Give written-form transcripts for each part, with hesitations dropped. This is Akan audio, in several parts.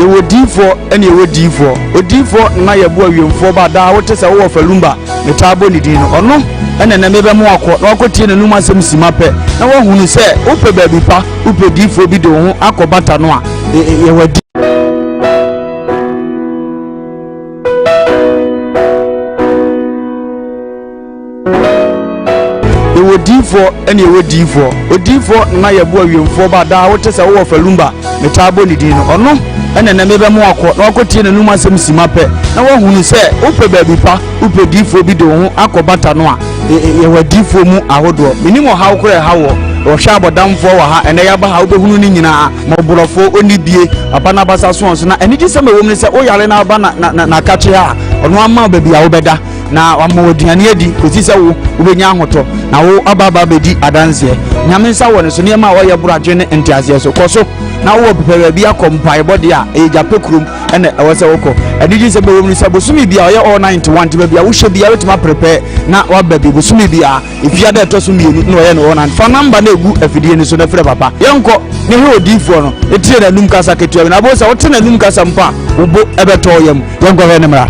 ewo D4 ene ewo D4 o D4 na yebo awiemfo ba da wote se wo falumba metabo ni din ono ene na mebe mu akọ na akotie na numa asem sima pe na wo hunu se wo pe ba bi pa wo pe D4 bi de ho akobata no a ye wadi ewo D4 ene ewo D4 o D4 na yebo awiemfo ba da wote se wo falumba metabo ni din ono ene na mebe mu akọ na akotie na numa asem sima pe na wo hunu se wo pe ba bi pa wo pe D4 bi de ho akobata no a ye wadi fo mu ahodo minimo hawo kure hawo o hwa abodamfo wa ha ene ya ba ha obehunu ni nyina moborofo oni bie abana basa so na eni gise me wom ne se o yare na aba na kache ha ono ama baby a wo beda na wama odiane adi kosi se wo obenya ahoto na wo ababa bedi adanse nyame nsa wo ne so ne ma wo ye buradwe ne ntiase so koso na wo pepere bia kompai body a eja pekurum ene ewose woko eni gise me wom ne se bosumi bia o ye all 91 te bia wo hwe bia wetima prepare na wa baby bosumi bia ifia da to so mienu no ye no wona fa number na egu afidie ni so na frɛ papa yenko ne he odifo no etire na num kasa ketua na bo se wote na num kasa mpa ubo ebeto yam yenko he ne mra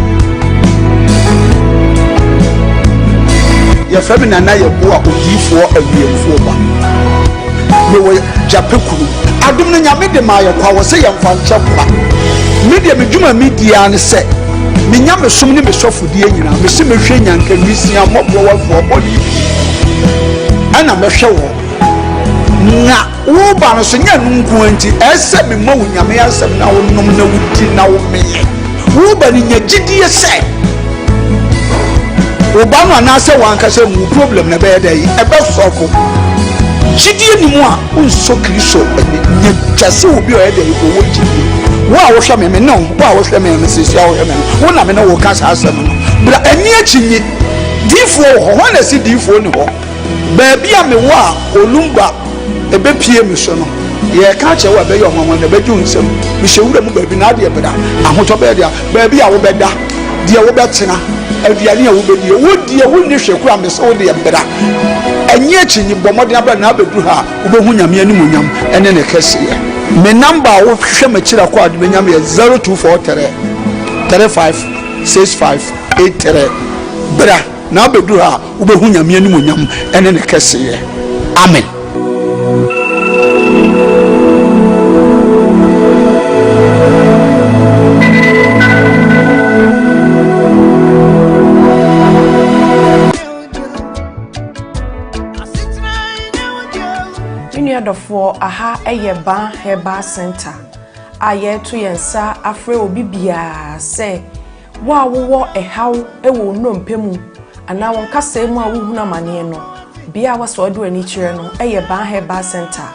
ya famina na ye bo a odifo awiemfo ba me wo japekuru adum no nyame de ma ye kwa wo se ye mfa nchekwa media medwuma media ne se me nyame som ne me sofodie nyina me se mehwe nyanka misia mobwo wafo bodi ana mehwe wo na wo ba no so nya nunku anti ese me ma wo nyame asem na wo nom na wuti na wo meye wo ba ni nyagidie se wo ba no na se wanka se mu problem na be da yi ebe soko gidie ni mu a unso kristo nya twase obi o da yi ko wo gidie wo a wo hwe me no wo a wo hwe me sisi a wo hwe me wo na me no wo ka sa asem no bra ani achinyi difo ho na si difo ni ho ba bia me wo a olumba ebe pie me so no ye ka che wa be yo hwanwan na be ju nsem me hyewura mu ba bi na de beda ahoto be de ba bia wo beda de wo betena aduane a wo bedie wo die wo ni hwekura me so wo de beda anyi achinyi bomode abra na abedu ha wo be hu nyame ani munyam ene ne kese me number wo hwe ma kira kwa de nyam ye 0243 35 65 83 bra na abedu ha wo be hu nyame ani munyam ene ne kese amen. For aha eyeba heba center aye to yensa afre obi bia se wa wo ehaw ewo nnompemu ana won kasa mu a wo huna mane no bia waso do ani kire no eyeba heba center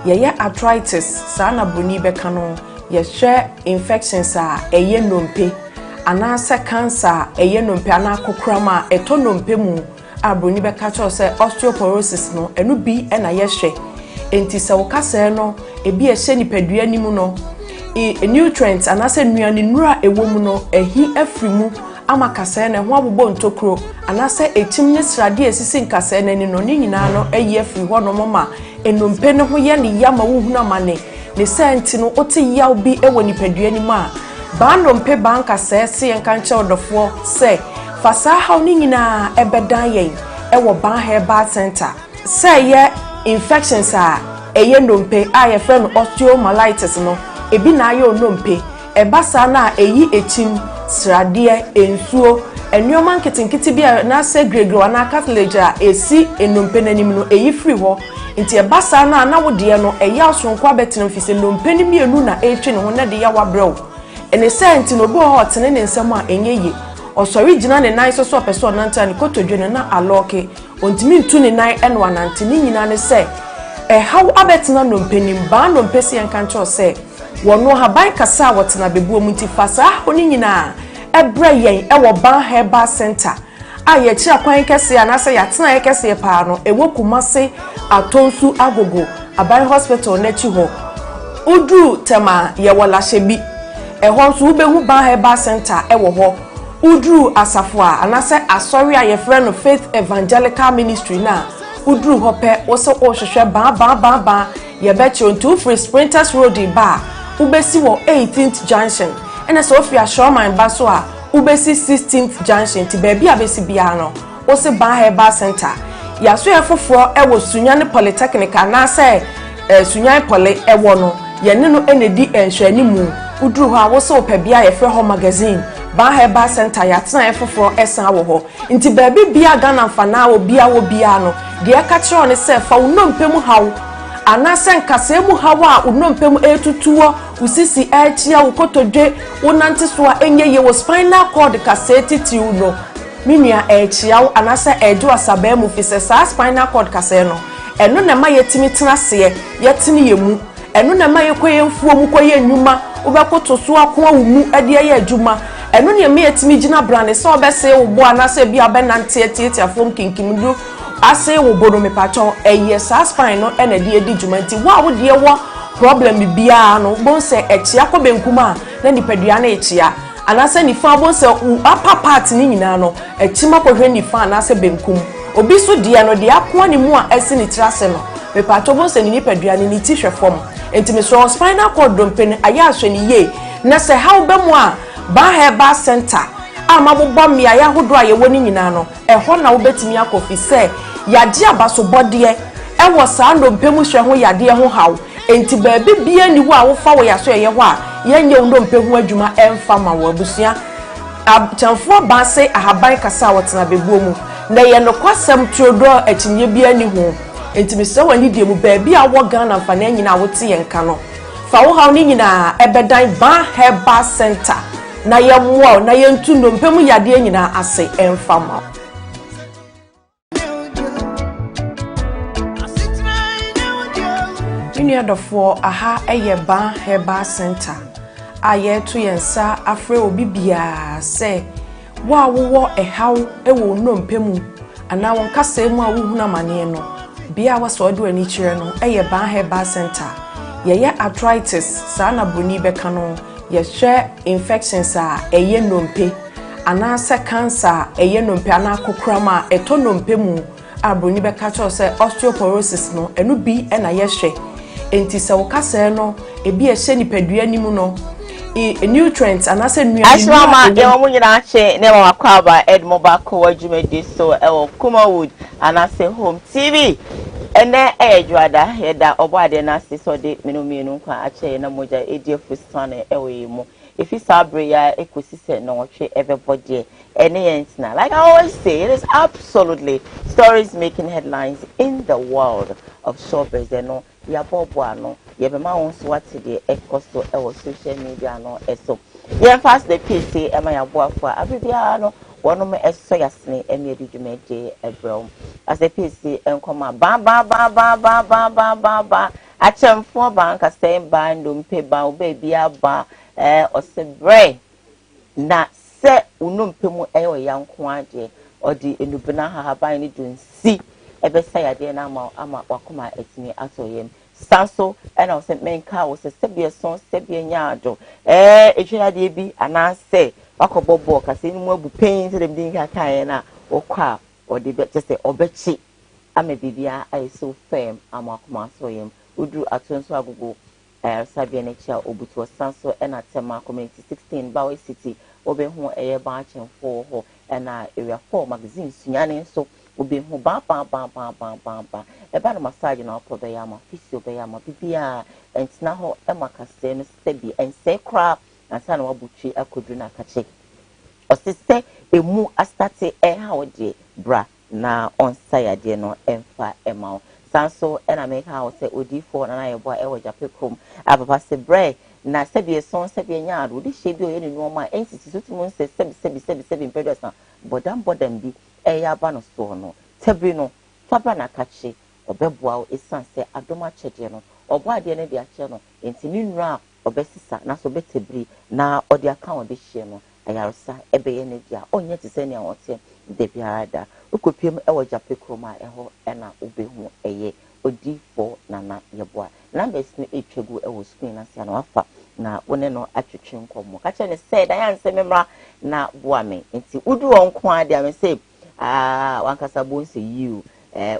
ye arthritis sa na broni beka no ye hwe infections a eye nnompe ana se cancer eye nnompe ana kokrama eto nnompemu a broni beka cho se osteoporosis no enu bi na ye hwe enti se wokase no ebi ehye nipadua nimu no nutrients anase nuane nura ewomu no ehi afrimu ama kase na ho abobɔ ntokro anase etim ne srade esisi nkase na ni no ni nyina no eyi afri ho no mama enompe ne ho ye ne yama wo huna mane ne senti no oti yaw bi ewo nipadua nimu a ba nompe ba nkase se yenka nche odofo se fasa ha ni nyina ebedan yen ewo ban herbal center se ye infections a eye ndompe a ye friend osteomyelitis no ebi na ayo ndompe ebasa na eyi echim srade ensuo enuoma nketinketi bia na se gregro na cartilage a esi endompe nanim no eyi free ho nti ebasa na wode no eya osonko abetin fise ndompe ni mienu na etwe ne ho na de ya wabrew ene senti no bo hot ne nsem a enyeye osori gina ne nan so person nanta ne kotodwe na aloke ontimi ntu ne nan ene wanante ni nyina ne se how abetina no mpenim ba no mpesi enkancho se wono haban kasa wotena bebu omunti fasa oni nyina ebra yen ewo ban herbal center aye kira kwan kese anase yatena kese pa no ewo kumase atonsu agogo aban hospital na chi ho udu tema ye wola hyebi ehon so ubehu ban herbal center ewo ho udru asafo anase asori aye friend Faith Evangelical Ministry na udru hope wo se o hwehwe ba ye be chi onto free sprinters road ba ubesi wo 18th junction ena so ofia showman ba so a ubesi 16th junction ti baby abesi bia no wo se ban herbal center ya so efoforo ewo Sunyane Polytechnic na se Sunyane Poly ewo no ye ne no enedi enhwani mu uduru ho a wo se opabia ye frɛ ho magazine ban herbal center ya tena efoforo esan wo ho nti baby bia Ghana mfana wo bia no de aka kire ne se fa unompemu hawo anase nkase mu hawa unompemu etutuo usisi echia ukotodwe unanti so enye ye wo spinal cord kase titiu no minua echia anase edu asabe mu fise sa spinal cord kase no eno na ma yetimi tenase yetini yemu eno na ma yekoye mfuo mu koye nnuma ubekoto so akwa wumu ade ye adwuma eno na ma yetimi gina brand so obese wo bo anase bia benante etiafom kinkimdu ase wo bono me pacho eye sa spine no ena de edi dwumanti wa wo de wo problem bia no bon se echia ko benkuma na nipadua na echia anase ni fa bon se upper part ni nyina no echima ko hwe ni fa anase benkum obi so de no de akoa ni mu a ese ni trase no me pacho bon se ni nipadua ni ti hwe fom enti me so spinal cord dompen aya ahwe ni ye na se how be mu a ba herbal center ama bo me aya hodo a ye woni nyina no eho na wo betimi akofi se yade abaso bode ewo saa ndompemu hwe ho yade ho haw enti baabi bia ni wo a wo fa wo yaso ye ho a yenye ndompemu adwuma emfa ma wo abusua chamfo ba se ahaban kasa wotena bebuo mu na ye no kwasem tuodo akinye bia ni ho enti me se wani die mu baabi a wo Ghana mfa na nyina wote ye nka no fa wo haw ni nyina ebedan ban herbal center na ye mo na ye ntu ndompemu yade nyina ase emfa ma Uniadofo aha eye ban herbal center aye to yensa afre obi bia se wa wo ehaw ewo nnompemu ana won kasa mu a wo huna mane no bia wa so do ani kire no eye ban herbal center ye arthritis sa na broni beka no ye hwe infections a eye nnompe ana se cancer eye nnompe ana kokrama eto nnompemu a broni beka cho se osteoporosis no enu bi na ye hwe enti se wo kasa no ebi ehye nipadua nimu no nutrients anase nuani ashrama e wo nyina che ne wa kwaba edmoba ko wajumedi so e wo Kumawood anase home tv ene ejwada yeda obade na so de minominu kwa ache na moja ediefu stane e wo yimu if it's abria ekosise no watwe everybody any entina like I always say, it is absolutely stories making headlines in the world of showbiz no ya bobo no ye be ma won so what the ekoso e wo social media no eso ye fast the PC e ma ya boafo abibia no wono me eso yasne e me edwumeje ebrel as the PC enkoma ba achemfo ba nka say ba ndompe ba obabia ba osebre na se unompemu eyo yanko ade odi enubena hahaban ni dunsi ebesa yade na ama wakoma etimi atoyem sanso ena ose menka wo se sebie son sebie nyaado ehwade bi anase wakobobo kase ni mu abu pain se dem din kakan na okwa odi be just obechi ama bibia ai so firm ama wakoma atoyem udu atonso agogo sabia na chia obutu sanso ena tema community 16 Bawe City obe hu eye ba chenfo ho ena area 4 magazine Sunyane so obe hu ba e ba na massage na opo be ya ma physio be ya ma bibia entina ho e makase no stebi ense kra ansa na wabuchi akodu na kache osise emu astate e ha ode bra na onsa yade no emfa emao sanso ena make house odi4 na ye boy e wo japekrom ababa se bre na sebie son sebie nyaado di shebi oye ni noma ensisi sotumu se sebi impedus na bodam bi e ya ba no so no tebri no faba na kache obeboa esanse adoma chede no obo ade na dia che no enti ni nura obesisa na so betebri na odi aka odi hye no ayarsa ebeye na dia onye tise ne awote de biada ukopiem e wo japekrom a eho ena obehu eye odi4 na yeboa numbers ni etwegu e wo screen na sia na wafa na wone no atwetwe nkomo ka che ne say da yan se memra na boa me nti udu wonko ade am say wankasa bo say you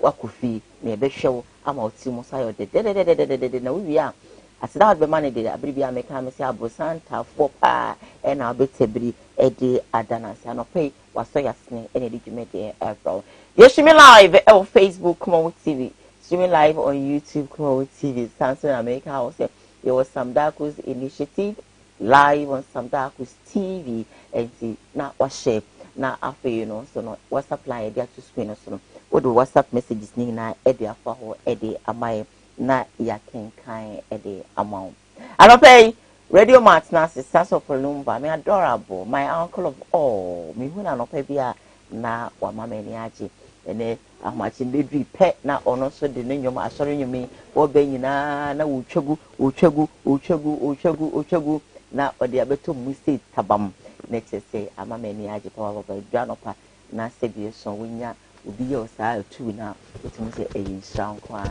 wakofi na ebehwew ama otimu sayo de na wi a As that be money de abri make am say abosanta for pa e na obetebri e de adanase anope waso yasne e na de dwume de ebro. You streaming live on Facebook Koowaa TV, streaming live on YouTube Koowaa TV. Samsung America House. There was some Darkus initiative live on some Darkus TV and see na share na afa so no WhatsApp line there to screen so no. What the WhatsApp messages ni na e de afa ho e de amaye na ya kenkan e de amount. Anope Radio Martina Sisters of Olumba, me adorable, my uncle of all. Me hu na anope bia na wa mama ni aje. Ene amachin bedri pet na ono so de nyom asori nyome wo be nyina na utwagu na ode abeto mu state tabam na chese amama ni aje pa wa ba dwanopa na sebie so wonya obi ye sa tu na otumu se eyin shran kwa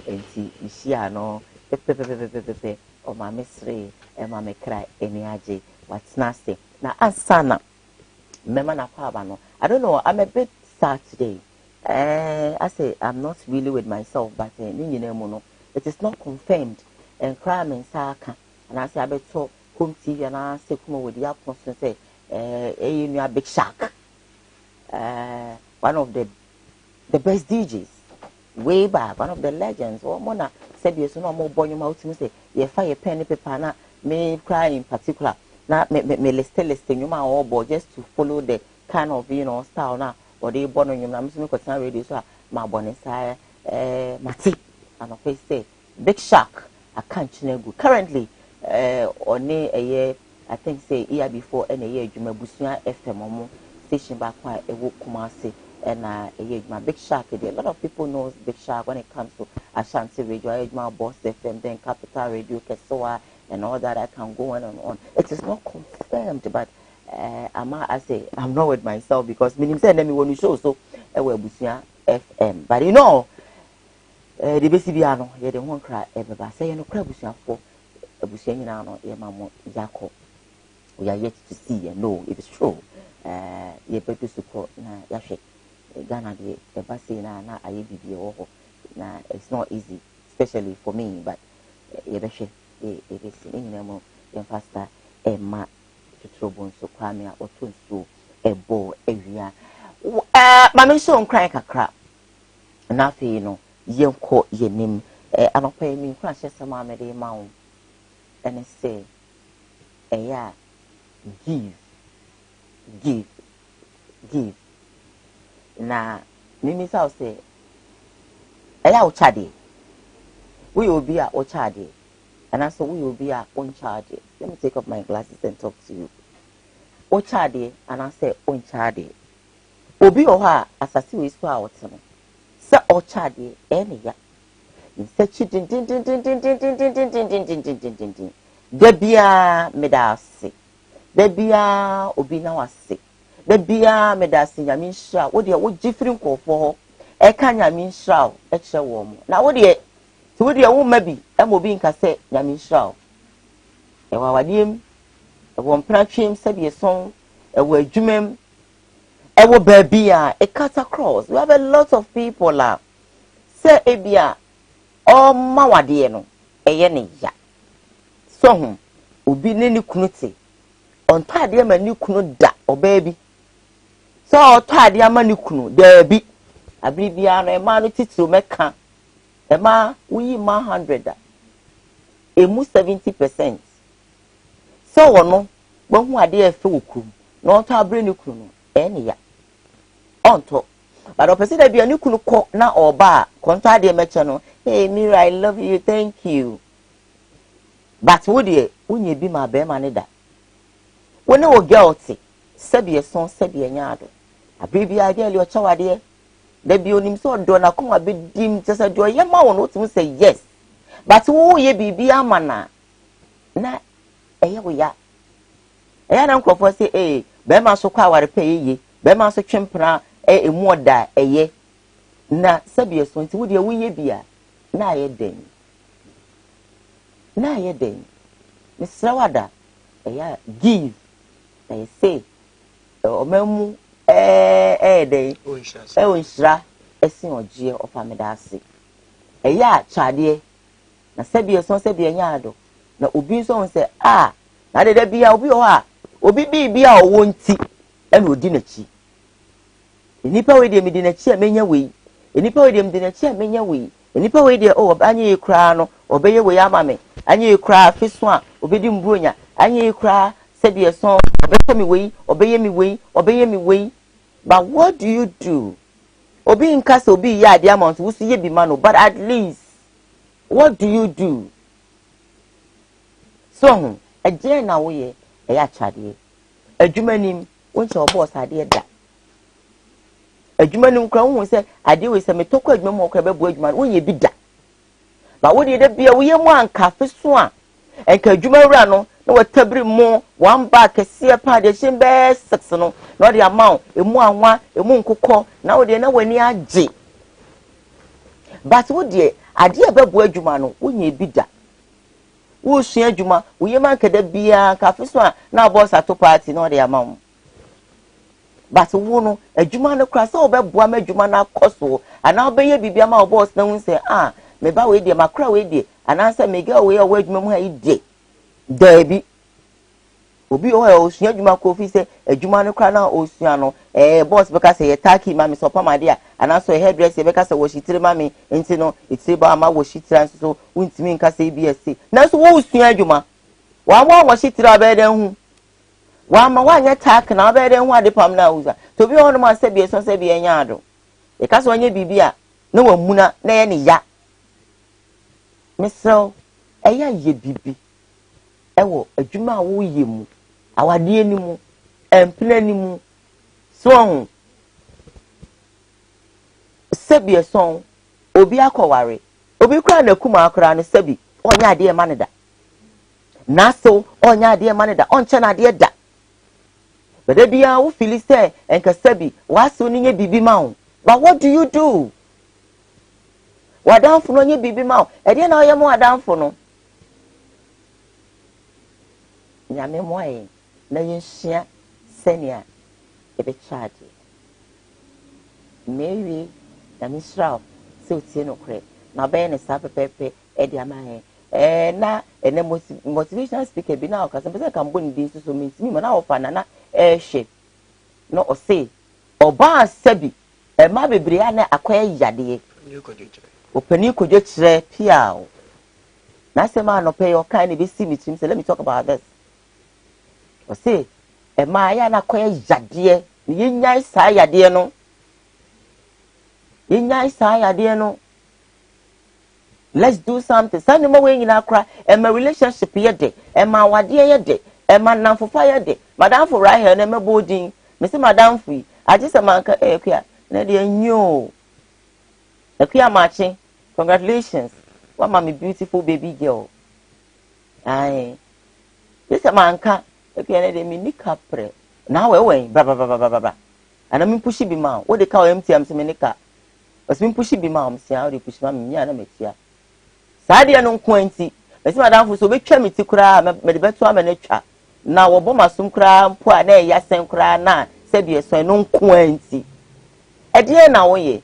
enti ihia no pepepepepepe o ma mesre e ma mekra eni aje watna se na ansana mema na kwa ba no I don't know, I'm a bit sad today. I say I'm not really with myself, but it is not confirmed. And crime in Saka, and I say I bet so home TV and I say come with the atmosphere say, you a big shark. One of the best DJs, way back, one of the legends. Or Mona said yes, no more boy your mouth to say, you fire penny paper, na me cry in particular. Now me listing you my all boy just to follow the kind of style now. Or they born on you, I'm going to radio, so my bonnet sire, Mati, and of say, big shark, I can't go. Currently, only a year, I think, say, year before, and a year, you may Busia FM station back where a woke Kumasi, and a year, my big shark. A lot of people knows big shark when it comes to Ashanti Radio, my boss FM, then Capital Radio, Kesoa, and all that. I can go on and on. It is not confirmed, but. I say I'm not with myself because me say let me want to show so we Busia FM. But the basic piano, you don't want cry ever. Say you no cry Busia for Busia nyina no ye mamo Jacob. We are yet to see and know it is true. You better support na yahwe. Ghana the basi na aye bibi wo na it's not easy, especially for me. But you better it is nyina mo yen faster ma trouble so kwame a otonso ebo ewia mama so nkran kakra na afi no yenko yenim anopa mi nkran hyese ma me de ma wo and say eya give na mimi sa say eya o chade we obi a o chade and also we will be a on charge. Let me take off my glasses and talk to you. Ochade and I say on charge. Obi oha asasi we so out. Say ochade any ya. In such din. Debia medasi. Debia obi na wase. Debia medasi yamin shra. What dia what different ko for? E kan yamin shra e kire wo mo. Na what dia so we dey maybe emobi nka say nyame hira e wa wadiem e wo mpratwem sabe son e wo adwumem e wo baabia e cut across. We have a lot of people la say ebia o ma wade no eye ne ya so hu obi ne ni kunu te on tade ma ni kunu da obabi so o tade ma ni kunu da bi abribia no e ma no titiro meka Ema we ma 100 emu 70%. So wono bo hu ade afa okuru na onto abre ne kuru no ene ya onto but opposite da bia ne kunu ko na oba konto ade meche no hey Mira I love you thank you but wo de unye bi ma be ma ne da woni wo guilty sabe son sabe nyaado abibia ade ali o chawade the bionim so do na kuma be dim tesa do ye ma won otum say yes but wo ye bibia mana na eye wo ya na nkrofo say be ma so kwa ware pe ye be ma so twempra emu oda eye na sabie so nti wo de wo ye bia na ye den Mr. Wada give I say o memu dey onshira esin ogie of amedase eya chade na sabie so sabie nyaado na obi so say na de bia obi ho a obi bia o wonti e na odi na chi enipa we de me di na chi a menya we enipa we de me di na chi a menya we enipa we de anye kra no obeye we ama me anye kra feso a obedi mbronya anye kra sebie son obeye mi we obeye mi we but what do you do obi nkasa obi ya ade amount wo so ye bi ma no but at least what do you do so agye na wo ye e ya chade adwumanim wonche oboss ade da adwumanim kra wo se ade we se metokọ adwuma mo kra bebu adwuma wo ye bi da ba wo de bia wo ye mo anka feso a enka adwuma wura no na watabri mo one back kese pa de shimbe 6 no na de amount emu anwa emu nkokọ na wo de na wani agye but wo de ade bebu adwuma no wo ye bi da wo sua adwuma wo ye man kada bia ka feso a na boss ato party na de amount but wo no adwuma no kra so obeboa ma adwuma na koso ana obeye bibia ma boss na hu se me ba we de makra we de ana se mega we o adwuma mu ha ide dabi obi o sua adwuma ko fi se adwuma no kra na o sua no boss be ka se ye taki ma me so pa ma de ana so hairdresser be ka se wo shitire ma me enti no itire ba ma wo shitire so wuntimi nka se BSc na so wo sua adwuma wa mo wo shitire abede hu wa ma wanya tak na obede hu ade pam na uza to bi ono ma se bi so se bi enya ado e ka so onye bibia na wa muna na ye ne ya mesro eya ye bibi ewo adwuma wo ye mu awade ni mu empla ni mu so se bi so obi akọware obi kura na kuma akura no se bi onya ade e maneda na so onya ade e maneda onche na ade da bede bia wo feel say enka sabi waso ni nye bibi ma wo but what do you do wadanfo no nye bibi ma wo e de na oye mo wadanfo no nyame moye na yenhia senia e be charge mewi na misrao se otie no kre na be ne sa pepepe e de amahe na ene motivational speaker bi na okasa pese kan boni bi so mintimi ma na ofa na she no o say oba sabi e ma bebre ana akoye yade opani kojo kire piao na se ma no pay o kan ne be see me trim say let me talk about this o say e ma ya na akoye yade ni yenyan sa yade no let's do something. Send them away in Accra. And my relationship here day. And my wadia day. And my nan for fire day. Madame for right here. And my boarding. Mr. Madame free. I just a man. Queer. Nadia new. A queer matching. Congratulations. What my beautiful baby girl. Aye. This a man can. A queer me nika pre. Now away. Blah blah blah blah blah blah. And I mean pushy be man. What they call empty. I'm saying nika. Was mean pushy be man. See how they push me. I don't make here. Sadia no kwenti mesi madam fu so betwa meti kura me de beto amanetwa na wo bo masum kura mpo a na ya sen kura na se bi eso no kwenti e de na wo ye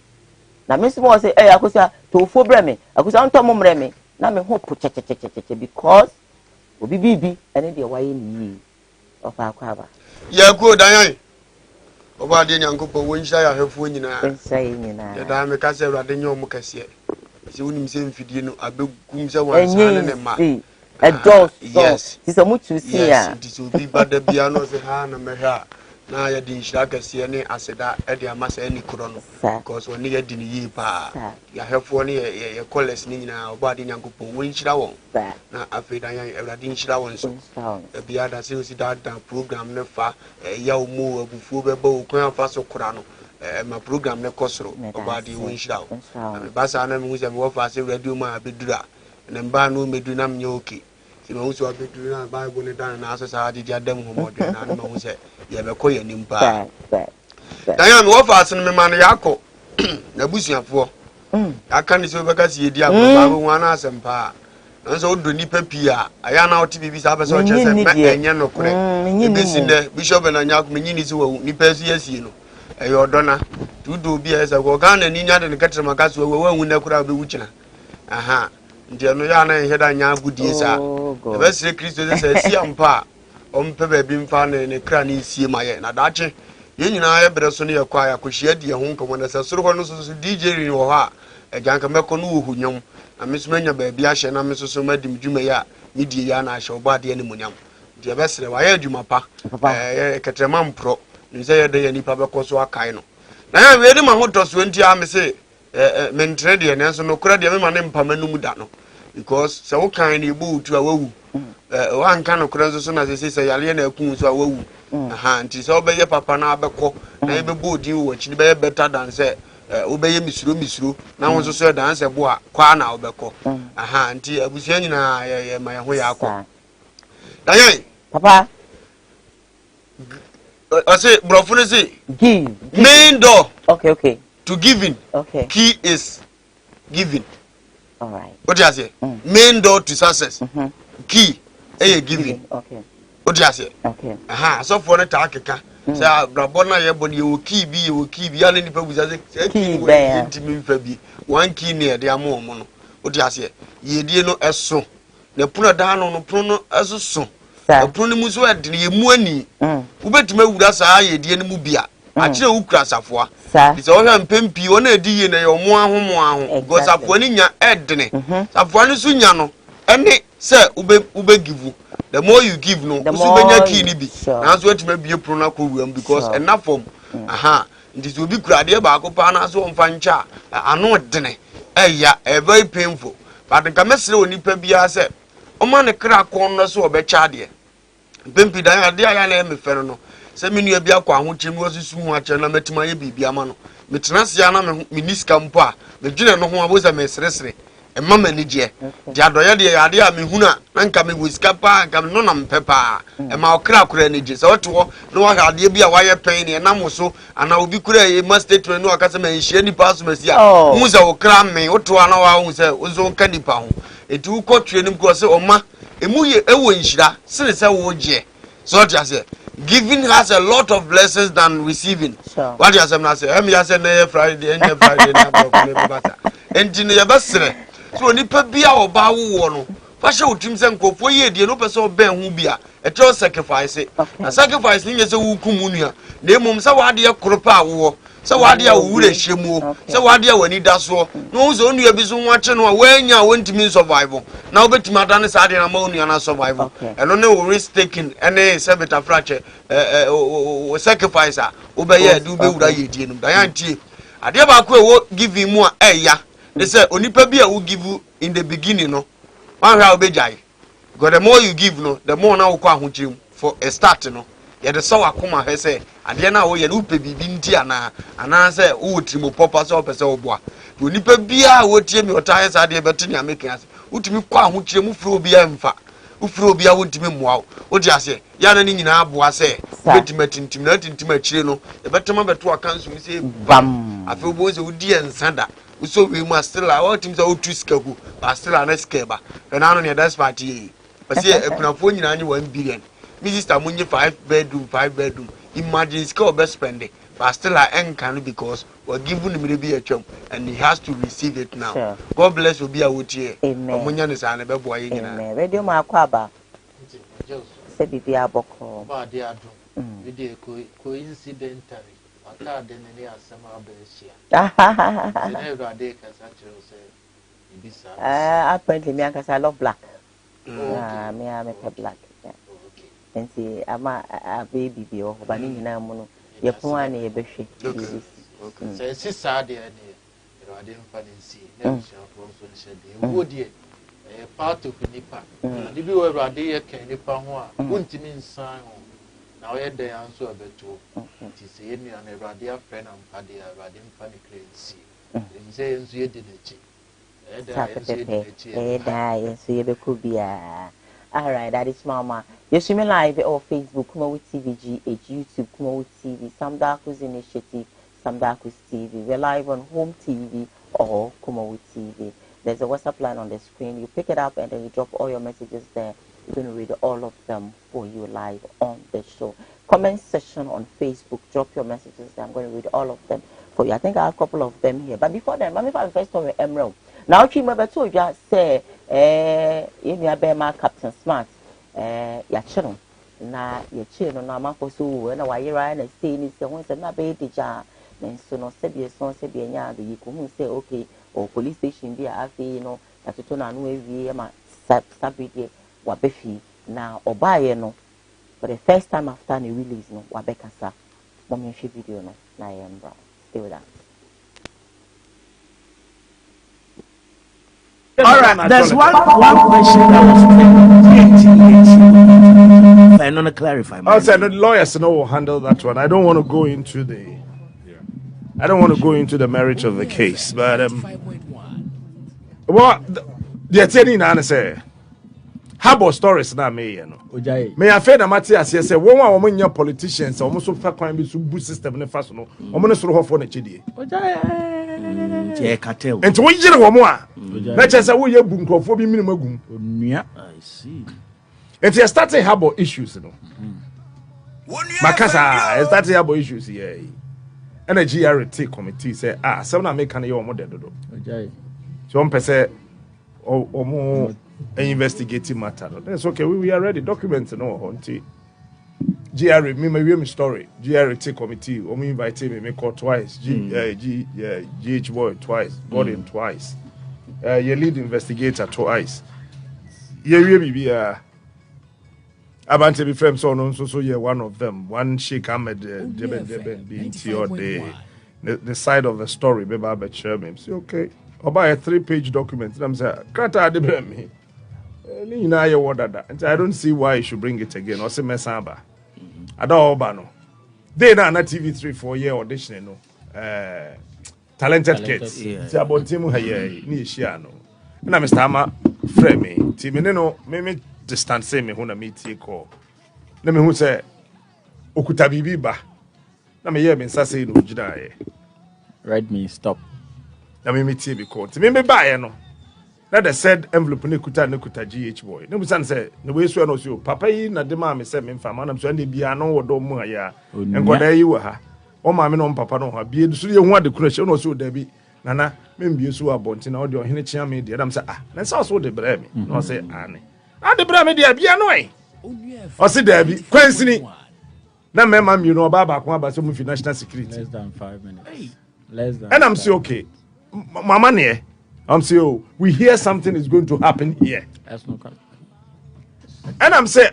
na mesi mo se akosia to fo bre me akosia onto mo mre me na me ho po chechechecheche because obi bibi ene de waye ni yi ofa akwa ya ko dan oba de nyankopɔ wonhia ya hwefo nyina ya da me ka se urade nyo mu kase si unim se mfidie no abegum se wansane ne ma yes si so mutu si ya it is obi bada bia no se ha na mehwa na ya din hira kase ne aseda e de amasa ani kuro no because woni ya din yi pa ya hwefo ne ye college ni nyina oba de nyankopɔ wonhira won na afeda yan urade nhira won so bia da se osi da program ne fa ya omo abufuo beba okwan afa so kura no my program ne kosoro obadi wonhira basa na me huze me wo fa se radio ma bedura ne mba no medu na mnye oke si me huze obedu na bible ne dan na asesa ade dia dam homodwe na me huze ye be koye nimpa dan ya me wo fa se me ma no yakọ na busuafo aka ni se obeka se yedi akọ ba wo na asempa nso odo nipa pia aya na oti bibi sa pese o chese me enye no kure ebesi ne bishop na nyako me nyini se wo nipa su yasie no eyo dona tudo bi esa ko Ghana ni nya de ketre makaso we wu na kura be wuchina aha nti no ya na heda nya agudie sa e be sire Kristo se si ampa ompe ba bi mfa ne kra ne sie maye na dache ye nyina ye bere so ne yakwa yakohia die ho nkomo na se soro ho no so DJ ri wo ha ejanka meko no wo hunyam na mesumanya ba bi ahye na mesoso madim dwuma ya medie ya na ahye oba de ne munyam nti e be sire wa ye adwuma pa ketrema mpro nse ye de ye nipa be koso akai no na ya we de ma ho toso nti a me se mentre de ne so no kura de me ma ne mpama no mu da no because se wo kan ne bu tu a wawu wan kan no kura so na se yale na akun so a wawu aha nti se obeye papa na abekọ na ebe bu odi wo chi be better than say obeye misuro na won so dan se bo a kwa na obekọ aha nti abusia nyina ye ma ye ho ya akọ dan papa I say brofo say give main door okay to giving key is giving. All right. What do you say? Main door to success. Key giving. Okay. What do you say? Okay. Aha, so for the takeka. Say brabona ye body you key be any people with say key we intimi fa bi. One key near the amo no. What do you say? Ye die no eso. Na puno da no puno eso so. Puno mu so ed ye mu ani. Ubetuma wura saa ye die no mu bia. Achire ukura safoa. Bisa o hwa mpempi o na edi ye na ye omo aho go safoa ni nya edene safoa ni su nya no ene se ube give the more you give no so benya ki ni bi na so etima bie pro na ko wuam because enough form aha ndi so bi kura de ba ko pa na so mfa ncha ano edene eya very painful but nka mesere oni pa bia se o ma ne kra ko no so obecha de mpempi dan ade aya na emefere no se menu e bia kwa ho chemu osusu hu ache na metima ye bibia ma no metenase ya na me niska mpo a me dwene no ho aboza me seresere e mama ni je di adoye de ya de a me huna na nka me wiska pa nka me no na mpepa e ma okra kura ni je se wote ho no wa ga de bia wa ye pen ne na moso ana obi kura e ma statement no aka se me nhie ni pa so masia hu se okra me woto ana wa hu se ozo ka ni pa ho etu ko tue ni ko se oma emu ye ewo nhira se se wo je so just say giving has a lot of blessings than receiving. Sure. What you say? I say na Friday, na Friday na bata. Enti na yabasre. So nipa bia oba wo no. Fa hye otim se nkofo ye die no pese oben hu bia. E tell sacrifice. Na sacrifice ni nyese wu kumu nua. Na emom se wade ye koropa wo. Se wade a wure hyemu. Se wade a wani da so. No zo nua bi so wache no wanya wontimi survival. Na obetimi adane sa ade na ma onua na survival. Eno ne wo risk taking ene se beta fracture sacrifice a obeye du be wura ye die num da yantie. Ade ba ko e wo giving mu a eya. They say onipa bi a wo give in the beginning no. One how obejai. Because the more you give no, the more na wo kwa ahochim for a start no. Ye de so akoma he say ade na wo ye no pe bibi nti ana say wo trimo popa so pese wo boa. Onipa bi a wo tie mi otahe sa de beto nya make as. Utimi kwa ahochim mu furo bi amfa. Ufuro bi a wo ntimi moa. Wo di ase ya na ni nyina aboa say betimi tintim na tintim akire no. E betema beto akanso mi say bam. Afi obo se wo di ensada. So we must still our teams are two skaku, but still an escaba. And I don't know that's party. But see, a phone in 1 billion. Mrs. Tamunye 5 bedroom. Imagine score best spending, but still I ain't can because we're giving him be a chum and he has to receive it now. Sure. God bless you, be a wood here. Amen. Radio Makwaba said the Diaboko. Coincidentally. Apparently, I love black. Me, I make black. And see, I'm a baby, but in Namono, you're one a baby. So, sad, I didn't fancy. Never shall would ye a part of Nipa. If you were a dear can Nipa, wouldn't mean sign. Now, I had the answer of it too. It is any and a radia friend and paddy, a radium funny crazy. And says you didn't all right, that is Mama. You're streaming live or Facebook, Koowaa TVGH, YouTube, Koowaa TV, Sam Darkus Initiative, Sam Darkus TV. We're live on Home TV or Koowaa TV. There's a WhatsApp line on the screen. You pick it up and then you drop all your messages there. We're going to read all of them for you live on the show. Comment section on Facebook. Drop your messages there. I'm going to read all of them for you. I think I have a couple of them here. But before then, let me first talk with Emerald. Now, Chima Beto just say yɛnua bɛrima Captain Smart yɛakye no na yɛkyee no na amakɔ so wo na wayera na stay ni sɛ ho sɛ na bɛyɛ digya na nso no sɛdeɛ so sɛdeɛ nya ade yi ko hu sɛ okay o police station bi a afei no yɛatoto no ano awie ma sabide wabɛfi na ɔbaeɛ no for the first time after the release no wabɛkasa mɔmɛ nhwɛ video no na yɛmbra stay with us. All right, there's one question that was I want to clarify. I'll say the lawyers will handle that one. I don't want to go into the merits of the case, but well, the attorney now say harbor stories na me you know. Me afraid that Matthias say one woman your politicians almost so far crime be so boost system ne fast no. Omo ne soro hofo na chedie. Cartel. Enti wo yire wo mo a. Na chese wo ye bu nkrofo bi minimum agum. Onua. I see. Enti starting harbor issues no. Makasa starting harbor issues here. And a GRT committee say some na make kan ye omo dedodo. So on pese omo investigating matter. That's okay. We are ready. Documents no hunty. GR me story. GRT committee. We invited me call twice. GH boy twice. Gordon twice. Your lead investigator twice. Yeah, we be Abante be friends so yeah, one of them. One Sheikh Ahmed Deben the side of the story. Maybe I bet share me. Say okay. Or buy a 3-page document. And I'm saying, Krata de me. I don't see why you should bring it again. Or say Mesamba. I don't know. They now na TV3 4-year audition, no. Talented kids. It's about Timu Haye, ni Shiano. And I'm Mr. Hama Frame. Timino, me distance me when I meet you call. Let me who say Okutabibi ba. Na me hear me say no jina. Right me stop. Na me meet you because me buy no. Na the said envelope ne kuta GH boy. Ne busan say ne we so no so papa yi na de ma me say me mfa ma na so na bia no wodo mu aya. Enkoda yi wa ha. O ma me no papa no ha bia so ye hu ade kura hye no so da bi. Nana me mbie so abonti na o de ohene chia me de am say na say so de bra me. No say ane. Na de bra me de bia no ai. O say da bi kwansini. Na me ma mi no ba ba ko aba so mu fi national security. Less than 5 minutes. Less than. And I'm say okay. Mama ne I'm saying, oh, we hear something is going to happen here. That's no problem. And I'm saying,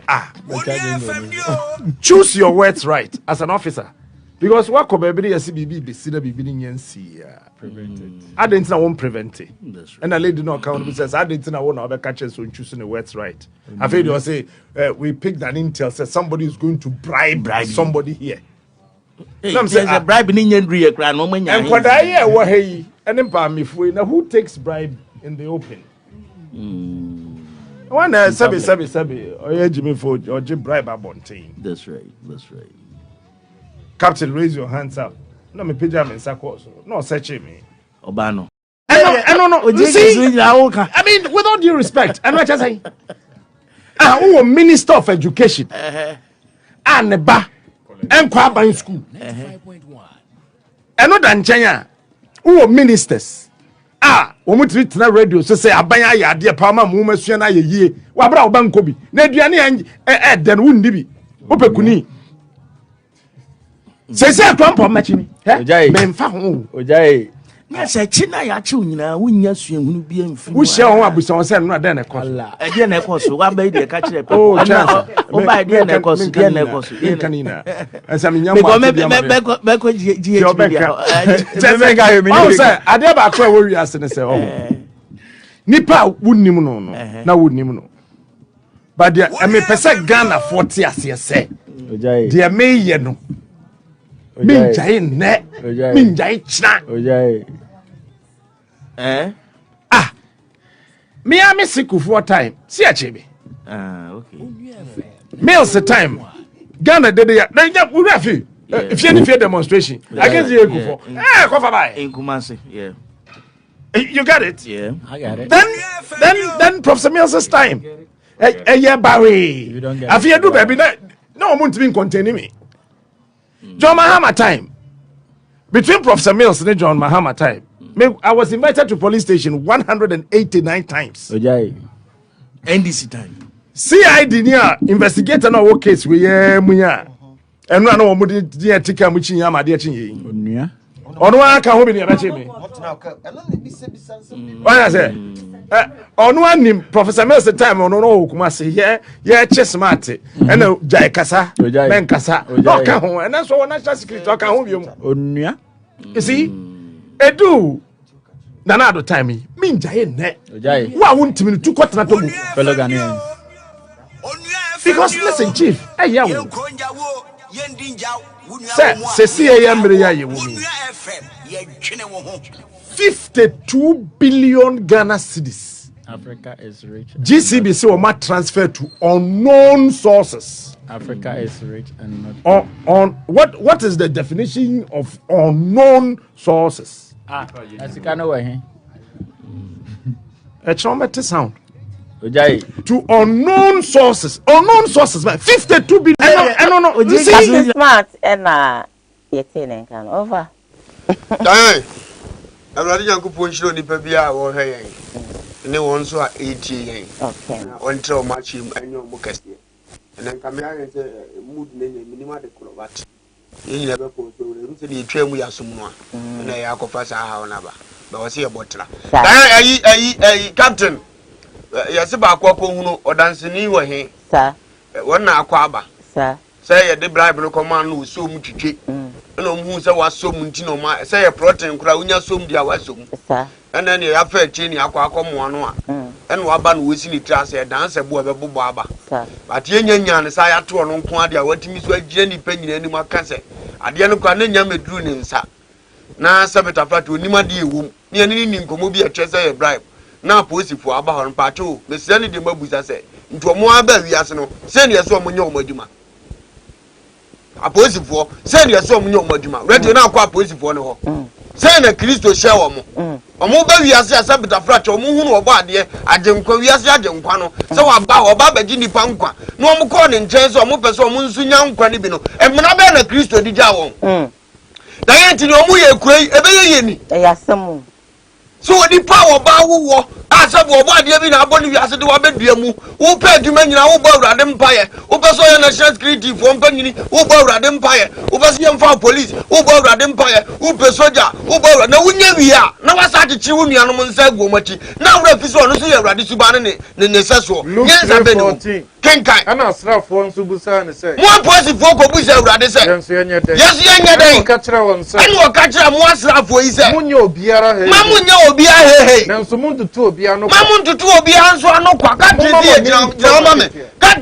choose your words right as an officer. Because what could be a CBB be seen a prevented. I didn't know one prevent it. And a lady no account says, I didn't know one other catches on choosing the words right. I feel you say, we picked an intel, says somebody is going to bribe somebody here. I'm saying, a bribe in Indian Ria Grand woman. And what I hear, what hey. And then now who takes bribe in the open? One sabi or Jimmy Ford or Jim bribe abontain. That's right. Captain, raise your hands up. No me pijama in sakos. No searching me. Obano. No. See, I mean, with all due respect, I'm not just saying. Who Minister of Education? And ba and Koowaa in school. 95.1. And not Anchanya. Who ministers? Woman treat na radio so say abanya ya de palma mu masua na ye wa bra obanko bi na aduane den wundi bi opekuni say atwampo machi ni me mfa ho Ojaye. Na say china ya chi nyina wunya sua hunu bi amfi wo hia ho abusa won say no den na ekos e de na ekos wa ba de ka kire pe o ba de na ekos de na ekos kanina ansam nyam ma be ko GH bi oh say ade ba ko wo wi ase ne say oh nipa wunnim no na wunnim no but dia me pese Ghana 40 ase say Ojaye. dia me ye no minjai ne minjai china Ojaye. Me am sick for time. See a chibi. Okay. Meals the time. Ghana did it. Then we refi. If you any demonstration, I guess you go for. Cover by. In Kumasi, yeah. You got it. Yeah, I got it. Then Professor Mills's time. Yeah, Barry. You don't get I fear do baby. No one to be containing me. John Mahama time. Between Professor Mills and John Mahama time. I was invited to police station 189 times. Ojai. NDC time. CID near investigator no work case we muya. And run on the tika muchi yama dear chin. Onuya. On one can hold me near me. What I say? On one name, Professor Mills the time on no Kumasi, yeah, chess mate, and no Jai Kasa, Ben Kasa, no Kahon, and that's what national security talk home. Onuya. You see, Edu Nanado time, mean giant net. Ojai. Why won't you to cut not to Fellow Ghanaians. because listen, Chief, hey, yeah, say, see, I am real. 52 billion Ghana cedis. Africa is rich. GCBC will not transfer to unknown sources. Africa is rich and not. On what is the definition of unknown sources? As you can know, A trumpet sound. Ojai. To unknown sources, man. 52 billion. No. You see, smart and yet can over. I'm not young to show the Pabia or her. And they want so 80 Okay. One throw match him and your Mocassi. And then come here and say, mood minima de Colobat. You never put the train we are someone. And I have confessed how never. But I was here butler. Captain. Yes, about Quapo or dancing you were here. Sir. One now, Quaba. Sir. Say the bribe no command who so much cheap. No moons was so muntino, my say a protein crowd, some dear was so. Sir. And then you have fair chinny, aqua come one. And Waban was in the trans a dancer, boy, Baba. Sir. But Yan, as I had to on Quadia, what Miss Jenny Penny any more cancer. At the end of Canadian Medrunin, sir. Now, Sabata flat to Nimadi womb, near Nin Comobia Chester bribe. Now, posy for Abba and Pato, Miss Sandy de Mabus, I say, into a more baby, as no, send your son when you're Majuma. A posy for, send your son when you're Majuma. Ready now, quite posy for no. Send a Christo shower. A more baby as a Sabata flat or moon or body, I don't call you as Yajan. So I bow about Jimmy Panqua. No more calling chance or more person, Munsunyam Quanibino, and Manabella Christo di Jawon. Diana, no more cray, a very Yes, so the power bow as a body in our body as a do a bedroom, who paid to many who bought empire, who was so national security from Penny, who bought empire, who was young for police, who bought empire, who per soldier, who bought no we are. Now I started chewing the animal said Gomachi. Now refuse on to see a radical banana, the necessary. Yes, I bet. Kenkai, and I'll strap one Subusan say. One person for Kobusa Radis. Yes, young day. Catch her on say. I will catch her one slap for his Munyo Biara. Mamunyo be a Now, someone to two piano. Mamun to 2 be answer no quack. Cut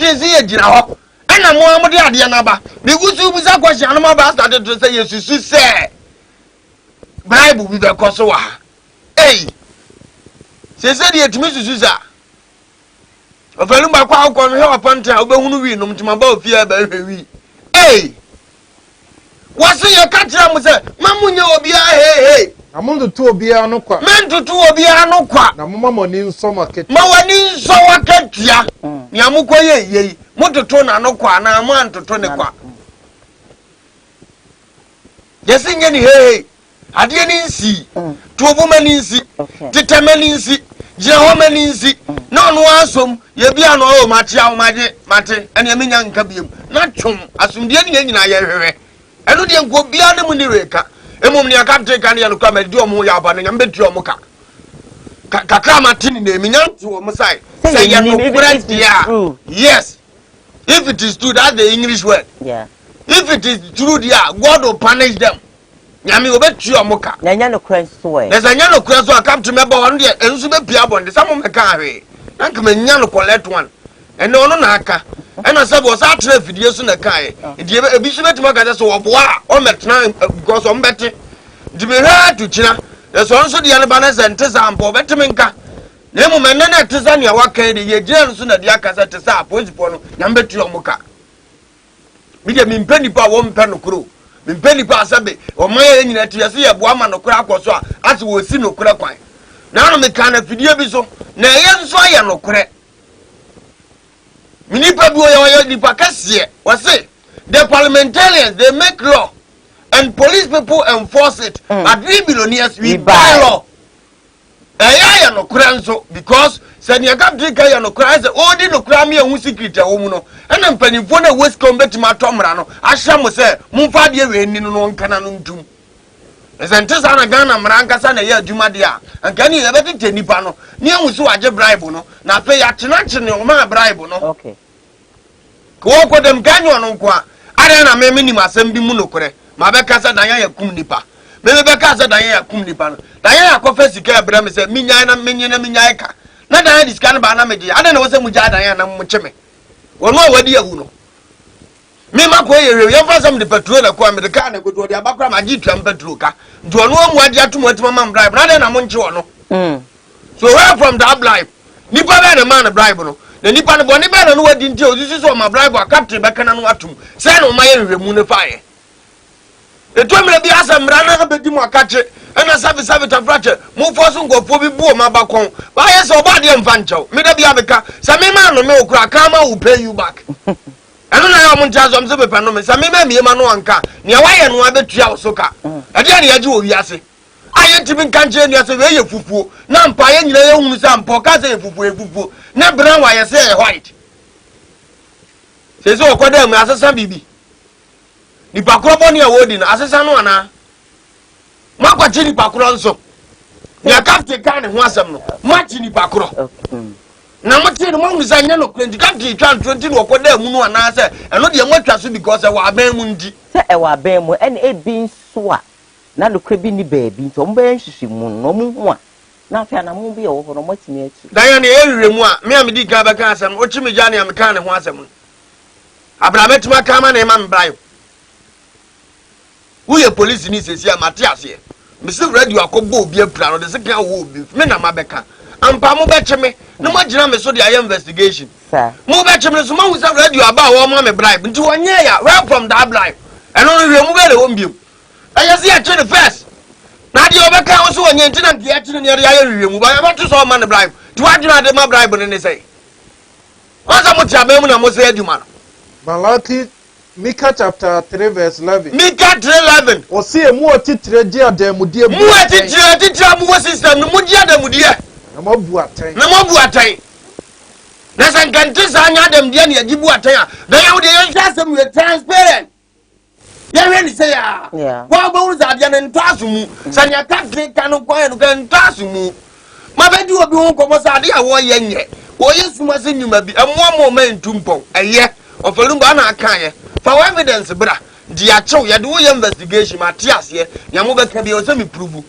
is here, Jina. And I'm one of the Adianaba. The Wusu question, I'm about started to say, yes, you say. Bible with the Kosowa. Hey, she said, yet, Mrs. Susa. Of a lumber quack on her upon town, but who we know to my boat fear by we. Hey, what's your country? Mamunyo be a hey. Among the two piano quack. Men to 2 piano quack. Now, Mamma needs summer kit. Mawani so waketia. Nyamukoye ye. Moto tona no kwa na man to tone kwa. Yesi ngeni hey. Adie ni nsi. Tuobu mani nsi. Titemani nsi. Jehoma ni nsi. Na no asom ye bia no o matia o mate. Ene eminya nka biem. Na twom asumdie ni nyina ye hwehwe. Eno de nko bia ne mu ni reka. Emom ni akapte kan ya no kwa medi omo ya ba ne nyambeti omo ka. Kakra matini na eminyanti wo musai. Say you no correct there. Yes. If it is true, that's the English word. Yeah. If it is true there, God will punish them. Nyami obetu omoka. Nyanya no crash so eh. There's a nyano crash so come to me about one day and so be piabon. Some me ka hwe. Nanka me nyano collect one. And no na aka. And I said was that video so na kai. Di ebi so betima ka so oboa o metna because o mbete. Di me ha to china. There's also the Alabama centers and Bobeteminka. Nemo Menana Tizania Waka, the Yajan Suna Diakasa Tesa, Poipono, number 2 Moka. Media mean penny pa 1 pen crew. Mean penny pa sabe, or my engine at Yasia, woman or crack or so, as we will see no crack. Now me can of video biso, Nayan Soya no crack. Minipa Boya di Pacasia, was it? The parliamentarians, they make law. And police people enforce it. But we billionaires, we buy law. ya no kura nso because se ne captain ka ya no kura se o di no kura me hu secret a wo mu no na mpanifo na west com betima tomra no ahya mo se mumfa de we ni no nkana no ntum esente sa na Ghana mra nkasa na ya adwuma de a anka ni ya betete nipa no ne hu so age bribe no na fe ya chene o ma bribe no okay ko ko dem ganyo no kwa are na me minim asem bi mu no kore ma be kasa dan ya kum nipa me be kasa dan ya kum nipa no dan ya akoffa sika ebra me se minyan na minyan ka na dan ya diska na ba na meje ade na wo se mu ja dan ya na mu cheme wono wadi ahu no me ma ko ye ye fa sam de petrol na ko me de ka na ko do de abakra ma ji twam petrol ka do no mu adi atum atum ma bribe na de na mu nche wono so where from that bribe nipa be na man bribe no na nipa no boni be na no wadi nti osisi so ma bribe a captain be kana no atum se na o ma ye remu ne fa ye etomre bi asamra na be di mo akache ena sabi ta frache mo fosu ngofo bi bu o ma bakon ba ye so ba de mfa nchew me da bi abeka sa me ma no me okura kama will pay you back eno na ya mo ntia so mse bepa no me sa me ma me ma no anka ne wa ye no abetua wo so ka ade ne ya ji wo wiase aye tibi nkanche ne so we ye fufuo na mpa ye nyina ye hunu sa mpa ka se ye fufuo na brown wa ye se ye white se so okoda mu asesa bibi ni pakro boni a wodi na asesa no ana makwachi ni pakro nso ya captain kan ho asem no machi ni pakro na mochi no mo nza nya no kwenti captain twan 20 no okoda mu no ana se eno de mwatwa so because e wa ban mu ndi se e wa ban mu ene e bi nso a na no kra bi ni baabi nto mo ban hwehwe mu no mo ho a na afia na mo bi e wo ho no motimi achi dan ya ne erire mu a me amedi ka ba kan asem o chimi ja ne am kan ne ho asem abrametima kama na ma mbrayo uye police ni sesi a matias ye misi radio akobo obi apra no de se kan wo obi me na mabeka ampa mo beche me no mo gina me so de aye investigation mo beche me so mo hu se radio aba wo mo me bribe nti wonye ya right from that bribe eno no hwe mo be le wo mbiem aye se ya che the first na de obeka wo so wonye nti na de ya che ne ya hwe mu ba ya ba to so man bribe ti wa gina de ma bribe ne say wasa mo ti abemu na mo se aduma no Malaki Mika chapter 3 verse 11. Mika 3:11. Osi emu otitire dia demudie mu otitire mu system no mu dia demudie. Na mo bu atan. Na sankante sa anya demdie na yagibu atan a. Na ya wode yan asem we transparent. Ya we ni say ya. Wa ba wuru za dia na ntasu mu. Sanya captain kan ko en kan ntasu mu. Ma be di obi won komo sa de ya wo ye nye. Wo yesu ma se nyuma bi. Emo momentum pon. Eye. Ofalumba na aka ye. For evidence bra dia chew ye do investigation matias ye nya mo beka bi o se mi prove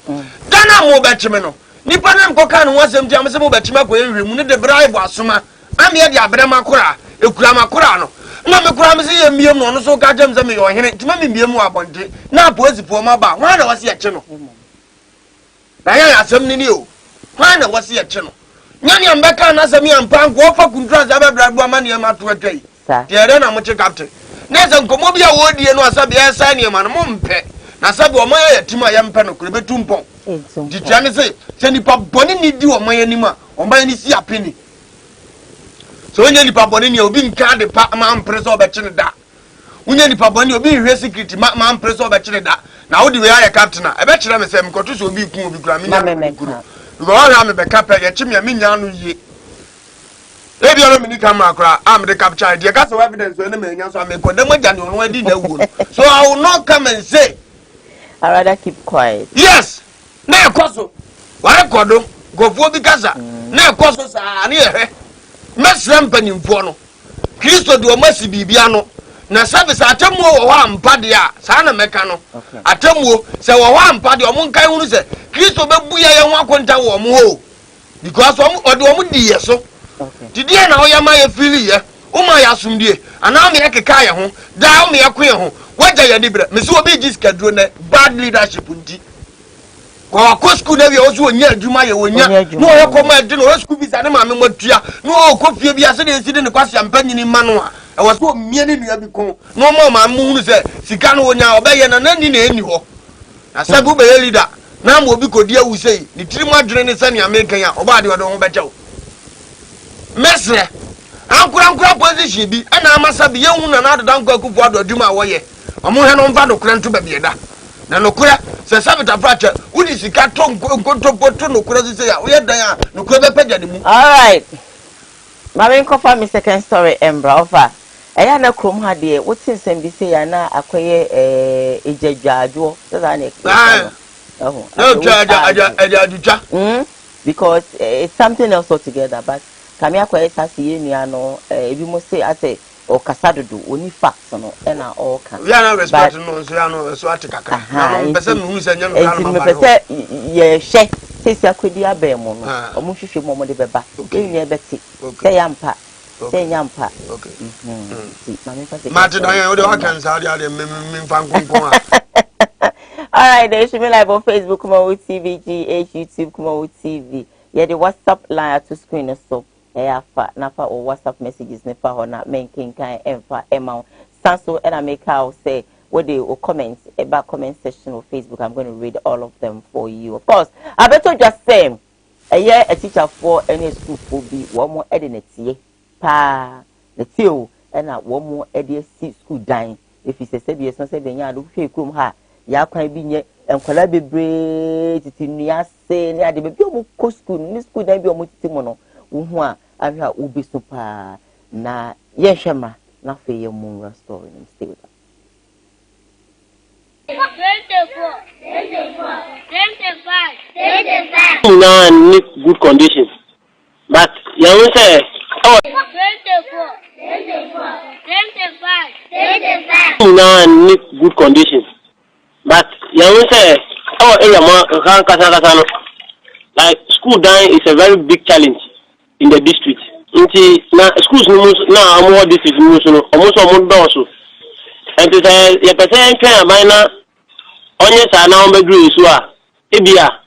dana mo be chime no nipa na nkoka no wasem dia mo se mo be chime ko enwemu ne de bribe asoma am ye dia brema kora ekura makora no na me kora me se ye miem no no so ka jem se me yo hene tima me miem abonde na police po ma ba hwan na wase ye che no na ya asem ni o hwan na wase ye che no nya ne mbeka na asem ya mpa nko fa kuntra za be bribe amane ye ma to atwai dia na mo che captain neza nkomo bia wodie no asabe ya sa ne ma no mpe na asabe o moya yatima ya mpe no kure betumpon ditwa ne se nipa boni ni di o moya ni ma o moya ni si apeni so onye nipa boni ni obi nka de pa ma mpreso obechine da onye nipa boni obi hwe secret ma mpreso obechine da na wodi we ya captain a ebechire me se mkoto so obi ku obi kura me nya kuro go ha me be kapel ya chimya me nya no yie ebi ono mini camera kra am the capture the gas evidence when me nya so am ko dem agya ne ono adi na wu so I will not come and say I rather keep quiet. Yes na ekoso wa rekodo gofo bi kasa na ekoso sa na ehwe mesrem panimfo no Kristo de o masi bibia no na service atemu wo ho ampa de a sa na meka no atemu se wo ho ampa de o mun kan hunu se Kristo bebu ya ye ho akonta wo mo ho because o de o mu di yeso didi na o ya ma ye fili ye o ma ya sumdie ana me ekeka ye ho da o me ekwe ho waja ye dibra me so obi jiska duro na bad leadership ndi ko ko school na bi o so onya adwuma ye onya no o koma adi no o school bi sa ne ma me matua no o ko fie bi ase de esi de ne kwase ampanyini ma no a e wo so mie ne nua bi ko no ma mu hunu se sika no onya obeye na nani na eni ho na sabu be leader na mo obi ko dia wu sei ni tiri mo adwene ne se ne American ya oba de wo becha mesre ankura position bi ana amasa bi yehu na na adodan kwa kufu adoduma wo ye omo he no mfa do kranto ba bieda na nokura se sabita pracha udi sika to nkontopoto nokura se ya we dan a nokura be pagya ne mu. All right. Mami kofa mi second story embra ofa. Eya na krom ha de wotin sem bi se ya na akoye ejadwadwo. So that na explain. Oh. No ejadwa. Because it's something else altogether, but kami akoye sasi enia no ebi mo say ate o kasadodo oni facts no e na all can. We are not respecting no so ya no so atikaka. Na person hu se nyam kan ma ba. Person ye hye sisi akwedi abemo no. Omo hwehwe mo mo de beba. Enye beti. Say yampa. Say yampa. Okay. Mate dan we de wa kan sa de me fan konkon a. All right, they should be live on Facebook, Koowaa TV, GH, YouTube, Koowaa TV. Yeah, the WhatsApp line to screen us so. Yeah, nafa or WhatsApp messages nefa hona main king kind emfa amount. Sanso and I make out say what they will comment about comment section of Facebook. I'm going to read all of them for you. Of course, I better just say a year a teacher for any school will be one more edit pa the two and one more edit school dying. If he says be a sunset, then you do room ha. Ya kwan bi nye enkwala bebre titinnua se ne ade be omo ko school ni school dan bi omo titimo no wo hu a ahwa obi so pa na ye hwema na fe ye mu story and stay with us. 24 25 need good conditions, but you will say 24 25 need good conditions. But you will say, like school dying is a very big challenge in the district. Now schools now more district almost also. And to say your percent can minor on your side now be green so ebia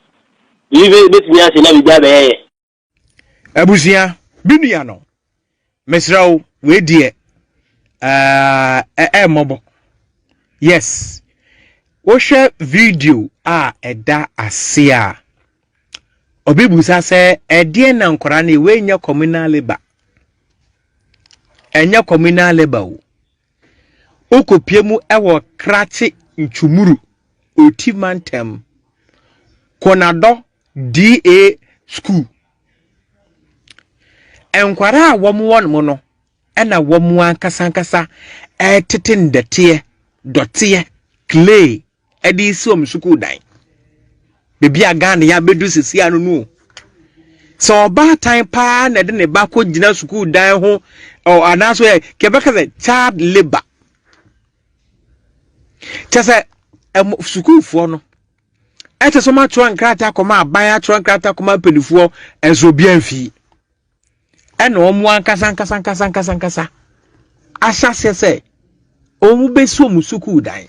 live bit me as na bia be abusia binia no mesrawo we die mobo yes wohwe video a eda ase a obibusa se edie na nkora na we nya communal labor enya communal labor o okopiemu ewo krache nchumuru otimantem konado DA school enkwara a won mo no ena womu ankasa tete ndete dote clay edi si om school dan bebi agane ya bedu sisi anu nu so ba time pa na de ne ba ko gina school dan ho o anaso ye kebeka the child labor chese school fo no ete so ma tro nkrata koma aban tro nkrata koma pelifuo enso bia mfi ena omu ankasa asase se omu besu omu school dan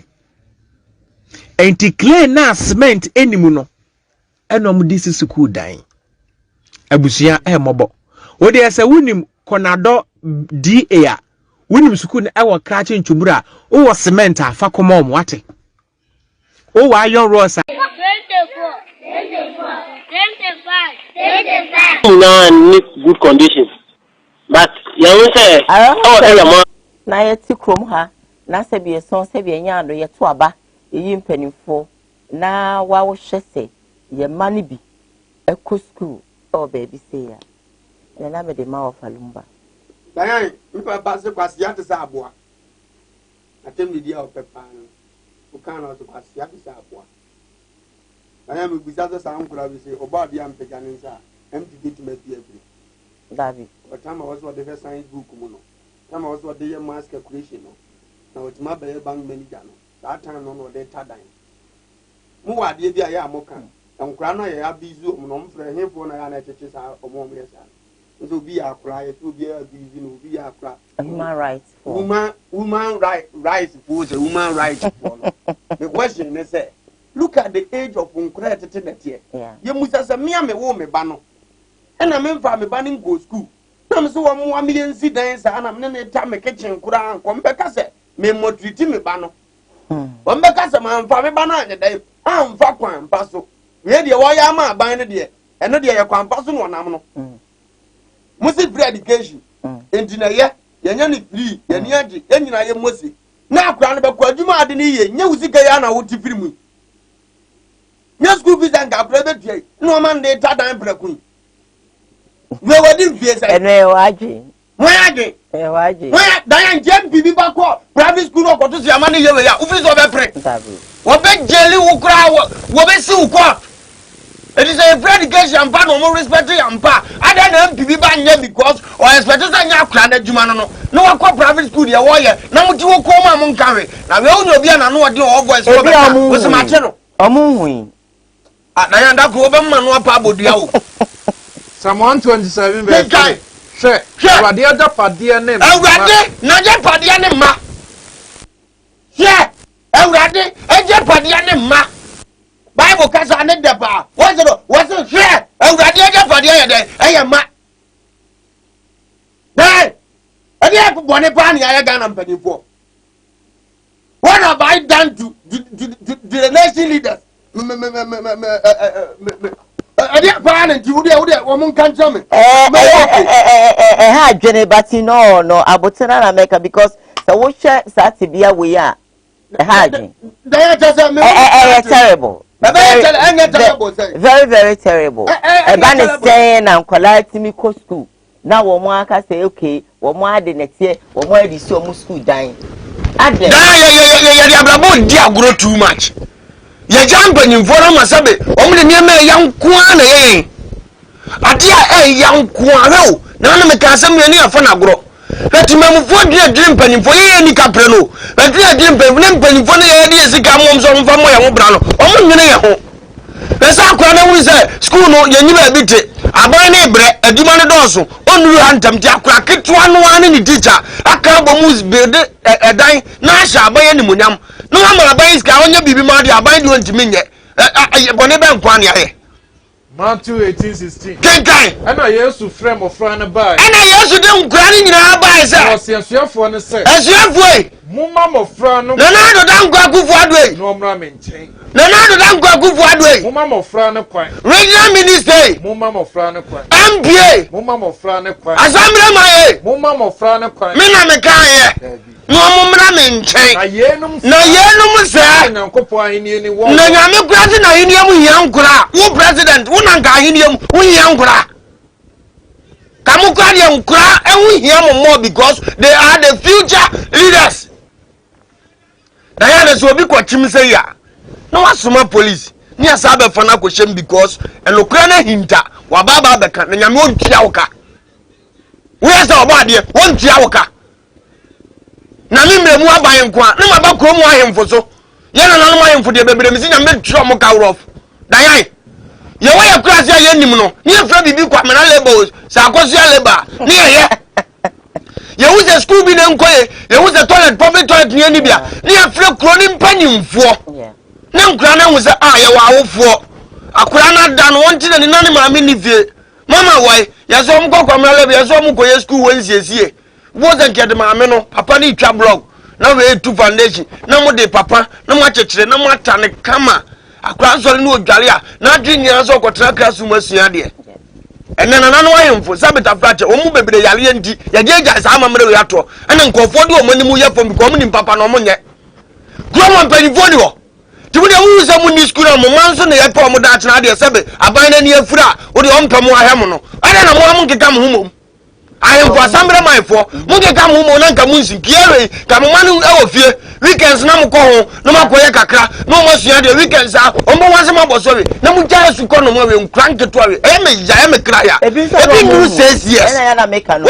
enti clay na cement enimu no ena omu disi school dan abusia mobo wo de ese wunim konado DA a wunim school na ewo krache ntwumura wo cement afa koma omu ate o wa yon rosa 24 25 need good conditions, but you will say na yeti krom ha na se bi son se bi nya ado yeto aba yi mpanimfo na wa wo hwese ye mani bi eko school o baby say ya na me de ma of alumba dayan mpa base kwasi ate sa aboa atem di dia opepa no o kan na to kwasi ate sa aboa dayan me bisa sa ankura bi say oba bia mpega ne nsa empty gate me bi every David but time I was what the first science book mo no time I was what the mass calculation no na what ma be bank manager no that time no dey tadan mu wa de bi aye amoka enkura no ye abizu mo no mfre hefo na ya na cheche sa omo mo yesa nso bi akura ye to bi abizu no bi akura human rights for woman rights for the woman rights for no the question is say look at the age of nkura tete netie ye musa se me ame wo me ba no ena me mfa me ba ni go school na me so wo mo million si dan sa na me ne ta me kitchen kura anko mbeka se me motriti me ba no mbeka se ma mfa me ba na anya dai amfa kwan pa so we de wo ya ma ban ne de eno de ye kwan pa so no nam no musi free education entina ye nya ni free ye ni agi enyina ye mosi na akura no be kwa adwuma ade ni ye nya wusika ya na wo ti free mu nya school fees and private pay no man dey ta dan brekun we wadi fie say ene waji waji waji dan jam bibi ba ko private school no ko to se amane yewe ya office of a pre wo be jeli wo kra wo be si wo ko it is a free education pa no more respect am pa ada na bibi ba nya because or expect say nya kra na djuma no no wa ko private school dey wo ye na mo ti wo ko ma mo nkanwe na we onye obi na no wo de o voice ko be ta wo se ma che no omunhui na ya nda ko be ma no pa bodua o Psalm 127 verse 3. Sure. Awurade agapade ne ma. Awurade na agapade ne ma. Sure. Awurade agapade ne ma. Bible kasa ne deba. What's sure. Awurade agapade ye de eye ma. Hey. Ade akubone pa na ya Ghana mpanifo. What have I done to the nation leaders? Ade pa na nti wo de wo mun kan tell me. Ha dwene but no abotena na make because so wo hwe sati bia we a ha dwen. Terrible. Very terrible. Ban is saying na nkwala timi ko school. Na wo mo aka say okay, wo mo ade netie, wo mo ade si o mo school dan. Ade. Ya abrabo di agro too much. Ya jamba nyimfo na masabe, o mo de niam e yanko na ye. Ade a yanko awo, na na me ka asem ni afo na agro. Ati mamufo di mpanimfo ye ni kapre no. Ati di mpanimfo na ye di esika mom so mfa mo ye ho bra no. O mo nwene ye ho. Esa akwa na wuri se school no ye nyiba bite. Aban na ibre aduma ne donso. Onuru hantam ti akwa ketwa no ane ni teacher. Aka bo mus bede edan na ahya aban ye ni munyam. No amara aban iska onye bibi ma di aban di ontimi nye. Bone be nkwa ne aye. Matthew 18:16. Kenkai. Ana Yesu frem ofra ne bai. Ana Yesu de nkura ni nyina bai se. Osiasuafo ne se. Asuafo e. Mumma mofra no. Na na do dan kwa kufu adwe. No mra me nchen. Na na do dan kwa kufu adwe. Mumma mofra ne kwan. Regional minister. Mumma mofra ne kwan. MPA. Mumma mofra ne kwan. Assembly man. Mumma mofra ne kwan. Me na me kan ye. No mumra me nchen. Na yenum se. Nyankopon ahini ni wo. Na nyame kura se na ahini mu yankura. Wo president, wo nanka ahini mu, wo yankura. Kamu kwa de nkura ehu hia mo because they are the future leaders. Na ya na so obi kwa chim say ya. Na wasoma police. Ni asa be fana ko shem because enokura na hinta. Wa baba be kan na nyame ontua wo ka. Wo yesa obo ade, ontua wo ka. Na mi mremu aban nko a, na ma ba kro mu ahemfo so. Ye na nanu ahemfo de bebere mi si nyame twa mo ka rof. Da yan. Ye wa ye kura se ye nim no. Ni efra bibi kwa mena labels. Sa akosia labor. Ni ye. Ye use school bi na nkoye. Ye use toilet public toilet ni ani bia. Ni efra kro ni mpanyimfo. Na nkura na hu se ye wa awofo. Akura na da no wonti na ni nani maame ni fie. Mama why? Ye so mko kwa mena label, ye so mko ye school wonsiesie. Wo ze nkede maame no, papa ni twa blog. Na we two foundation. Na mo de papa, na mo achechire, na mo atane kama. Akura so ni odware a, na dwi nyina so kotra classroom asua de. Ene na nanu ayemfo sabeta frache omu bebere yale ndi ye jeja sa amamre we ato ene nkofo de omanimu ye fom ko omni papa no mo nye kuro mpanifo ni ho ti wo de wu se mu ni school mo manso na ye pa mo da atena de sebe aban na ni afura wo de ompam ahem no ene na mo am nkeka mo humom ayemfo asambre manfo mo nkeka mo humom na nka mo nsinkiere ka mo manu e wo fie weekends na mo ko ho na makoye kakra na mo sua de weekends a ombo wanse mabosowe na mo ja su ko no mo we nkranke to awe me kra ya ebi ndu 6 years ena ya na make no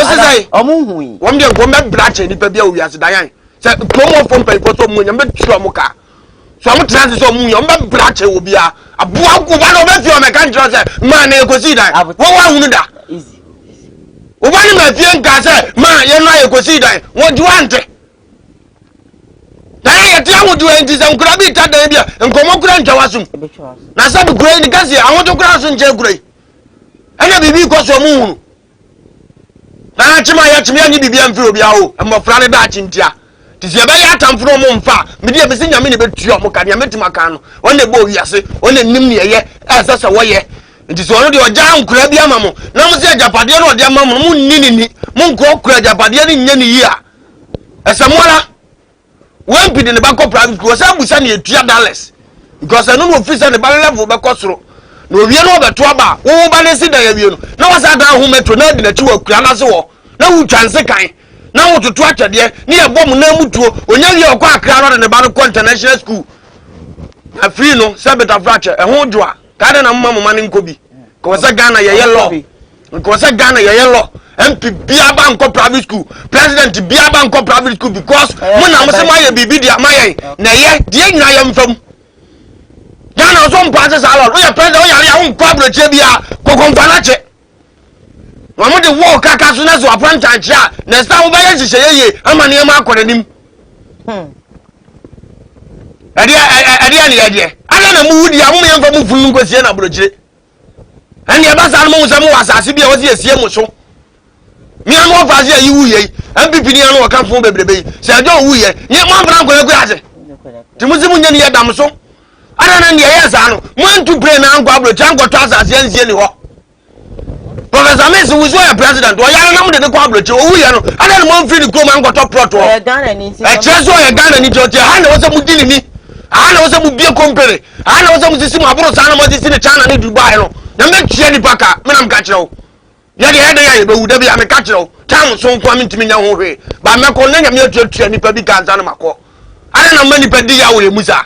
omunhui wom de nko me brache ni pa bia o wiase dayan se promo from people so mo nyam be tro mo ka so mo trans so mo nyam be brache wo bia aboa ko ba no be fi o me kan tro se ma na ekosi dan wo wa hunu da easy wo ba ni ma fi nka se ma ye no ekosi dan wo di wante na ye ti awu du enti se nkura bi ta dan bia nkomo kura ntwawasum na sabi kura ni kasi awoto kura so nche kura ana bibi ko so mu hunu na chima ya chimia ni bibi amfiri obi awo amofra ne da chintia ti se be ya tamfro mo mfa me de besi nyame ne betuo mo ka ne metima ka no wona bo wiase wona nim ne ye asasa wo ye nti so no de oja nkura bi ama mo na mo se japade no de ama mo mo ni mo nko kura japade ne nya ni yi a esamola wan pidi ne bako private school sa busa ne etua dollars because eno no officer ne ba level be kosoro no wie no be to aba wo ba ne si da ya wie no na wasa da ho metro na di na chi wa kura na se wo na wu twanse kan na wo tutu atwede ne ye bom na mutuo onya wie okwa akra no ne ba no international school afri no sabeta fracture ho dwoa ka de na mama ne nkobi ko wasa Ghana ye law ko wasa Ghana ye law MP biaba nko private school president biaba nko private school because mo na mo se ma ye bibi dia ma ye na ye die nyina ye mfam Ghana so mpaase sa law o ye president o ya nko abroche bia kokonfana che mo de wo kaka so na so apprentice chia na sta wo ba ye hihye ye ama ne ma akodanim ade ala na mu wudi amu ye mfa mu funu nkosie na abroche ani e ba sa no mo se mo wasase bia wo se esie mo so mi anu ofazi ayi wuye MPP ni anu o kan fun bebrebe se ajo wuye ni mo mbra nko ekwe ase ti muzimu nya ni yedam so ana na ndiye yesa no mo ntu pray na anko abro chanko to asase anzie ni ho Professor Messi wuzo ya president o yare na mo de ko abro che o wuye no ana na mo mfi ni krom anko to proto e Ghana ni ti e cheso ya Ghana ni jote ha na wo se mu dini ni ha na wo se mu bie compare ha na wo se mu sisi mu abro sa na mo sisi ni China ni Dubai no na me tue ni paka me na mka kire o ya de hede ya ye be wuda bia me ka kire o tam so nko amintimi nya ho hwe ba me ko na nyame atuatua nipa bi kanza na mako ana na mani pa di ya wo musa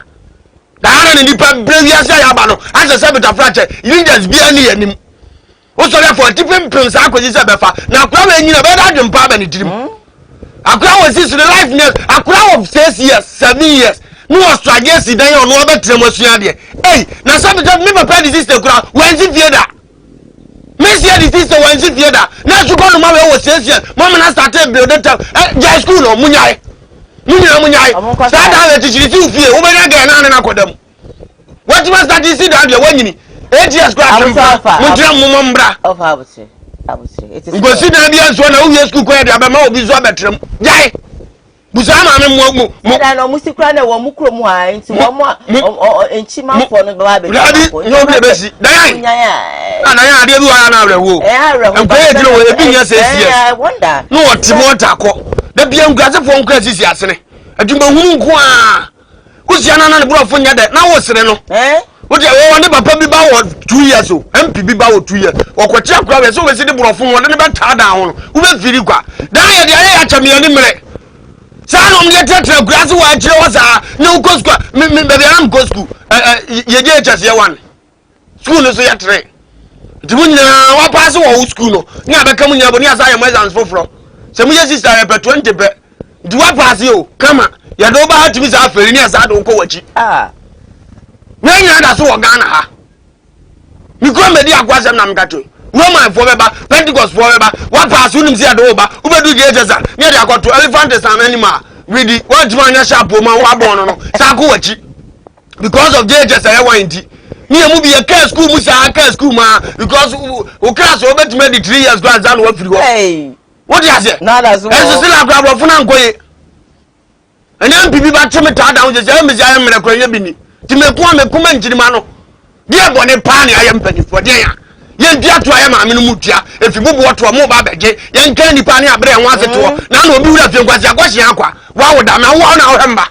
da ana ni nipa brevia sia ya ba no asa sabeta fracture leaders bia ni yanim o so ya for different prince akoji se befa na akura we nyina be da dwempa ba ni dirim akura was this the life news akura of 6 years 7 years no Australia si dan yo no obetrem asua de na sabeta me papa disease akura wenzi fieda Messi the sister when she theater. Now you go to my way 6 years. Mama na started build that jai school no munyai. Munyai. Start how to see you feel. Over again na kodam. What you start to see that you when you 8 years class. Mudra mumambra. Of abusi. It is. Go see na bia so na we school ko dey abema obi so abetrem. Jai. Busama me mo. Na no musikura na wo mukro mu ha nti wo mo enchima fo no ba be. No be besi. Dai. Ana ya ade bi wa na awrewo. Enko e diro we bi nya 6 years. I wonder. No what mota ko. Da bia ngase fo nko asisi asene. Adwuma hunu nko a. Usia na na bro fo nya de na wo sere no. Wo de wo ne papa bi ba wo 2 years o. MP bi ba wo 2 years. Okochi akura we so we si de bro fo wo de ne ba ta da ho no. Wo be firi kwa. Dan ye de ya chamia ni mere. Sano mde tetra grass wa chire wa sa na uko school me be am go school ye je chase ye one school no so ya tre tibunya wa pass wo school no ni abeka munya bo ni asa ye exams foforo se mu ye sister ye pe 20 pe di wa pass yo kama ya do ba hatimi sa aferi ni asa do ko wachi na nya da so wo Ghana ha mi ko me di akwasem na mkato Roman for beba, Pentecost for beba, what pass unim see adoba, ubedu gejeza, near the got to elephant and animal. Really, what man ya sharp woman wabon no, Saku wachi. Because of JHS I want it. Me a movie a care school musa care school ma because o class over to me 3 years grad than what you Hey. What you say? No, that's what. It's still a problem for nankoye. And then people back to me down just say me say am na kwanye bini. Ti me ko me kuma njirima no. Dia bone pa ne ayem pani for dia. Yen dia to ayem amenu mutua efibubu oto mo ba beje yen kan nipa ne abre enwa seto na na obi wura fie nkwasi akwahye akwa wa woda na wo na ohemba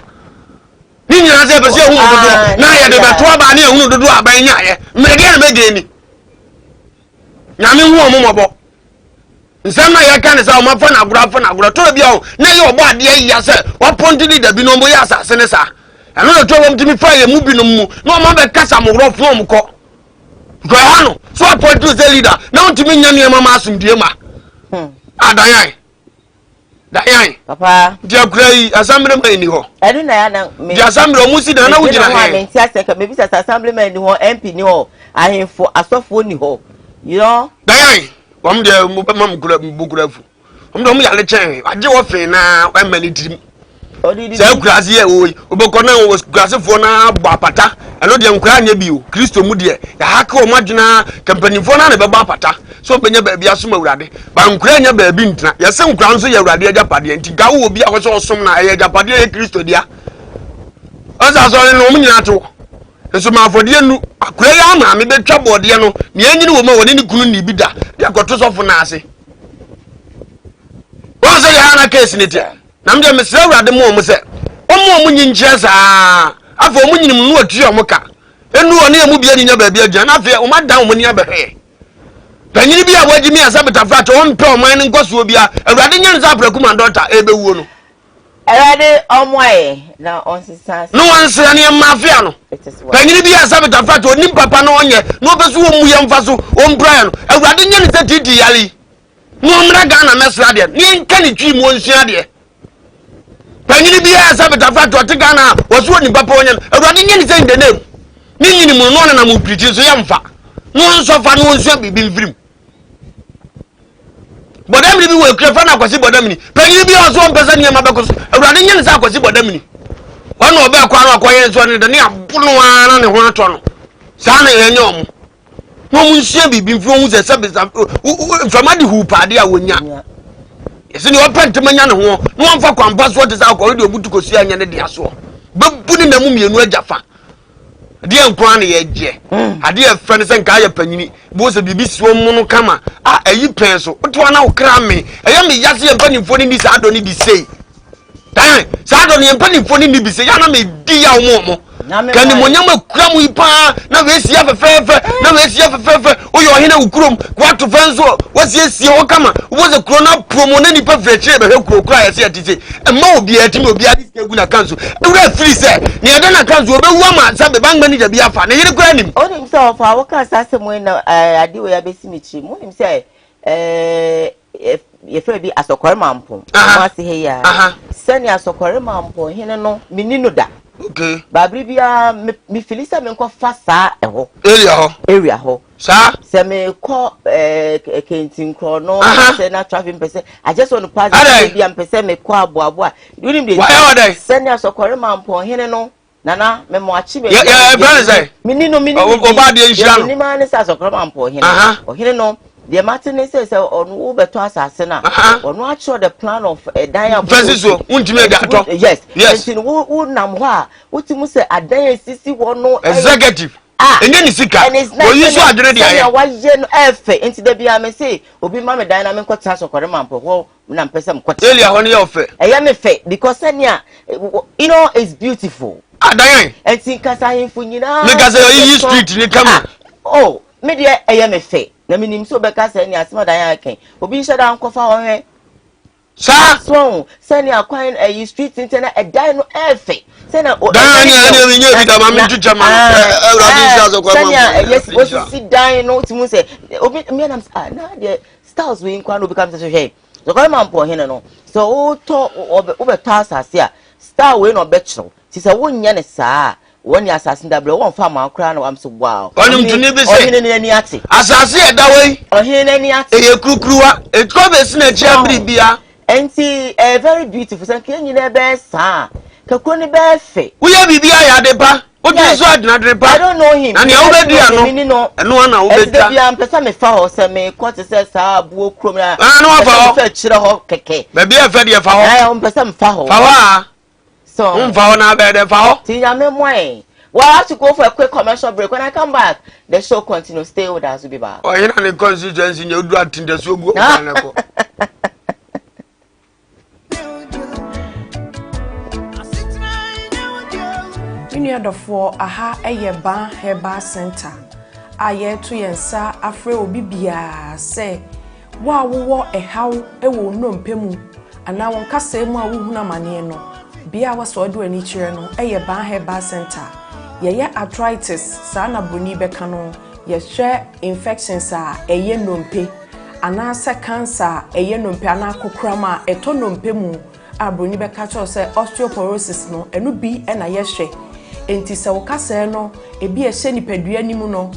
ni nyina se bese hu dodo na ye de beto ba ne hu dodo aban nya ye mede na mede ni nyame hu omomobo nsam na ye kan se o mafa na agura to bia o na ye obo ade ya se wa pontili da bi no mbo ya asase ne sa eno no to wom timi fa ye mu bi no mu no ma be kasa mo ro fun omko go hano so appoint to the leader na untimi nya ne mama asumdie ma adayan dayan papa dia kurai assemblyman ni ho edu na ya na me dia assembly musi na wujina he me ti aseka me bi sa assemblyman ni ho MP ni ho ahemfo asofo ni ho you know dayan wam dia mu ba mam kura fu wam do mu ya le chen age wo fe na wa mani dirim se kurase ye oyi oboko na wo kurase fo na bo apata eno de nkura anya bi o Kristo mu de ya haka o madwena company fo na be ba apata so benya ba bia som awurade ba nkura anya ba bi ntina ya se nkura nso ye awurade agapade nti ga wo bi akoso osom na ye agapade ye Kristo dia oza so no mu nyina to eso ma afode nu akura ya ma me betwa bode no ne anyini wo ma woni ni kunu ni bi da de akoto sofo na ase wo se ya na case ni tie na mde mesra awurade mo se omo nyinjia saa afọ omu nyinim no atu omuka enu oni emu bia ni nya ba bia gya na fe o ma dan mo ni abehwe panyini bia waji mi asabeta flat o mpe o man nkoso bia awurade nya nza apraku man doctor ebewuo no awurade omoe na onsisa no onse ne mafia no panyini bia asabeta flat oni papa no onye no beso wo mu ye mfa so o mbra no awurade nya nza titi yali no mra Ghana mesra de ni nka ni twi mu onsua de panyini bia asabeta flat o te Ghana wo so ni papa onye awurade nya nza ndene ni nyini mu no na mu preach so ye mfa no onso fa no onsua bibi mfirim bodamini bi we krefa na kwasi bodamini panyini bi ozo mpesa ni ma bekoso awurade nya nsa kwasi bodamini wana obe kwa na akoye nso ne de ne abono ana ne ho ato no sa na yenye omo no munsia bibi mfi ohu se sebisa famadi hu pade a wonya yesi ni opent manya ne ho no amfa kwampa so de sa akoye de obutu kosi anya ne de aso bebu ni namu mienu ajafa de enkwan ne yeje ade e fene se nka ya panyini bo se bibi si omu no kama ayi pen so to na okra me eya me yase ye panifo ni sa ado ni bi sei dan sa ado ni panifo ni bi sei ya na me di ya omo kani monyama kura mu ipa na we sia fefefe na we sia fefefe o yo hina ukurom kwato fanso wasiesie wo kama wo ze kuro na promo na ni pa freche be kuro kura ya se atise emma obi atimi obi adi skegu na kanso ewura free se ni ade na kanso obe wu ama sa be bangba ni da bia fa na yire kura nim o nim se ofa wo ka sa se mo na ade wo ya be simichi mo nim se ye fe bi asokore mampo ma se he ya sani asokore mampo hene no minino da okay babri bia mi filisa me nko fa sa eho area ho sa se me ko kentin kro no se na traffic pese I just want to pass bia pese me ko aboabo a you nim dey sani asokore mampo hene no nana me mo achi be ya brother say minino oba de nhia no ni ma ne sa asokore mampo hene o hene no the Martin says on Uber to Assassina or not sure the plan of a diamond. Yes, yes. In Namwa, what you must say a day sissy one no executive. And then it's sick. And it's not you saw already. I was yen F into the BMC say, Obi Mamma Dynamic Cotas or Coraman for one person. Earlier on your fair. I am a fair because Senya, you know, it's beautiful. And think as I am for you now. Because you street in the camera. Oh, maybe I am a fair. Na minim so beka se ni asema dan aken obi hye dan kofa ho hwe sa so se ni akwan ayi street internet e dan no efe se na dan ni nye bi da ma mi tuja ma awrade sha so kwa ma yes o si dan no ti mu se obi me na na de styles we nkwa no become so hwe so kwa ma mpo hene no so o to obe to asase a star we no be chiro ti se wonya ne saa one assassin double one farm akra na am so wow onum tuni bi say ohine ni ati asase e da we ohine ni ati e krukruwa e ko be si na chia bribia enti very beautiful san ke nyina be sa ka ko ni be fe wo ya bibia ya de pa o ti so adna de pa I don't know him na ya obedi ano eno na obeta bia am pesa me fa ho se me ko te se sa buo krom na no fa ho fa chire ho keke be bia fa de fa ho am pesa me fa ho fa wa so mfa na be de fa ho ti ya me moe. Well, I have to go for a quick commercial break. When I come back, the show continues. Stay with us. We'll be back. Oh, you know the constituency. You do attend the show. Go. Uniadofo aha eyeba heba center. Aye to yensa afre obi bia se wa wo ehaw ewo nnompemu ana won kasa mu a wo huna mane no bia waso do ani kire no eyeba heba center. Ye arthritis sa na broni beka no ye hwe infections a eye nompe ana se cancer eye nompe ana kokrama eto nompe mu a broni beka cho se osteoporosis no enu bi na ye hwe enti se wokase no ebi ehye nipadua nimu no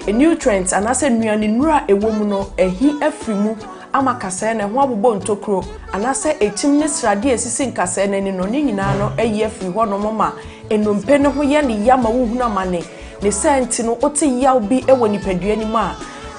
nutrients ana se nuane nura ewo mu no ehi afrimu ama kase na ho abobo ntokro ana se etim ne srade esisi nkase na ni no ni nyina no eyi afri ho no mama enompe ne ho ye ne yama wo huna mane ne senti no oti yaw bi ewo nipadua nimu a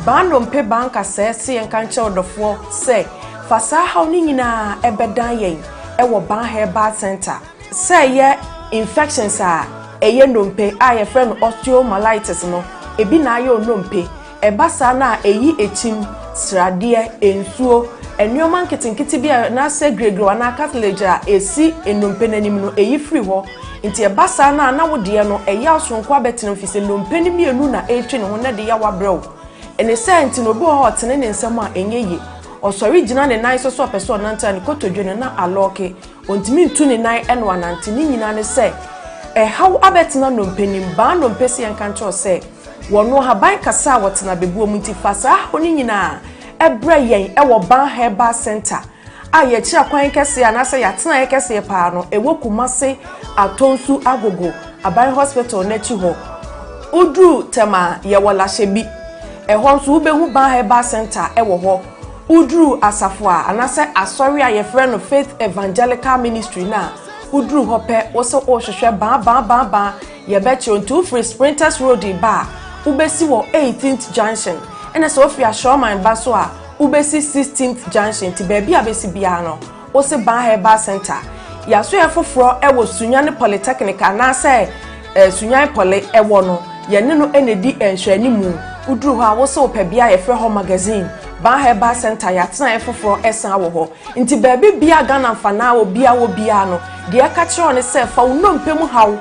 ba nompe ba nkase se yen kan che odofo se fasa haw ni nyina ebedan yen ewo ban herbal center se ye infections a eye nompe a ye friend osteomyelitis no ebi na ayo nompe ebasa na eyi etim srade ensuo enyoman kitinkiti bia na se gregro na cartilage a esi enompe nanim no eyi free ho nti ebasa na wo de no eya sonko abetena mfise lompeni mienu na etwe ne ho na de ya wabrɛw ene senti no bi ho hotene ne nsɛm a enyeye osori gina ne nan so peso nanta ne kotodwe ne na aloke ontimi ntu ne nan ene wanante ne nyina ne sɛ how abetena lompeni ba lompesi enkancho sɛ wono haban kasa wotena bebuo munti fasa oni nyina ebre yen ewo ban herbal center aye kira kwan kese anase yatena ye kese pa no ewo kumase atonsu agogo aban hospital na chi ho udru tema ye wola hyebi ehon so ubehu ban herbal center ewo ho udru asafo anase asori aye friend of faith evangelical ministry na udru ho pe wo se o hwehwe ban ye be chi on 2 free sprinters road ba ubesi wo 18th junction ena so ofia showman ba so a ubesi 16th junction ti baby abesi bia no wo se ban herbal center ya so ya foforo e wo Sunyane polytechnic na se Sunyane poly e wo no ye ne no enedi enhwani mu uduru ho a wo se opabia ye frɛ ho magazine ban herbal center ya tena e foforo esan wo ho nti baby bia Ghana mfana wo bia no de aka kire ne se fa wo nompem hawo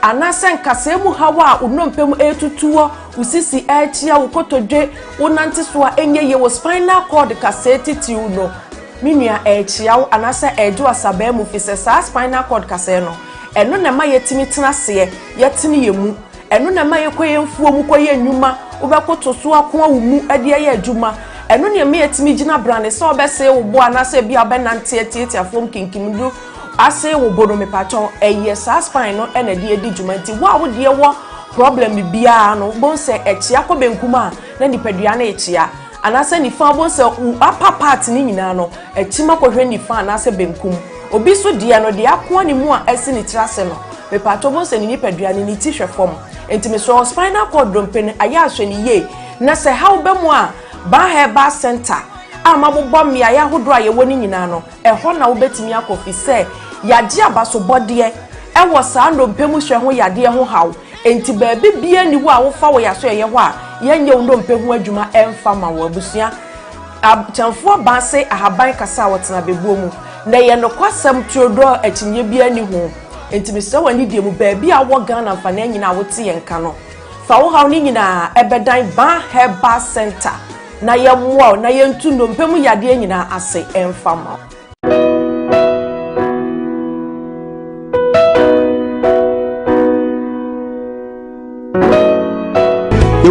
anase nkasemu hawa unompem etutuo usisi echia ukotodwe unanti so enyeye wo spinal cord kaseti ti uno minua echia anase eju asabe mu fise sa spinal cord kase no eno na ma yetimi tena se yetini yemu eno na ma yekoye mfuo mu koye nnwuma ubekoto so akon awumu ade ye adwuma eno na me yetimi gina brand se obese wo bo anase bia benante etieti afom kinkimdu ase wo bodo me pacho eye sa spine no ena de edi dwumanti wo de wo problem bia no bon se echia ko benkuma na nipadua na echia anase ni fa bon se upper part ni nyina no echima ko hwe ni fa anase benkum obi so de no de akon ni mu a esi ni trase no me pacho bon se ni nipadua ni ti hwe fom entime so spinal cord dompen aya ahwe ni ye na se how be mu a ba herbal center amabobọ mmia ya hodo aye woni nyina no eho na wo betimi akofi se yade abaso bode ewo saa ndompemu hwe ho yade ho hawo enti baabi bia ni wo a wo fa wo yaso ye ho a yenye ndompemu adwuma emfa ma wo abusua chamfo ba se ahaban kasa wotena bebuo mu na ye no kwasam tuodo akinye bia ni ho enti me se wani die mu baabi a wo Ghana mfa na nyina wo te yenka no fa wo hawo ni nyina ebedan ban herbal center na ye mwa na ye ntu ndompemu yade nyina ase emfa ma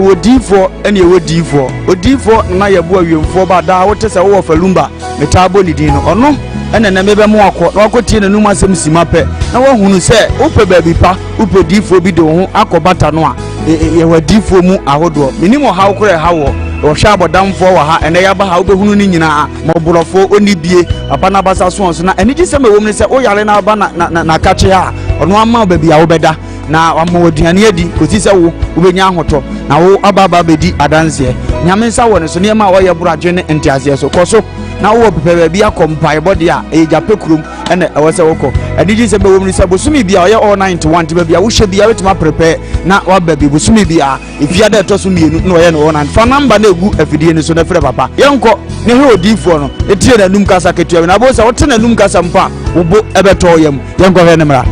Wodifo ene wodifo odifo na yebo awiemfo ba da wote se wo falumba metabo ni din no ono ene na mebe mu akọ na akotie nanum asem simape na wahunu se ope baabi pa ope difo bi de ho akobata no a ye wadifo mu ahodo minimo hawo kore hawo o hwa abodamfo wa ha ene ya ba ha obehunu ni nyina moborofo oni bie papa na basa so na ene gi se mewom ni se o yare na ba na kache ha ono ama baabi a wo beda na wamoduane adi kosi se wo ubenya ahoto na wo ababa bedi adanse nyame nsa wo ne so ne ma wo ye buradwe ne ntiase so koso na wo pepe bia kompai body a e jape krum ene wo se woko adiji se be wo ni se bosumi bia ye all 91 te bia wo hye bia wetima prepare na wa babi bosumi bia efia da to so mienu na wo ye no all 9 fa number na egu afidie ni so na frɛ papa yenko ne he odifo no etie na num kasa ketua na bo se wo te na num kasa mpa wo bo ebeto yam yenko he ne mra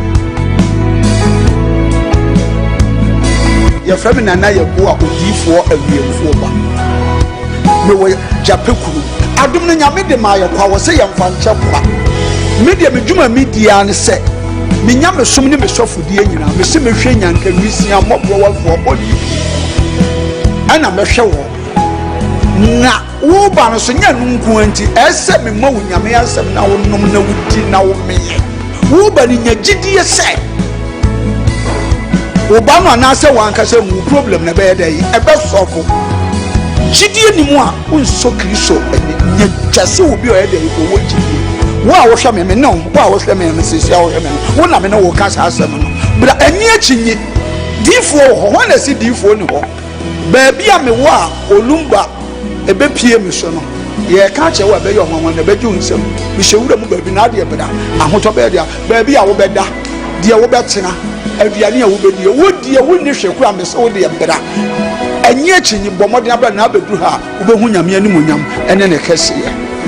ya frame na na yebo a odifo awiemfo ba me wo japekuru adum no nyame de ma yekwa wo se yemfa nche kwa media medwuma media ne se me nyame som ne me sofodie nyina me se me hwe nyanka wisia mobro wafo bodi ana me hwe wo na wo ba no so nya nunku anti ese me ma wo nyame asem na wo nom na wudi na wo meye wo ba ni nya gidie se Obama na se wanka se mu problem na be dey e be sofo gidie ni mu a unso kristo nya twase obi o e dey ko wo gidie wo a wo hwe me no wo a wo hwe me sisi a wo hwe me wo na me no wo ka sa asem no bra ani achinyi difo ho ho na si difo ni ho ba bia me wo a olumba e be pie me so no ye ka che wo be yo hwanwan na be ju nsem me hyewura mu ba bi na de beda ahoto be dia ba bia wo beda de wo betena aduane a wo bedi wo die wo ni hweku a me se wo de beda enye achinyi bomode abra na abedu ha wo be hu nyame ani munyam ene ne kese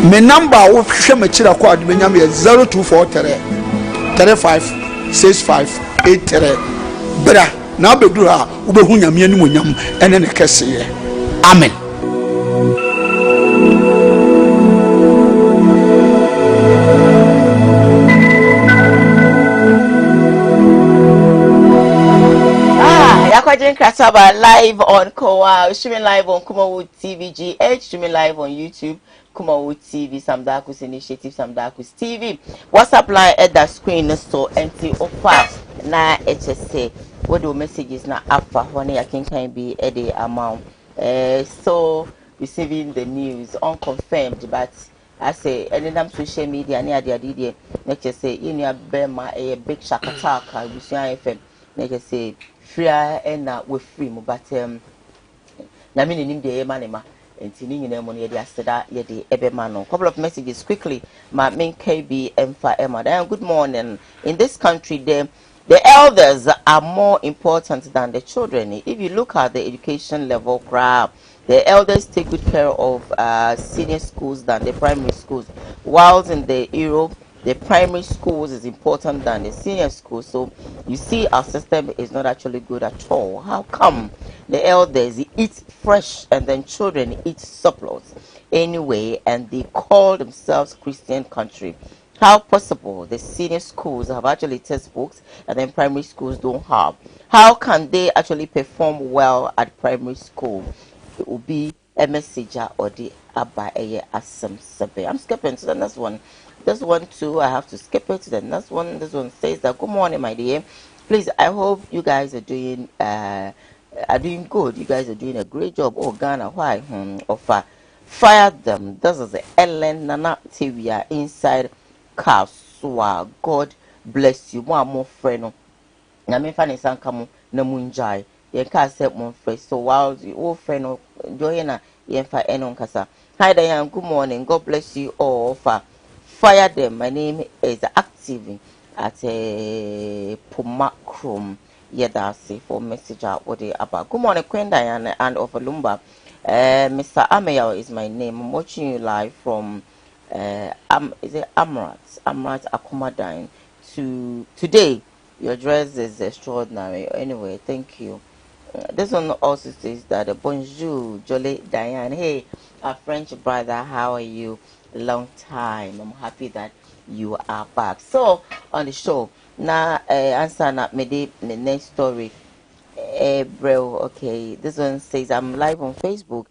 me number wo hwe ma kira kwa de nyame 0243 35 6583 bra na bedu ha ubehu nyame anim onyam ene ne kese amen. Yakwajin Krasaba live on Koowaa, streaming live on Koowaa TV GH, streaming live on YouTube, Koowaa TV, Samdakus Initiative, Samdakus TV. WhatsApp line at the screen, so NT offer na HSA. What do messages na alpha when I can be a day amount. So receiving the news unconfirmed, but I say any damn social media near the idea. Let's say in your Bema a big shark attack, I wish I FM. Let's say free and we free, but na me nim de manema enti ni nyina mo ne de aseda ye de ebemano. Couple of messages quickly. My main KB Mfa Emma. Good morning. In this country, the elders are more important than the children. If you look at the education level crowd, the elders take good care of senior schools than the primary schools, whilst in the Europe the primary schools is important than the senior schools. So you see our system is not actually good at all. How come the elders eat fresh and then children eat surplus anyway, and they call themselves Christian country? How possible the senior schools have actually textbooks and then primary schools don't have? How can they actually perform well at primary school? It will be a messenger or the Abba Asam Sabe. I'm skipping to the next one. This one too, I have to skip it to the next one. This one says that good morning, my dear. Please, I hope you guys are doing good. You guys are doing a great job. Oh Ghana, why? Fire them. This is the Ellen Nana Tivia inside Kaswa. God bless you. More friend. Na me fa ne sankamu na munjai. Ye ka set mon friend. So while you friend join ye fa enon kasa. Hi Diane, good morning. God bless you all for fire them. My name is active at a Pomacrum. Yeah, that's it for message out what they about. Good morning, Queen Diane and of Lumba. Mr. Ameyo is my name. I'm watching you live from is it Amrat Akumadine to today. Your dress is extraordinary. Anyway, thank you. This one also says that bonjour, Jolie Diane. Hey, our French brother, how are you? Long time. I'm happy that you are back. So on the show now, answer not maybe the next story. Bro, okay. This one says I'm live on Facebook.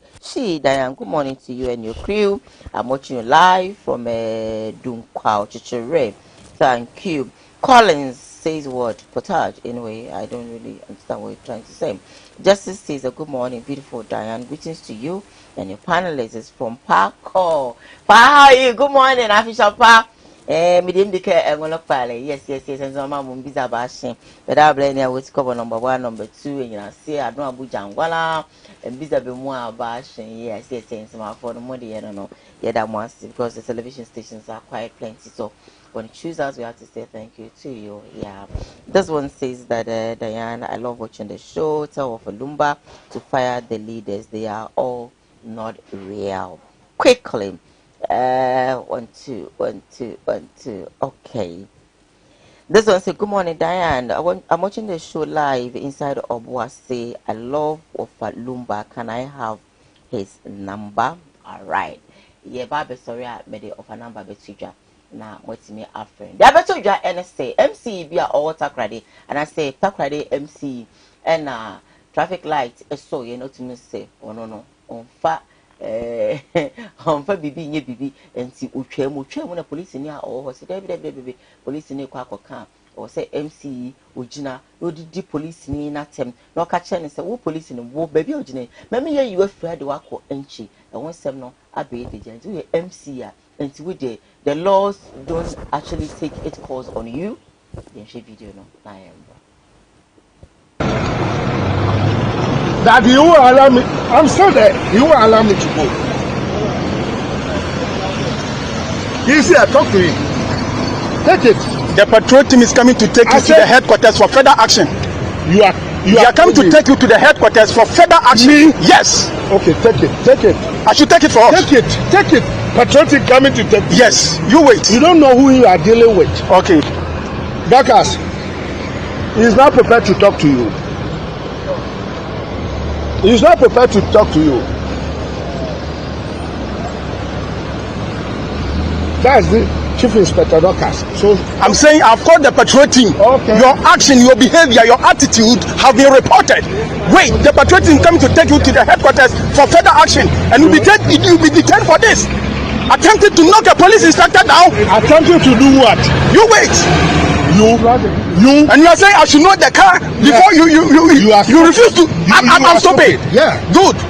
Diane, good morning to you and your crew. I'm watching you live from Dunkwao Chichere. Thank you. Collins says what? Potage. Anyway, I don't really understand what you're trying to say. Justice says a good morning, beautiful Diane. Greetings to you and your panelists is from Paco. Pa, how are you? Good morning, official Pa. Medium decay and one of Pale. Yes, and some mum biza bashing. But I blame you with cover number 1, number 2, and you say I don't Abuja Wala and biza be more bashing. Yes, and some for the money, I don't know. Yeah, that once because the television stations are quite plenty. So when you choose us, we have to say thank you to you. Yeah. This one says that Diane, I love watching the show. Tell of Lumba to fire the leaders. They are all not real. Quickly. 1, 2, 1, 2, 1, 2. Okay. This one says, good morning, Diane. I'm watching the show live inside Obuasi. I love Ofa Lumba. Can I have his number? All right. Yeah, Baba, sorry, I made it of a number between now what's me a friend. The other two NSA MC be all takrade, and I say takrade MC and traffic light. So you know to me say, oh no, on fa bibi nye bibi and see utwe when a police in here or say baby police in here kwa or say MC ujina no di police ni na tem no catch and say wo police in wo baby ujina meme ye you afraid wako enchi and one sem no abe the gent we MC and with the laws don't actually take its course on you. Then she video no I am. That you will allow me. I'm still there. You will allow me to go. You see, I talk to him. Take it. The patrol team is coming to take you to the headquarters for further action. You are coming to take you to the headquarters for further action. Me? Yes. Okay, take it. Take it. I should take it for us. Take it. Take it. Patrol team coming to take. Yes. You wait. You don't know who you are dealing with. Okay. Doctors, He's not prepared to talk to you. He's not prepared to talk to you. That's the Chief Inspector Dorcas. So I'm saying I've called the patrol team. Okay. Your action, your behavior, your attitude have been reported. Wait, the patrol team coming to take you to the headquarters for further action, and you'll be detained for this. Attempted to knock a police inspector down. Attempting to do what? You wait. You and you are saying I should know the car before you refuse to. I'm stupid. Yeah. Good.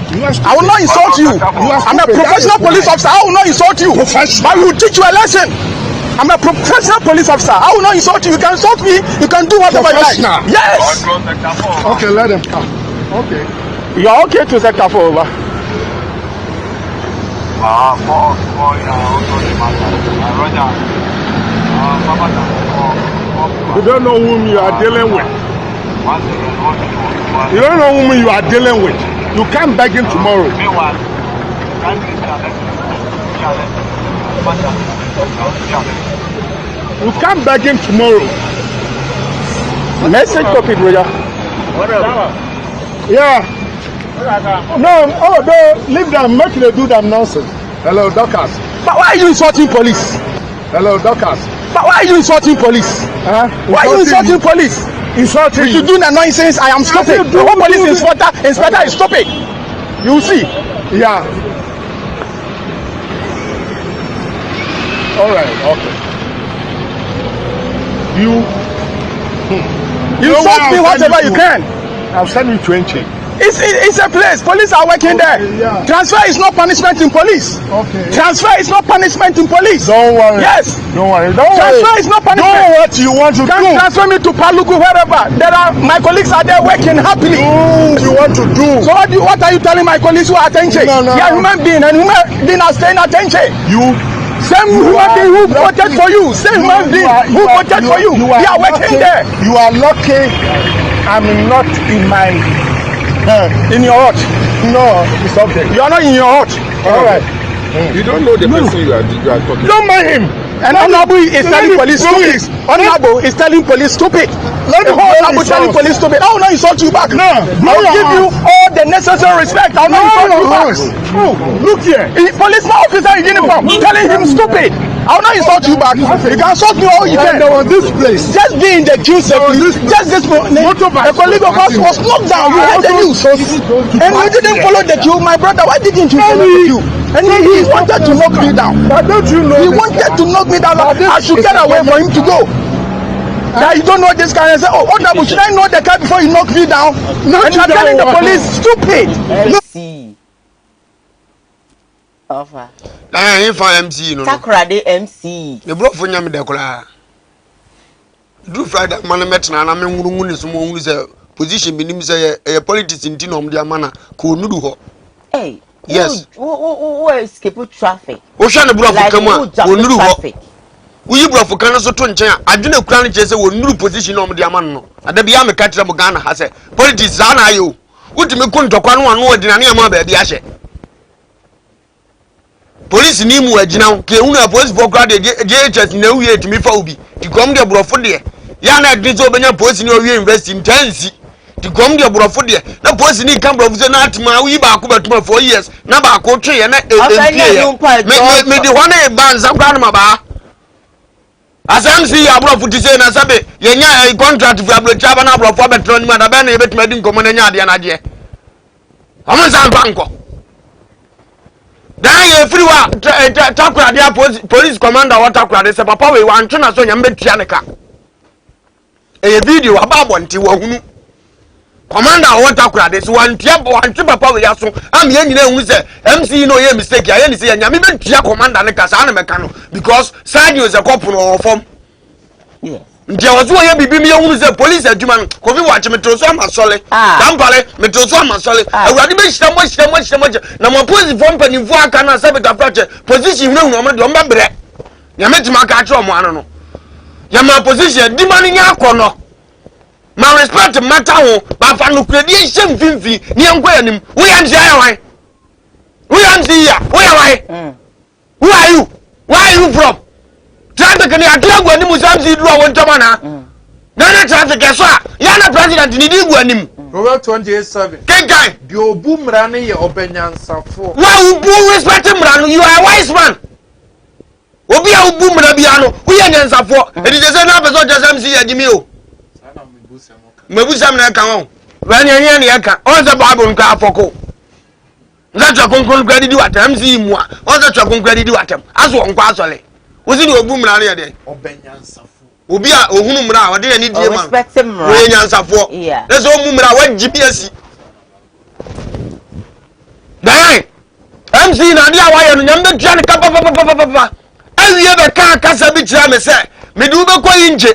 I will not insult you. I'm a professional police officer. I will not insult you. But I will teach you a lesson. I'm a professional police officer. I will not insult you. You can insult me. You can do whatever you like. Yes. Okay, let them come. Okay. You are okay to Sector 4 over. You don't know whom you are dealing with. You don't know whom you are dealing with. You can't beg him tomorrow. You can't beg him tomorrow. Message copy, brother. Yeah. No, leave them. Make them do them nonsense. Hello, Dorcas. But why are you insulting police? Hello, Dorcas. But why are you insulting police? Why are you insulting police? Insulting you. If you do the nonsense, I am stupid. The whole police inspector is stupid. You will see. Yeah. All right. Okay. You insult me whatever you can. I'll send you 20. It's a place. Police are working there. Yeah. Transfer is not punishment in police. Okay. Transfer is not punishment in police. Don't worry. Yes. Don't worry. Transfer is not punishment. Do what you want to do. Transfer me to Paluku, wherever. My colleagues are there working happily. Do you want to do? So what are you telling my colleagues who are attention? No. They are human beings, and human beings are staying attention. Same human being who voted for you. Same human being who voted for you. They are working there. You are lucky I'm not in my in your hut. No, it's okay. You are not in your hut. All right. You don't know the person you are talking. Don't mind him. And Honorable is telling police stupid. Honorable is telling police stupid. Honorable telling police stupid. I will not insult you back. No. I will give you all the necessary respect. I will not insult you back. Look here. Policeman officer in uniform telling him stupid. I will not insult you back. You can insult me all you can. There was this place. Just be in the queue safely. Just this morning. A colleague of ours was knocked down. You heard the news. And you didn't follow the queue. My brother, why didn't you follow the queue? And he wanted to knock me down. But don't you know? He wanted to knock me down. I should get away for him to go. That you don't know this guy and say, oh, Honorable, should I know the guy before you knock me down? And you're telling the police, stupid. MC. Offer. MC, no. Takrade MC. The bro for nyame de kola. Do Friday man met na me nwuru ni so mo nwuru say position bi nim say e politics ntinom dia mana ko nudu ho. Hey. Yes. Who escape traffic? Wo hwa ne bro for kam a wo nuru ho. Uyi brofo kan so to nchen adwene kura ne chese wo nuru position no dia man no. Ada bia me katra mo Ghana ha say politics za na ayo. Wutimi ku ntokwa no anu odina ne ma ba bia hye. Police ni mu agina ke hu na police for crowd JHS na wi etimi fa obi ti kom de brofo de ya na adin so obenya police ni owie university ntansi ti kom de brofo de na police ni kan brofo na atma wi ba ko batuma 4 years na ba ko twe na me di hone e banza kwa na maba asam si ya brofo ti say na sabe ye nya contract for abrocha ba na brofo betro ni ma da ba na ye betuma di nkomo na nya ade na de amun san banko dan ye free wa takura dia police commander wa takura de se papa we wan twena so nyam betua ne ka e video ababo nti wa hunu commander wa takura de se wan twe papa we yaso am ye nyina hu se MC no ye mistake ya ye ni se nyam betua commander ne ka sa na meka no because Sadio is a couple no form yes nti wazo ye bibi me hu se police adwuma no kofi wa chemetro so amasole dampale metro so amasole awurade be hira mo na mo police form panifo aka na sabe ka frache position hu no mo de o mbebre ya metima ka acho mo ano no ya ma position di mani nya akono ma respect matter ho ba fa no kredi ehye mfimfi ni enko yanim wo ya ntia ya wan wo ya ntia wo ya wan who are you where are you from traffic ni atlagwa ni musamsi duro won tama na traffic eso a president ni di gu anim. Proverbs 28:7. Kenkai. The obu mra ne ye obenyansafo. Wa ubu respect mra no, you are a wise man. Obi a ubu mra bia no, wo ye nyansafo. E di say na person just MC yagimi o. Sana mebusa mo ka. Mebusa na ka won. Wa ne anya ne aka. On say Bible nka afoko. Nza konkon kwa di watam MC mu a. On say konkon di watam. Aso nkwa asole. Wo si ni obu mra no ye de. Obenyansafo. Obi a ohunu mra, wo de ni die man. Respect mra. Wo ye nyansafo. Yeah. Let's go mu mra wa GPS. Dai. MC na dia wa ye no nyambe tua ne ka papa. Awiye be ka kasa bi tira me se me du be ko yinje.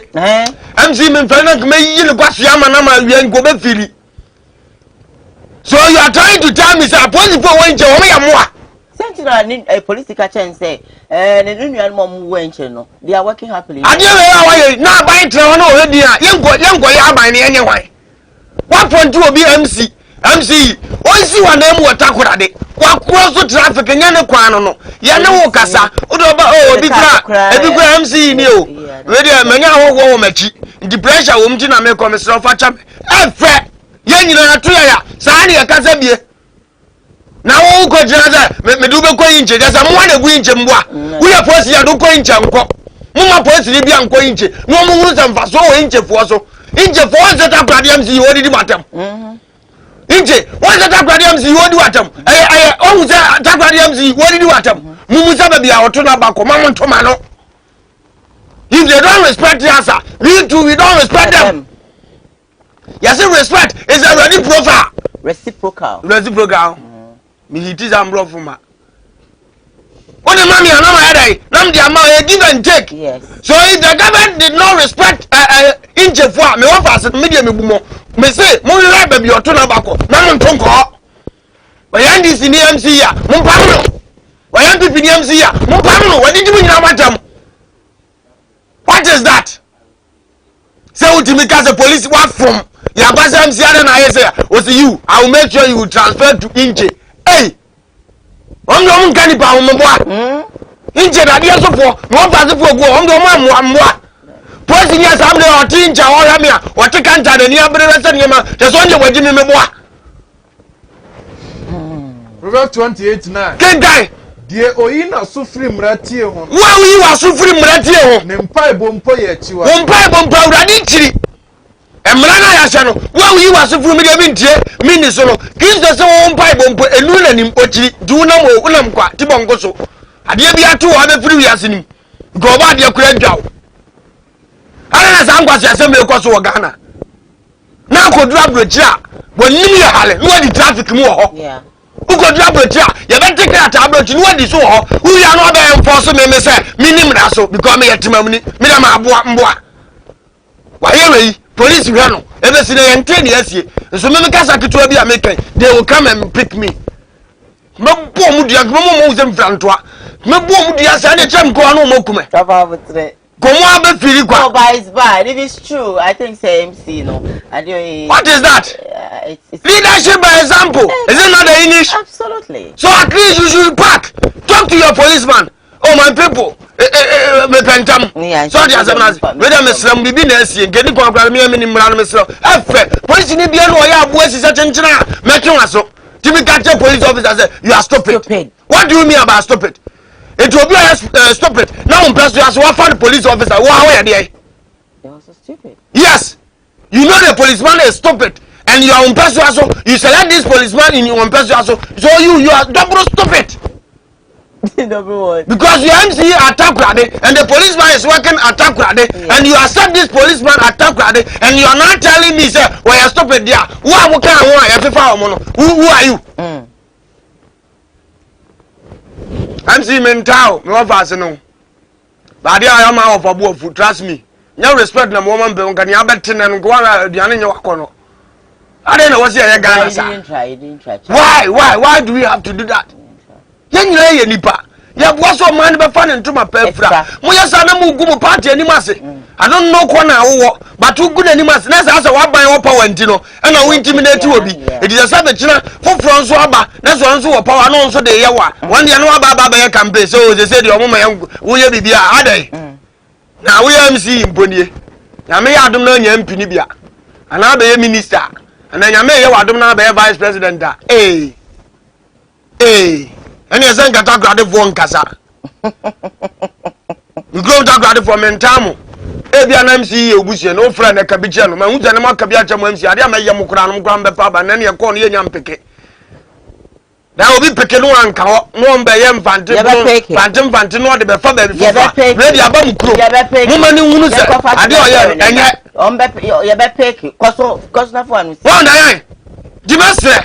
MC me mfa na me yi ne kwaso ama na ma awiye nko be firi. So you are trying to tell me say police for one je wo me ya moa. Sentinel ni political change say ne nuan mom wenche no they are working happily. Ade we wa ye na ban tira no o di a yenko ya aban ne enye hwan. 1.2 obi MC onsi wa na mu watakura de wa cross traffic nya ne kwan no ye ne wo kasa o do ba obi kra MC ni o we dey manya wo machi the pressure wo mti na me commissioner fa cham efe ye nyina to ya sa ne ye kasa bie na wo ko jira za me du be ko yinche ja sa mo na gu yinche mboa wo ye police ya do ko yinche nko mo ma police ni bia nko yinche no mo huru sa mfa so wo yinche fo so yinche fo se ta kwade MC wo di matam Inje, what's the Takwadi MC? What do you want? Oh, the Takwadi MC, what do you want? Mumusa be our tuna bako, Mamon Tomano. If they don't respect the answer, we don't respect them. Yes, respect is a reciprocal. Reciprocal. Me, it is a bro for ma. What the mommy and my nam the amount give and take. Yes. So if the government did not respect Inje for me, what was medium me say mo le baby o to na bako na mo ntonko wayandi si ni MC ya mo pamno wayandi pi ni MC ya mo pamno wadi dimu nyina matam. What is that? Say ultimate case police what from ya basa MC ya na say o say you I will make sure you will transfer to Inje. Hey on kani pa mo boa Inje da dia so fo no fa so fo go on do mo amwa Posi ni asamble otinja oya mia otikanta de ni abere rese ni ma je so nje waji mi meboa. Proverbs 28:9. Kengai Die oyina sufri mratie ho. Wa wi wa sufri mratie ho. Ne mpa ebompo ye chiwa. Wo mpa ebompo awrade nchiri. Emra na ya hye no. Wa wi wa sufri mi de bi ntie mi ni so no. Kristo se wo mpa ebompo enu na nim ochiri. Du na mo unam kwa tibongo so. Ade bi atu wo be firi wiase nim. Go ba de kura dwawo. Ana sa ngwa se asem ekoso wo Ghana na ko dura brochia bonim ye hale no di traffic mu ho yeah uko dura brochia ye be take at abroach no di so ho wi ya no be enforce me say minim na so because me yetimam ni me da ma aboa mboa wa ye we police hwe no e be sine ye nte ni asie so me kasa keto bi american they will come and pick me me bo mu dia mo mo zem frantoa me bo mu dia sa ne chem ko no mo kume Oh, but it's bad. If it's true, I think say MC, no. What is that? It's leadership by example. Is it not the English? Absolutely. So at least you should pack. Talk to your policeman. Oh, my people. Me pentam. So the assemblies. Whether me slam bibi na esi. Gedi kwa kwa mi emi ni mrano me slam. Efe. Police ni biya no ya abu esi sa chenchina. Mekin waso. Timi catch police officer say you are stupid. What do you mean about stupid? It will be stop it. Now, you as one for the police officer. Wow, where are they? They are so stupid. Yes, you know the policeman is stupid, and you are so you select this policeman in your so you are double stupid. Number one. Because your MC attack Rade, and the policeman is working attack Rade, and you accept this policeman attack Rade, and you are not telling me, sir, why you stupid there? Who are you? MC mental, no fast no. But I am out of a food, trust me. No respect no woman, but can you have better than go on the annual corner? I don't know what's your Ghana. You didn't try. Why do we have to do that? Young lady, Nipa. Ya what's your man be fun into my pefra. Moya sana mu gumu party animase. I don't know kwana wo, but too good animase. Na say what buy what power ntino. And I intimidate you obi. It is a sabbe china for France aba. Na so nso power no nso de yewa. One dia no aba ya campaign. So they say the omoma wo ye bibia adai. Na we MC mponie. Na me ya adom na nya MP ni bia. ana be minister ana nyame ye wadom na be vice president a ene esen kata grade fo nkasa ngro ta grade fo mentamo bia na MC ye obusie no friend e ka bi je no ma hu je ne ma ka bi acha mo MC ade ma ye mo kura no be pa ba na ne ko no ye nyam peke da obi peke no anka ho no mbe ye mfante no de be fa ba bi fa ready aba mu kro mo ma ni hunu se ade o ye enye ye be peke koso na fo anu wa na yan di mesre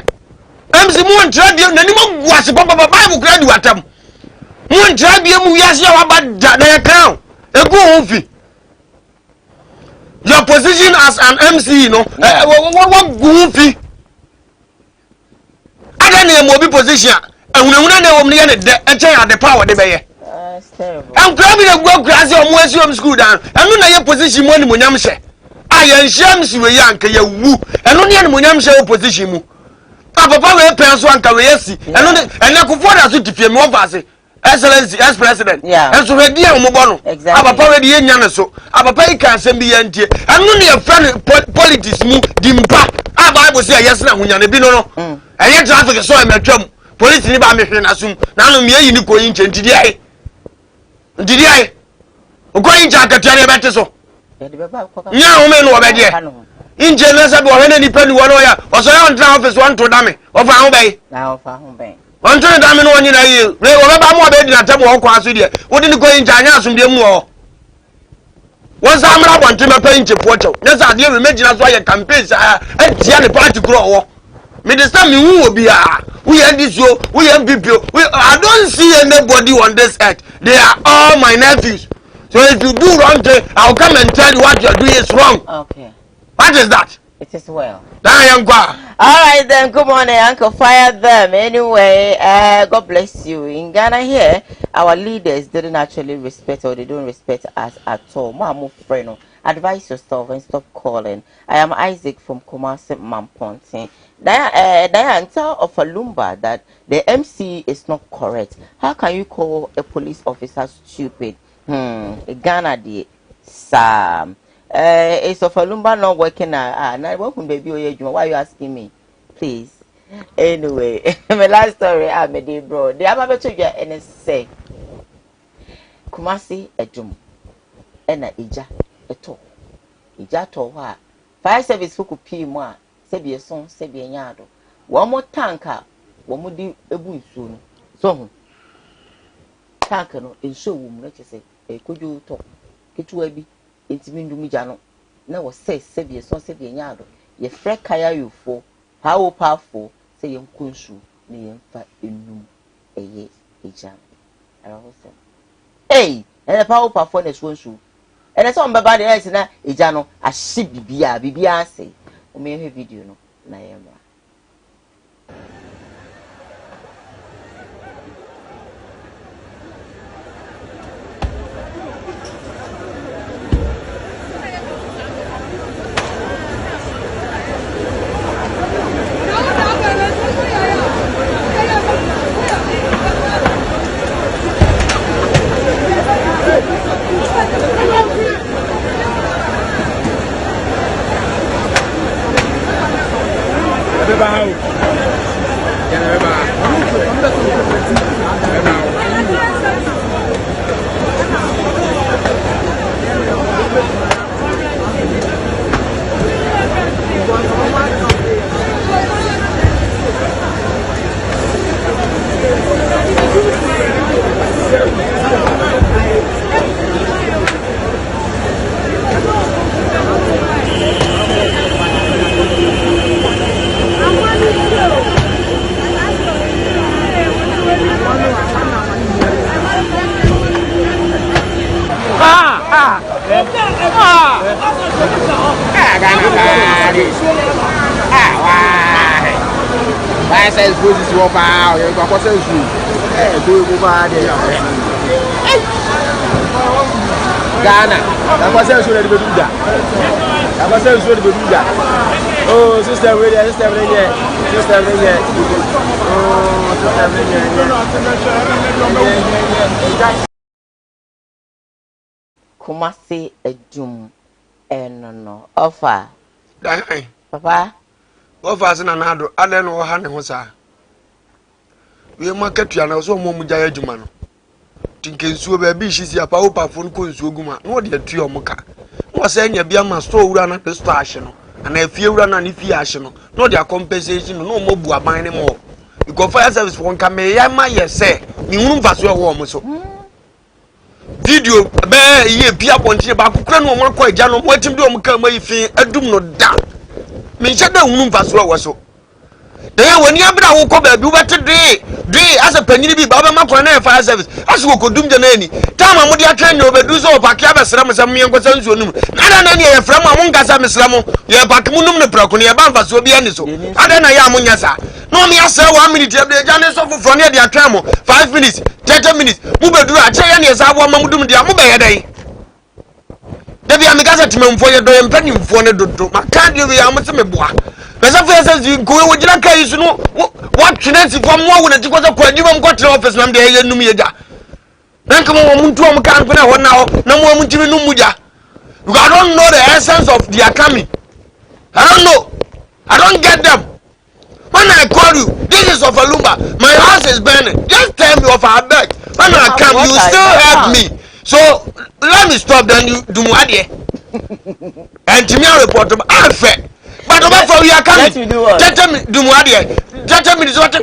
MC mu ntra die na ni mo guase papa Bible kra di watam mu ntra die mu wiase ya wa ba da na ye kan egu ho fi your position as an MC what goofy ada na mo bi position ehunahuna na wo mne ne de enchen ade power de beye am kra bi na go kra se o mo asiom school dan enu na ye position mo ni mo nyam hye aye nhyiam si we yanka ye wu enu ne mo nyam hye o position mu papa we pen so anka we yesi enu ne enakufo da so tifie me office excellency ex president enso we dia mo bo no papa we die nya ne so papa I kan sem bi yantie enu ne ye friend politics mu dimpa Bible say yes na hunya ne bi no no eye traffic so e matwam police ni ba me hwe na sum na no me yi ni koyi nche ndidi ai okoyi ncha akatua ne bete so nya ho me no obede inje na sabi o hene ni pani wo no ya o so ya ntra office won to dame o fa ho bei na o fa ho bei on to dame no onyi na yi re wo ba mo obedi na tabo o kwa so de wo di ni koyi ncha anya asum de mu o wọ́n sá amúra bọ̀ntì mẹ́pẹ́ yín tìpọ̀ ọ̀kyẹ́wò ní sá adìyẹ mi méjìlá so ayẹ campaign sá ẹ tìyà ní party kúrò ọ̀wọ́ mi de sá mi hu wò bi a wúyẹ ndc o wúyẹ npp o I don't see anybody on this earth they are all my nephews so if you do wrong thing I will come and tell you what you are doing is wrong. Okay. What is that? It is well. All right then, good morning, Uncle. Fire them anyway. God bless you. In Ghana here, our leaders didn't actually respect or they don't respect us at all. Mamu Freno, advise yourself and stop calling. I am Isaac from Kumasi Mamponte. Diane, tell of Alumba that the MC is not correct. How can you call a police officer stupid? Ghana the Sam. Is of Alumba not working? Now welcome baby. Why are you asking me? Please. Anyway, my last story I made bro. The other to you and say Kumasi Ejum Ena Ija Eto Ija Towa Fire service who could pee more Sebi a song Sebi a yado. One more tanker, one more di ebu soon. So tanker no in show woman let you say could you talk get you a bit intimate Mijano. Now was say Sebi a song Sebi a yado. Ye freck kaya you for how powerful say young kunshu ne yemfa enum eye ejam arawose hey and power powerful ne kunshu and so mbaba de ese na eja no ahye bibia say o me he video no na yemra Ghana, I'm going to say oh, sister, really, sister, Kumasi Ejum, no offer dai papa o fa se na nado ade no ha ne ho sa we market ya na so mo mu ja adwuma no tinke nsuo ba bi hisi apa o pa fon ko nsuo guma no de atu omuka no se nya bia ma store wura na pe store ahye no ana fie wura na ne fie ahye no no de compensation no mo bu aban ne mo because fire service won ka me ya ma ye se ni hunu mfaso e wo mo so video be ye bia ponche ba kokura no mo akọ eja no mo atim de o muka mai fi adum no da me nche da hunu mfaso e wo so dey woni abra wo ko ba bi wo bete de as a panyini bi ba ba makọ na fire service as wo kodum de na ani tama mo de atwa ne obedu so opake abesra mo sam yenko san so num na na ne ye fra mo nka sa mesra mo ye pak mu num ne prako ne ye ba mfaso bi ani so ada na ya mo nya sa no me asa 1 minute e de jane so foforo ne de atwa mo 5 minutes 30 minutes mu bedu a che ye ne sa abo mamudum de mo be ye dai da bi amigasa timemfo ye do ye mpanimfo ne dodo maka de bi am se me boa besa fo yesa ko we wojira kai su no what chinesi fo mo wo na ti ko se ko adwuma mo kotre office nam de ye num ye ja nan kama mo muntu o mo kan na ho na mo mo ntimi num mu ja you don't know the essence of their coming. I don't know. I don't get them. When I call you, this is of a lumber. My house is burning. Just tell me of our bed. When I come, you still help me. So let me stop. Then you do more there. And to me, I report them. I'm fair. But over for you are coming. Tell me do more there. Tell me this what we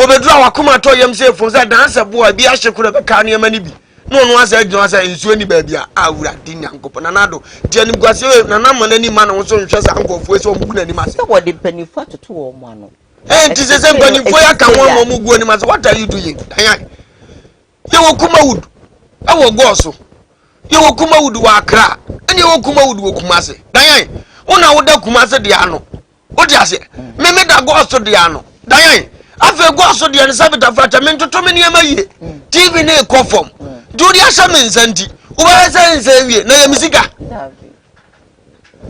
be draw akuma to yam say for that dance boy be a shekura be kan yam ani bi. No asa nsu ni baby a awura din yankop na nado ti anim gwase na na manani ma na so nhwe sa ankofo so mu na ni ma se what the penifo to o mo ano ti se penifo ya kan won mo gu ni ma se what are you doing ayan ye wo kuma wood e wo go so ye wo kuma wood wa akra ene wo kuma wood wo kuma se ayan una wo da kuma se de ano o di ase me da go so de ano ayan afa go so de ne sabita fragment to me ne maye tv ne conform Jodi asame nsanti uba sense wie na yemisika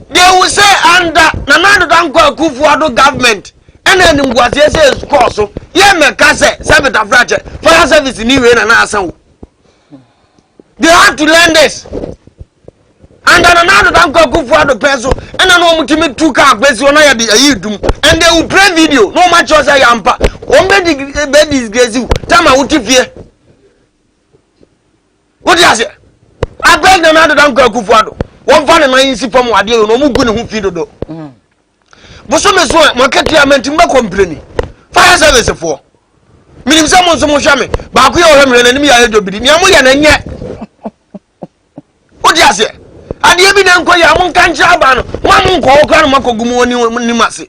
they will say under na nando danko akufu ado government ena ni ngwase se course ye meka se sabita fracture fire service ni we na asan they have to learn this under na nando danko akufu ado peso ena no mutimi tuka agbesi ona ya di ayidum and they will play video no match us yampa be disgrace tama utifie. What is it? I beg the man to don't go Kufuado. One fan of my insi from what you know, Mugun who feed do. But some is one, market meant to make complaining. Fire service for. Meaning someone so much me, but we all have an enemy. I had to be near me and yet. What is it? I didn't inquire among Kanchaban, one call Kanamako Gumoni Nimasi.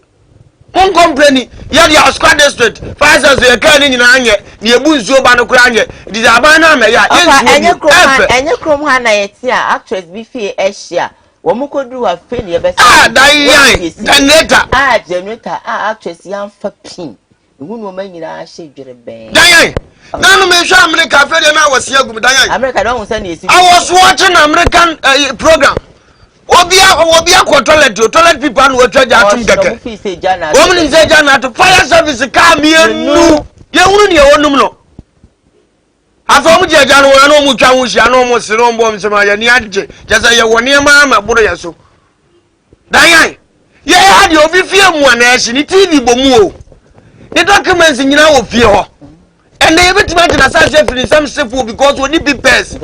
One complaining, yet your squad district, fire service a canning in Anya, near Bunzo Banokranya. These are banana, yeah, and your chrome hana actress Biffy Asia. Womuko do a failure, but Janetta, Janetta, actress young for pin. The woman in our shade, Jeremy. Diane, none of me, America, and I was here with Diane. America don't send you. I was watching American program. Obia toilet people and we try to get. Woman say Jana to fire service come here no. You wouldn't your own no. I found Jana I know much I know most no bombs my niaje. Just a 1 year mamma Buddha so. Diane, ye had your film one as in TV bomu. The documents in your fear. And they even imagine a such in some simple because when it be best.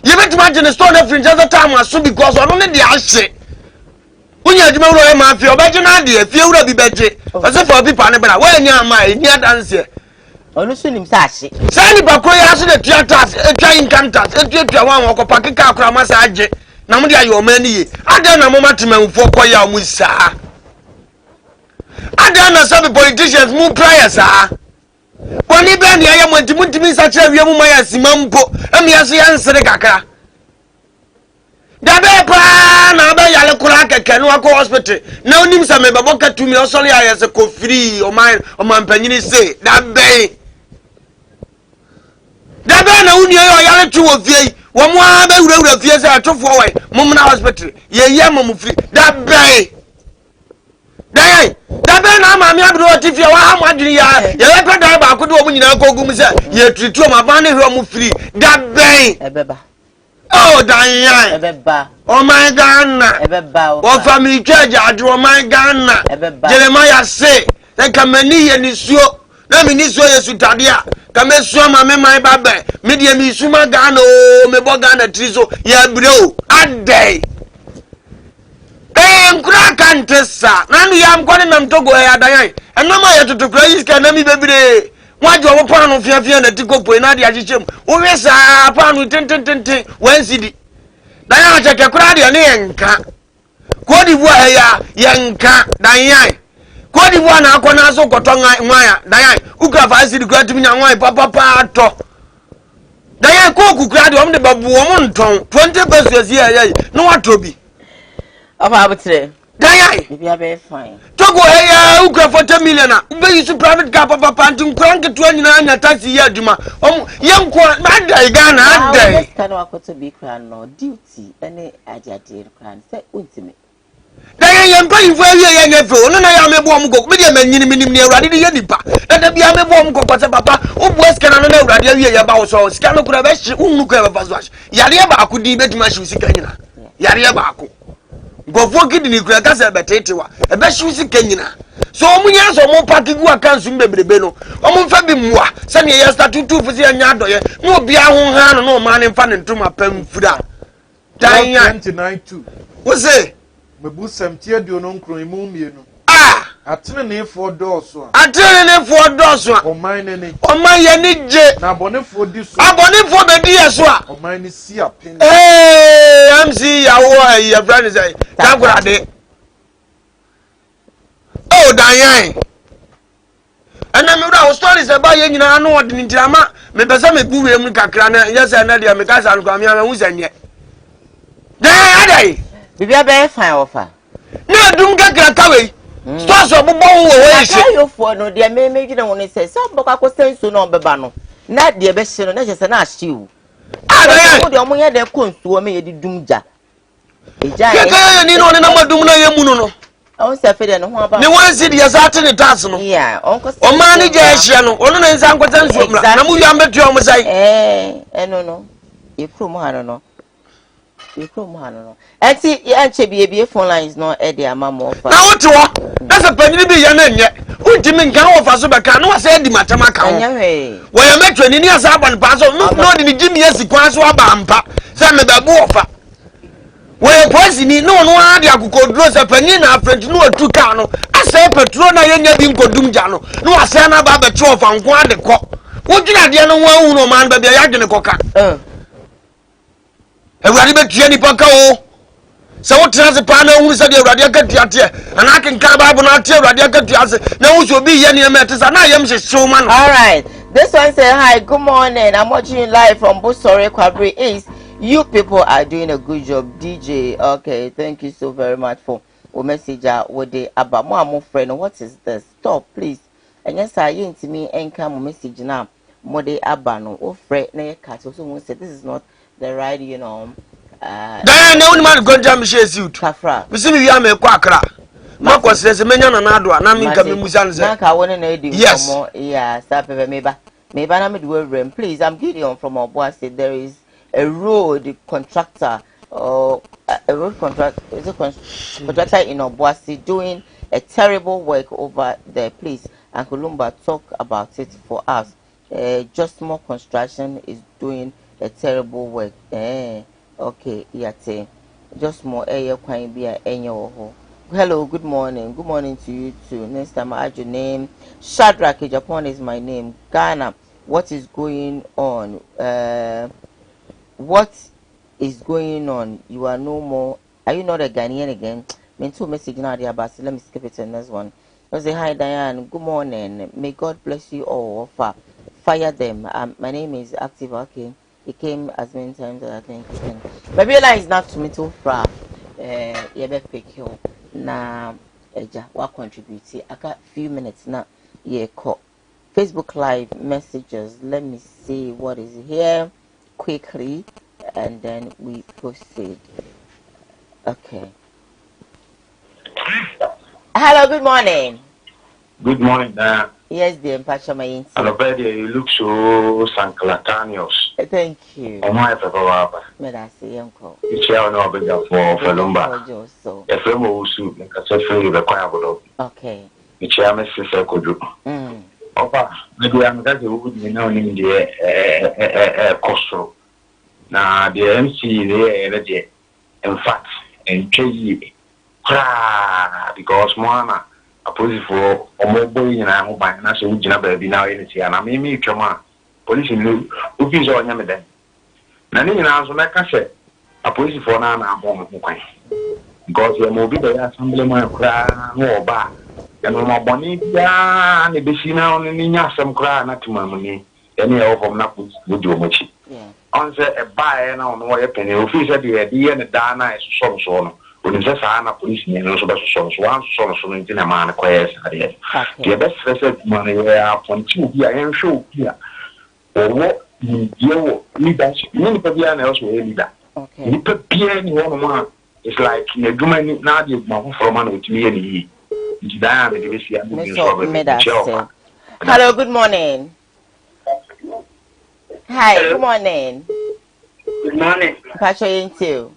You bet imagine a store of just time as soon because I don't need the ashe. When you have a mafia, but you know, dear, few will be better. As if for people, but when you are my near dance here. Only him sashi. Sani Bakoya has the theaters, a trying canters, a theatre one or Pakika Kramasaje. Namudia, your many. I done a moment for Koya Musa. I done a some politicians move prior, sir. When you bend the I want to mean such a Yamaya Simampo, and me as the answer the Kaka. Dabepa, Naba Yalakuraka, Kanwako Hospital. No names are Maboka to me, or sorry, I as a co-free or mine, or my penny say, that bay. Dabana, when you are 2 of ye, 1 more of years I took forward, Mumma Hospital, ye Yamamu free, that bay. Dai, dabe na ma mi abro tifia wa hamadri ya ye pe dai ba ko do mu nyina ko gum se ye tutu ma ba ne hwe mu free dabe ebeba Oh, Diane. Ebeba. Oh my Ghana. Ebeba. Oh, family church, I draw my Ghana. Ebeba. Jeremiah say, that come any and is so. Let me need so yes to Tadia. Come and swim my baby. Media me suma Ghana, me bogana trizo, ya bro. A day. Crack and Tessa. None yam calling them to go ahead. And no more to crazy can let me baby. What you upon of your fiona to go for Nadia Jim? Oh, yes, upon with 10 Wednesday. Diana check a crowd and yanka. Cody Waya, yanka, Diane. Cody one, I can also go to Maya, Diane, who can I see the grad to me and my papa talk. Diane Cook crowd on the babu woman tongue, 20 pesos here, no what to be. About today. Diane, if you are very fine. Togo here, who can for 10 million. Be you private car, papa, panting, crank at 29 taxi year, Juma. Young quite mad, Ghana, day. Can walk to be crown or duty, any agitated crown, say, ultimate. Diane, I'm paying for a year and a phone, and I am a bomb go, medium and minimum near Raddy Yanipa. And the Biame bomb go, papa, who was can another radio about so, Scano could have asked you, look at a fast Yariaba could debate my shoes in Kenya. Yariaba. Go for getting the crackers at Betatua, a best shoes in Kenya. So many years or more parking work can soon be Beno. Almost Fabi send ye start to for the Yado, no be our no man in fun and to my pen for that. Diane 29 too. What's it? Me bu semtia di onon kro imu mienu. Ah! Atene ne for doso a. Atene ne for doso a. Oman ne ne. Oman ye ni je. Na abonefo di so. Abonefo be di eso a. Oman ni si apin. MC yawo your friend is say. Takurade. Oh, Diane. And I'm not stories about you know I know what in drama. Me pesa me bu we mu kakra na yes na dia me ka san kwa me hu sanye. Diane. Bibia be fine offer. Na dum kakra kawe. Stores of bobo wo we she. Na yo for no dia me dwene won say so boka ko sensu no beba no. Na dia be hye no na hye na hye wu. Ah, wo dia omo ye de konsuo me ye di dumja. Eja ye ka ni no na madum na ye mu no. On se fe de no ho aba. Ni wan si dia sa te ni tas no. Yeah, on ko. O ma ni je hye no. Ono na nsa nkwata nsuo mra. Na mu wi ambetu o mo sai. No. E pro mo ha no. Enti enche bie phone lines no e dey amamo fa. Na wote wo. Na se panyi bi ye na nye. Untimi nkan wo fa so be ka no se di matama ka ho. Anya hwe. Wo ye metwe ni asa aba npa so no di ni gimi esi kwan so aba mpa. Se me be bu ofa. Wo ye kwasi ni no adi akokodro se panyi na afrent no atu ka no. Asa petrol na ye nya bi nkodum ja no. No asa na ba be tro fa nko ade ko. Wo gina de no wa hu no man ba bia ya dwene koka. Everybody be tieni paka o. So what trans pa na hu se de Awurade akatiate. Ana akin ka Bible na ate Awurade akatiase. Na hu so bi ye ne me tesa na yem hyehyw ma no. All right. This one say hi, good morning. I'm watching you live from Busore Kwabri East. You people are doing a good job, DJ. Okay, thank you so very much for your message. What they about my friend? What is this? Stop, please. And yes, I ain't me and come message now. More they abano. Oh, Fred, na cat. So someone said this is not the right, you know. Diane, no man go jam shares you. Kafra. We see me ya me kwa akra. Mako says menya na na do na me nka me musan ze. Na ka wona na edi yes. Yeah, stop meba. Meba na me do rem. Please, I'm Gideon from Obuasi. There is a road contractor or a road contractor in Obuasi doing a terrible work over there. Please, Uncle Lumba, talk about it for us. Just more construction is doing a terrible work. Okay, yate. Just more kwang be enyo. Hello, good morning. Good morning to you too. Next time I add your name. Shadrach Japan is my name. Ghana, what is going on? What is going on? You are no more. Are you not a Ghanaian again? Me too message now there, but let me skip it to the next one. I say hi Diane. Good morning. May God bless you all. Fire them. My name is Active. Okay. He came as many times as I think. Maybe is not to me too far. Yebe pick you. Na eja wa contribute. I got few minutes now. Yeah, call. Facebook Live messages. Let me see what is here quickly, and then we proceed. Okay. Hello. Good morning. Good morning, Diane. Yes, dear Pachama. Already you look so sanctimonious. Thank you. Oh my Papa. May I say, Uncle? You shall know about for Lumba. So, a film will suit like a suffering requirement. Okay. The chairman sister could do. Opa, maybe I'm going to would be known in the coastal. Now, the MC there, in fact, and Kay, because Moana. Police for a mobile and I hope by national baby now in the and I may meet your man. Police in Luke, who is on Yamadan. Nanny and I was like I said, a police for now, I'm home with my because the mobile assembly my cry, no bar. And no more bonita, and the Bessina on the some cry, not to my money. Any of them not would do much. Answer a buyer and on what happened. If he said the idea and the Dana is some sort. When it's a police and also one sort in a man acquires the best research money upon 2 years and show here. Or what you need us, many people else will lead that. You put Pierre in 1 month. It's like a woman now from one with me. Hello, good morning. Hi, good morning. Good morning. Patrick too.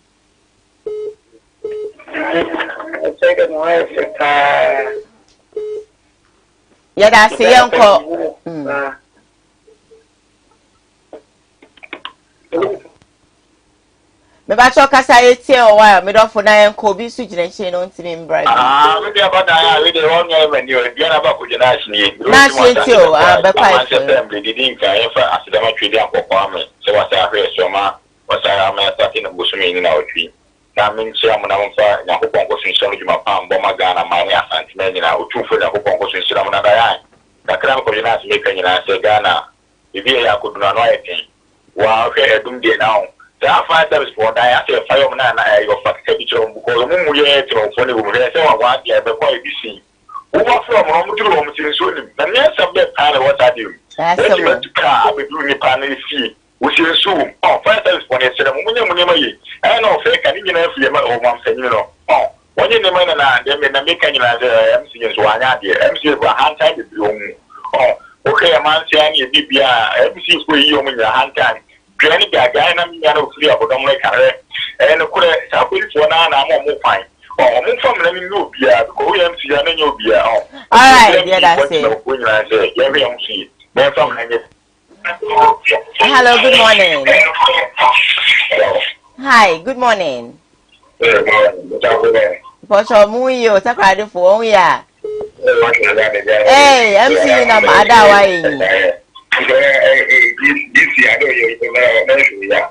Yeah, that's the uncle. Me ba cho kasa eti o wa me do for na uncle bi su gina che no ntimi mbra. We dey about na we dey run when you dey na ba ko jina shini. Na shenti o be pa. September didn't can for asidama twede akoko ame. Se wa sa hwe so ma wa sa ame starting na busumi ni na otwi. Na min se amuna mfa na kokon ko sin sonu juma pam bo magana mani asanti na nyina otufo na kokon ko sin sira muna da yan na kram ko jina se meka nyina se gana bibi ya koduna no ayetin wa hwe edum de now the afa service for da ya se fayo muna na yo fakse bi chiro ko mu mu ye ti on fone bu se wa dia be ko ibisi wo wa from no mu duro mu tin so ni na ne subject pa na what are you to car abedu ni pa na fi wusi so first service for ne se mu munye mayi no fake ani nyina afie ma o mam sanyi no wonye ne ma na de me na meka nyina de MC nso anya de MC ko hanta de bi omu okay man se ani bibia MC ko yi omu nya hanta grani gaga na mi nya no free abodom le kare no kure sa police wona na mo fine mo fam na mi no bia ko we MC ya na nya obia all right yeah that's it hello good morning. Hi, good morning. Pocho muyo takrade for ya. Hey, I'm seeing na mada wa yi. This year do you na ya.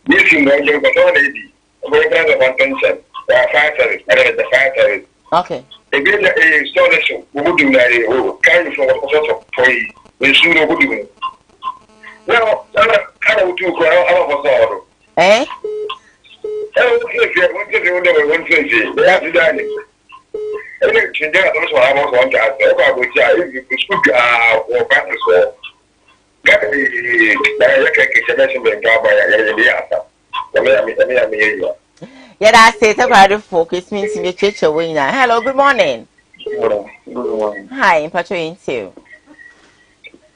This you know you go to lady. We got the contention. The fighter. Okay. Again a solution. We would do that. Carry for for you. We should go do. Now, I will do go eh? Yeah, that's it. About the focus means in the church away now. Hello, good morning. Good morning. Hi, Patrick you.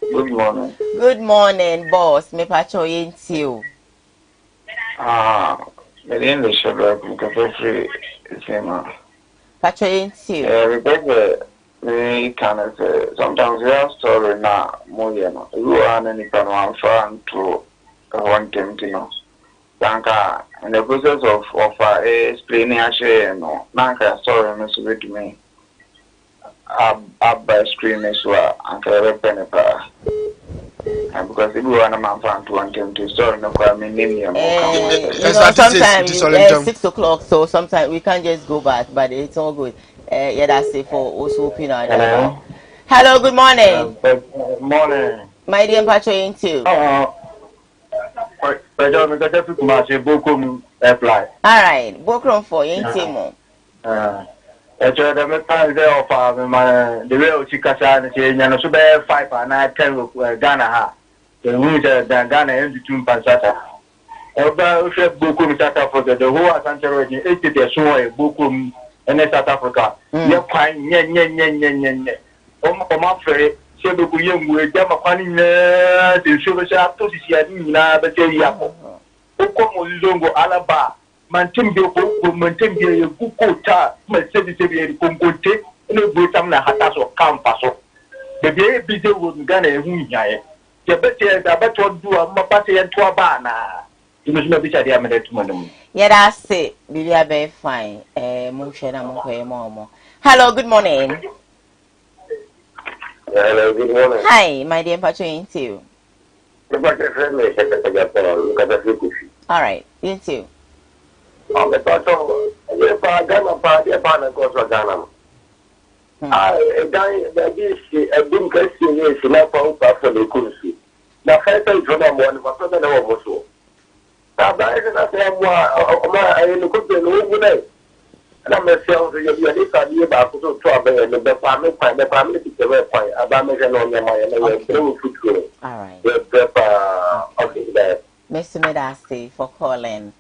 Good morning. Good morning, boss. Me Patrick you. The English are completely same. Patrick you. Because we can say sometimes we have story now more you are any kind of fan to one thing to know. Nanka in the process of explaining actually no nanka story no so with me. Up by screen as well and for penny pa. Because if you want a man fan to want him to story no kwa minimum. Sometimes 6 o'clock, so sometimes we can't just go back, but it's all good. Yeah, that's it for also opinion. Hello, good morning. Good morning. My dear Patrick too. All right, Bokrom for Intimo. The metal there of the real Chicasa and so bad 5 and I tell Ghana. The rooms are Ghana and the two Pansata. Bokum South Africa, the whole Asante 80 years old, Bokum and South Africa. You're quite yen. ọmọ afẹ ṣé gbogbo yẹn mu ẹja makwani nyẹ ṣe ṣe bẹ ṣe ato sisi ẹni nyinaa bẹ ṣe yí akọ ó kọ́ mọ̀ zongo alaba mantin bi ko mantin bi yẹ kúkó ta mẹ ṣe bi yẹ konkonte ẹni gbé tam na hata sọ kampa sọ bẹbí ẹ bí ṣe wo Ghana ẹ hu ìyá yẹ yẹ bẹ ṣe ẹ bẹ tọ́ du a mọ pàṣẹ yẹn tó a bá a na ìmọ̀síwọ̀n bí ṣe àdé àmì ẹ̀ túmọ̀ ní mu. Yẹ́dá ṣe bíbí abẹ́ fine mo ń ṣe náà mo kọ́ ẹ mọ́ ọmọ. Hello, good morning. Hello, good morning. Hi, my dear Pacho, you too. All right, you too. The Pacho, if I Ghana party, a pan and course of Ghana. A guy that is a boom question is enough for the currency. Now, first, I don't know one, but I don't know what so. Now, I look at the and I'm a sales of your idea about to trouble and the family is the red point about making on your mind and food. All right. Okay, there. Mr. Medasi for calling.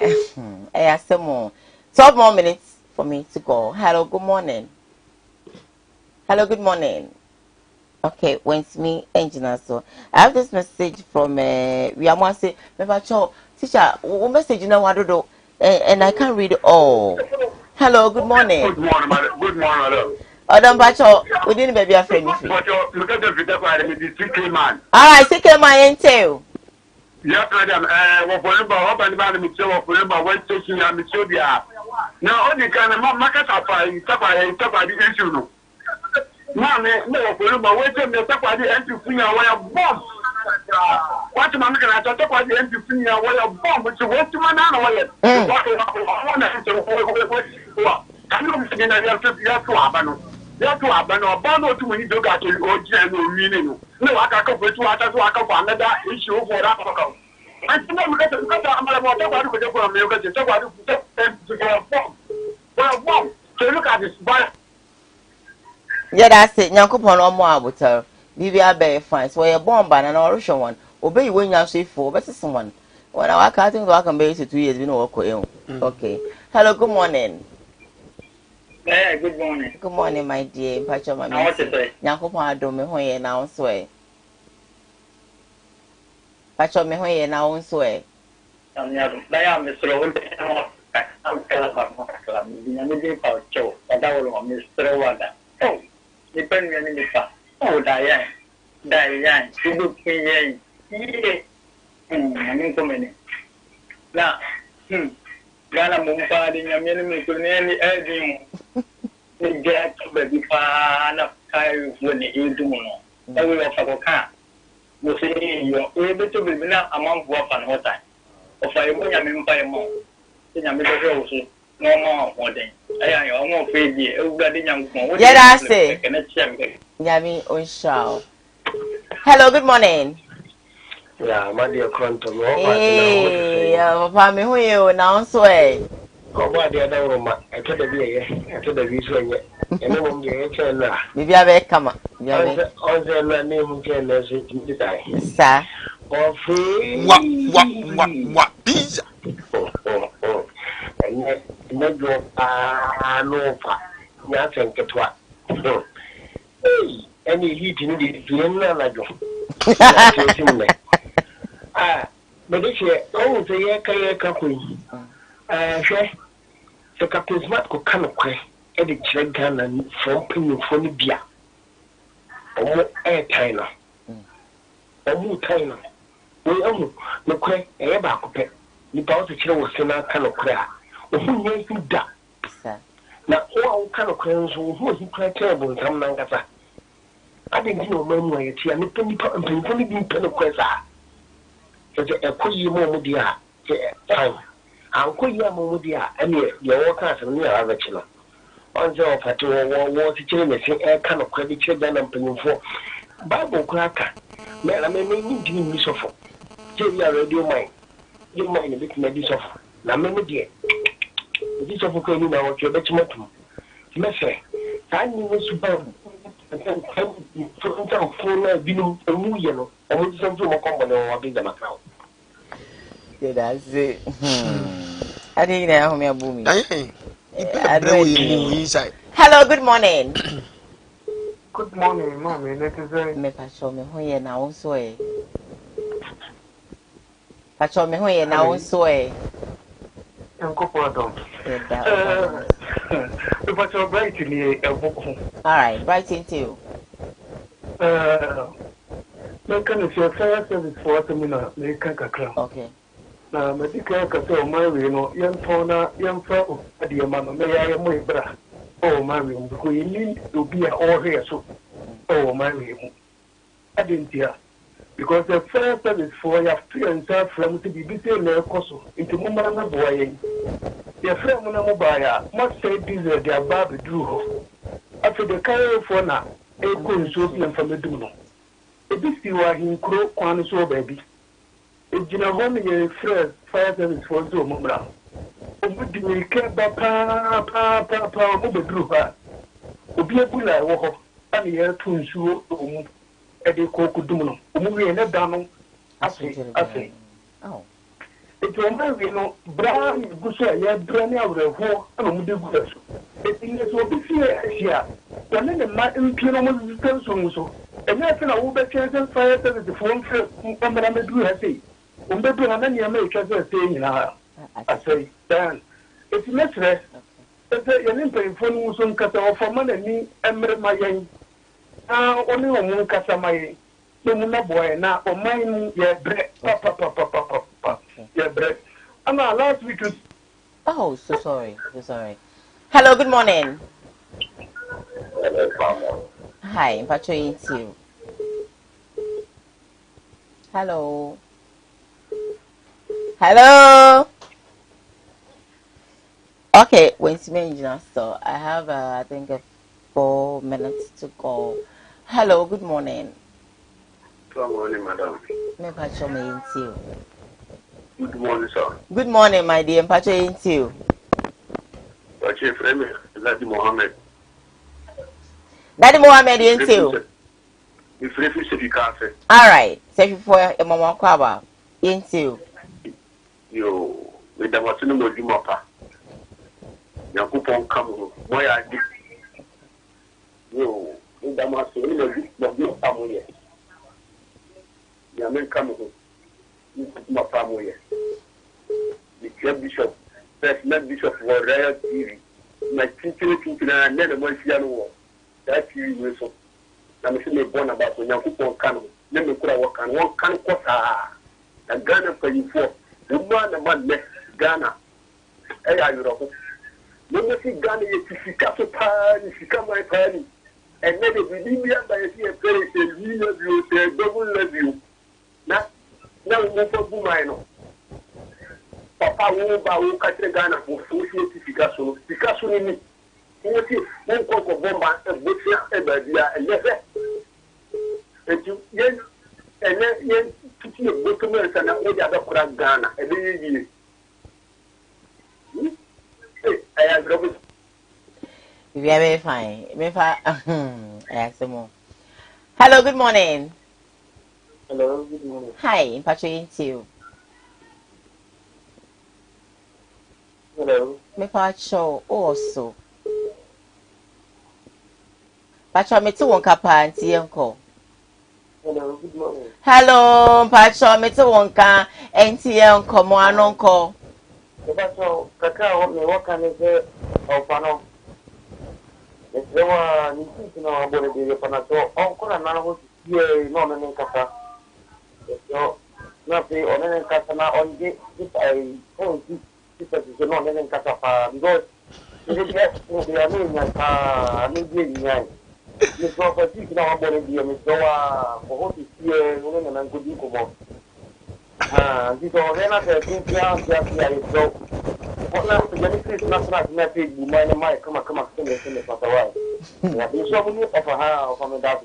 I asked some more. 12 more minutes for me to go. Hello, good morning. Hello, good morning. Okay, when it's me, engineer. So I have this message from we are want to say, teacher, what message you know what to do? And I can't read it all. Hello, good morning. Good morning, madam. Good morning, madam. Adam Bacho, we didn't baby a friend. Look at the video for the CK man. All right, CK man, and tell. Yes, madam. What for the man, Mitchell, for the one station, and Mitchell. Now, only can a market up the issue. No, no, for the wait till the top of the entry finger wire bomb. What am I going to talk about the empty finger wire bomb, which you want to man on it? What can you say that you have to happen? You have to happen or bond to when you go to your general meaning. No, I can't go to another issue for that. And to know because I'm about to go to America to talk about so look at this. Yeah, that's it. Yankupon or more with her. Bibi Abbey fine. So you're born by an original one. Obey when you have safe for better someone. When I can't think I can base it 2 years, we know okay. Hello, good morning. Yeah, good morning. Good morning, my dear. Pacho, my message. Yankupon do me hoye now sway. Pacho me hoye now sway. I'm Mr. I'm Mr. Wada. Oh, depend on the fact. Oh, Diane, you look me, I'm coming. Now, Ghana Mumpa, in your minimum to nearly every get baby fan of Kai when you do more. That will offer a car. You see, you're able to be now among work and what time. Of I won't have him by a month. In a middle also, no more one day. I am more afraid you got the young one. Yeah, I say. Yami Unshaw. Hello, good morning. Yeah, my dear Quantum. Hey, Papa, me who you now sway. Oh, my dear, I told the VA, I told the visual, and then when you can, maybe I will come. On the name who can die. Sir. Or free. What? Pizza. And let your no, yes, and get what. Any heat in the like you. But this year, oh, the year Capri. The Captain's mat could come away, Eddie Chaggan and from Pinu for the beer. Or air China. Or more China. We own the quay, a back. The power the chill was still not kind of cry. Who made you that? Now, all kind of crayons who he cried terrible in some Nangasa. I didn't know my tea and the penny being pen of Quesa. Such a quay moment, dear. Time. I'll call you a moment, dear, and your workers and near other chiller. On the patrol war teaching air kind of credit children and penny for Bible cracker. Man, I may need you miss of. Tell your radio mind. You mind a bit maybe of. Now, maybe dear. This of a queen now, what you're better to. Messy. I knew was superb. And then come for Binu, a new yellow, and with some more company or big them account. That's it. I think they are me a booming. Inside. Hello, good morning. Good morning, mommy. It is a Me pacho me ho ye na wonso e. Pacho me ho ye na wonso e. Uncle Pardon. Yeah, But you're bright in a book. all right, bright into you. Make an if your fire service for a minute, make a crown. Okay. Now, medical castle, Mary, young fauna, young fellow, dear mamma, may I am my bra. Oh, Mary, because you need to be all here, so. Oh, Mary, I didn't hear. Because the fire service for your friends are from to be busy in their coso into Mumma boy. Your friend Munamobaya must say this their Barbie drew. After the carrier for now, a cool Sophie from the Duno. A busy were in crow, one so baby. If you know home your friend fire service for so Mumra. Would you care about papa, who drew her? Would be a bulla walk, and here to show. Eddie Cocuduno, movie and a damn. I say. Oh. It will marry no brown Gusha, yeah, brandy out of war, and the Gus. It will be here. When the Martin Piano was so. And nothing I will be changing fire service the phone for Madame do I say. Umbedo and many Americans saying, I say, Dan, it's necessary. It's an imperial phone was on cut off for money and my young. Only one Casamay, no boy now, or mine, yeah, bread, papa, yeah, bread. I'm not last week. Oh, so sorry. Hello, good morning. Hi, Pacho you. Hello. Okay, when so I have I think 4 minutes to go. Hello, good morning. Good morning, madam. Me Pacho me you. Good morning, sir. Good morning, my dear. Pacho you. Pacho friend, Daddy Mohammed. Daddy Mohammed you. If refuse if you can't say. All right. Say for a mama Koowaa. You. Yo, with the what's in the Mojumapa. Yakupon come, boy, I did. Yo, in the master, you know, family. Yamen come home. My family. The club bishop, first man bishop for Royal TV. My teacher, and then the Monsiano. That TV was so. I'm saying, born about when Yakupon come. Let me put work and one can quota. And Ghana for you for the man left Ghana. Hey, are you know? When you see Ghana, you see Castle Pan, you come my party. And then if you leave me by a place, we love you, they double love you. Now, we for Bumino. Papa won't catch the Ghana for Society Picasso. Picasso in me. You see, one cock of bomba and butcher and baby, and never. And you, yes, and then, teaching a book America and all the other Ghana every year. I have Robert. We are very fine. Hello, good morning. Hello, good morning. Hi, Pacho you. Hello. Me Pacho also. Pacho me to one kapa anti uncle. Hello, good morning. Hello, Pacho me to one ka anti uncle mo anonko. Pacho, kaka what can I say of Pano? If there were anything to know about the Panato, Uncle and I was here, no, no, Kaka. If you're not the on Katana on this, I don't think this is not an Katapa because they are doing a new Miss Robert, you know about it, Miss Noah, for what is here, and good you come on. This is all I think, yeah, so. What the national message, you might come on, send it for a while. You saw me of a house from that.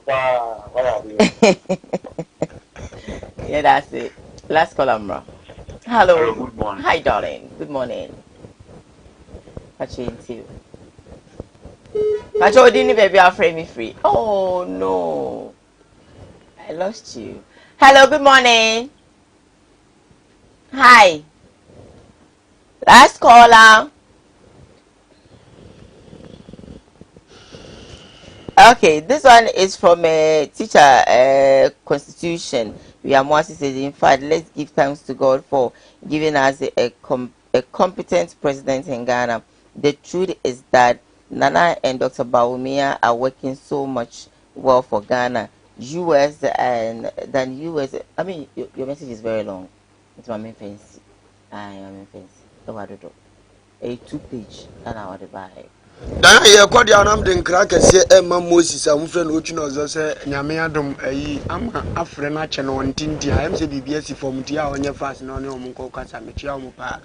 Yeah, that's it. Last column. Hello, good morning. Hi, darling. Good morning. Pacho you. Pacho didn't baby afraid me free. Oh no. I lost you. Hello, good morning. Hi. Last caller. Okay, this one is from a teacher constitution. We are more says, in fact, let's give thanks to God for giving us a competent president in Ghana. The truth is that Nana and Dr. Bawumia are working so much well for Ghana, US, and than US. I mean, your message is very long. It's my main fancy. I am fancy. A 2-page, and I want to buy. Dan ye kwadi anam de nkra kese emma Moses amfre no otu no zo se nyame adom ayi ama afre na che no ntinti a em se bibia si form ti a onye fast na onye omko kasa metia omo pa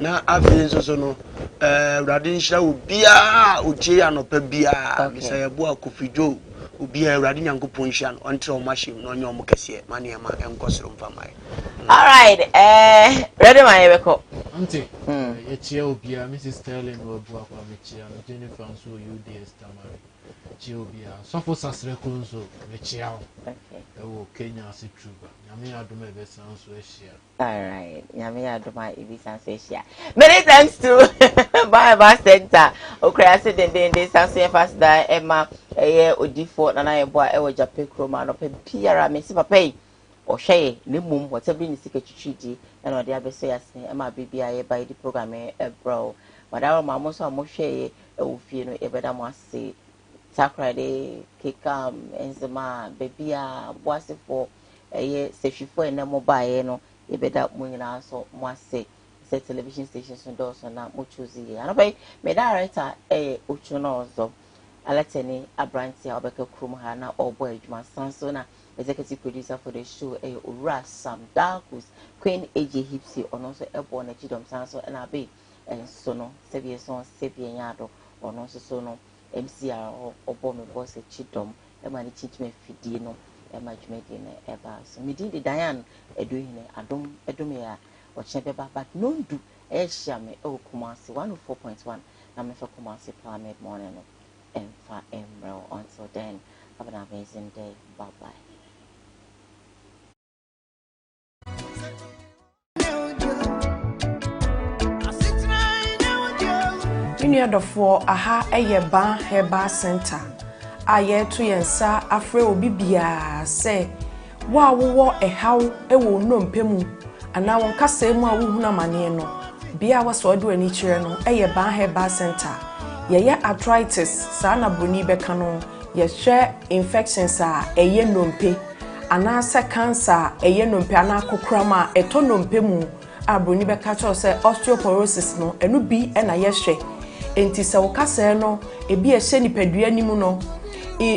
na afre nso so no urade nhira obia otie anopa bia me se yebo akofijo obia urade nyankopon hia no ontre o machine no onye omo kese mane ma enkosoro mfamai. All right, ready my Rebecca. Auntie, Chia Obia, Mrs. Sterling will go up on Chia, Jennifer, so you dear Stammer. Chia Obia, so for Sasrekunzo, Chia, Kenya, Situba, Yamia Dume, Sounds Asia. All right, Yamia Duma, Ibisan Asia. Many thanks to Baba Center. Okay, said then they sound fast that Emma, a year or default, and I bought a Japan Chroma, or Pierre, Miss Pay. Or shay, Limum, whatever in the secret treaty, and or the other say, Emma BBI by the program, bro. But our mamma saw Moshe, oh, you know, ever must say, Saturday, Kikam, Enzema, baby, was it for a year, say she for a number by, you know, if that woman also must say, say television stations and doors and not much easy. And obey, made that writer a Uchunozo, Alateni, Abranti, Albeka Krumhana, or boy, my son, sooner. Executive producer for the show, Ras Sam Darkus, Queen AJ Hipsy, and also Airborne Chidom Sanso and Abbey, and Sono, Sevier Son, Sevier Yado, or no Sono, MCR or Bomb Boss Chidom, and my teachment Fidino, and my Medina ever. So, Medina Diane, doing Adumia, or Chebeba, but no do, Shame, O Kumasi 104.1, I'm for Kumasi Planet Morning, and for Emerald. Until then, have an amazing day. Bye bye. Nuadofo aha eye ban heba center aye to yensa afre obi bia se wa wo ehaw ewo nnompemu ana won kasa mu a wohuna mane no bia waso do ani kire no eye ban heba center ye arthritis sa na broni beka no ye hwe infections a eye nnompe ana se cancer eye nnompe ana kokrama eto nnompemu a broni beka cho se osteoporosis no enu bi na ye hwe enti se wokase no ebi ehye nipadua nimu no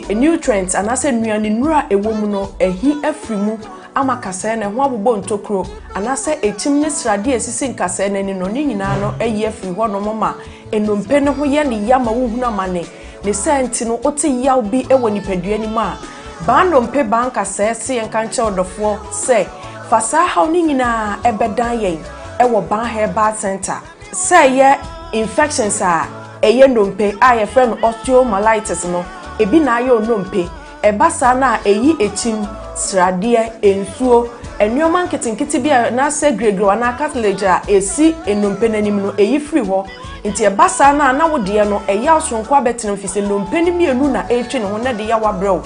nutrients anase nuane nura ewomu no ehi afrimu ama kase na ho abobɔ ntokro anase etim ne srade esisi nkase na ni no ni nyina no eyi afri ho no mama enompe ne ho ye ne yama wohuna mane ne senti no ote yaw bi ewo nipadua nimu a ba nompe ba nkase se yenka nche odofo se fasa ha ni nyina ebedan yen ewo ban herbal center se ye infections a eye ndompe a ye friend osteomyelitis no ebi na ayo ndompe ebasa na eyi etim srade ensuo enyoman kitinkiti bia na se gregro na cartilage a esi endompe nanim no eyi free ho nti ebasa na wode no eya osonko abetin fise ndompe ni mienu na etwe ne ho na de ya wabrew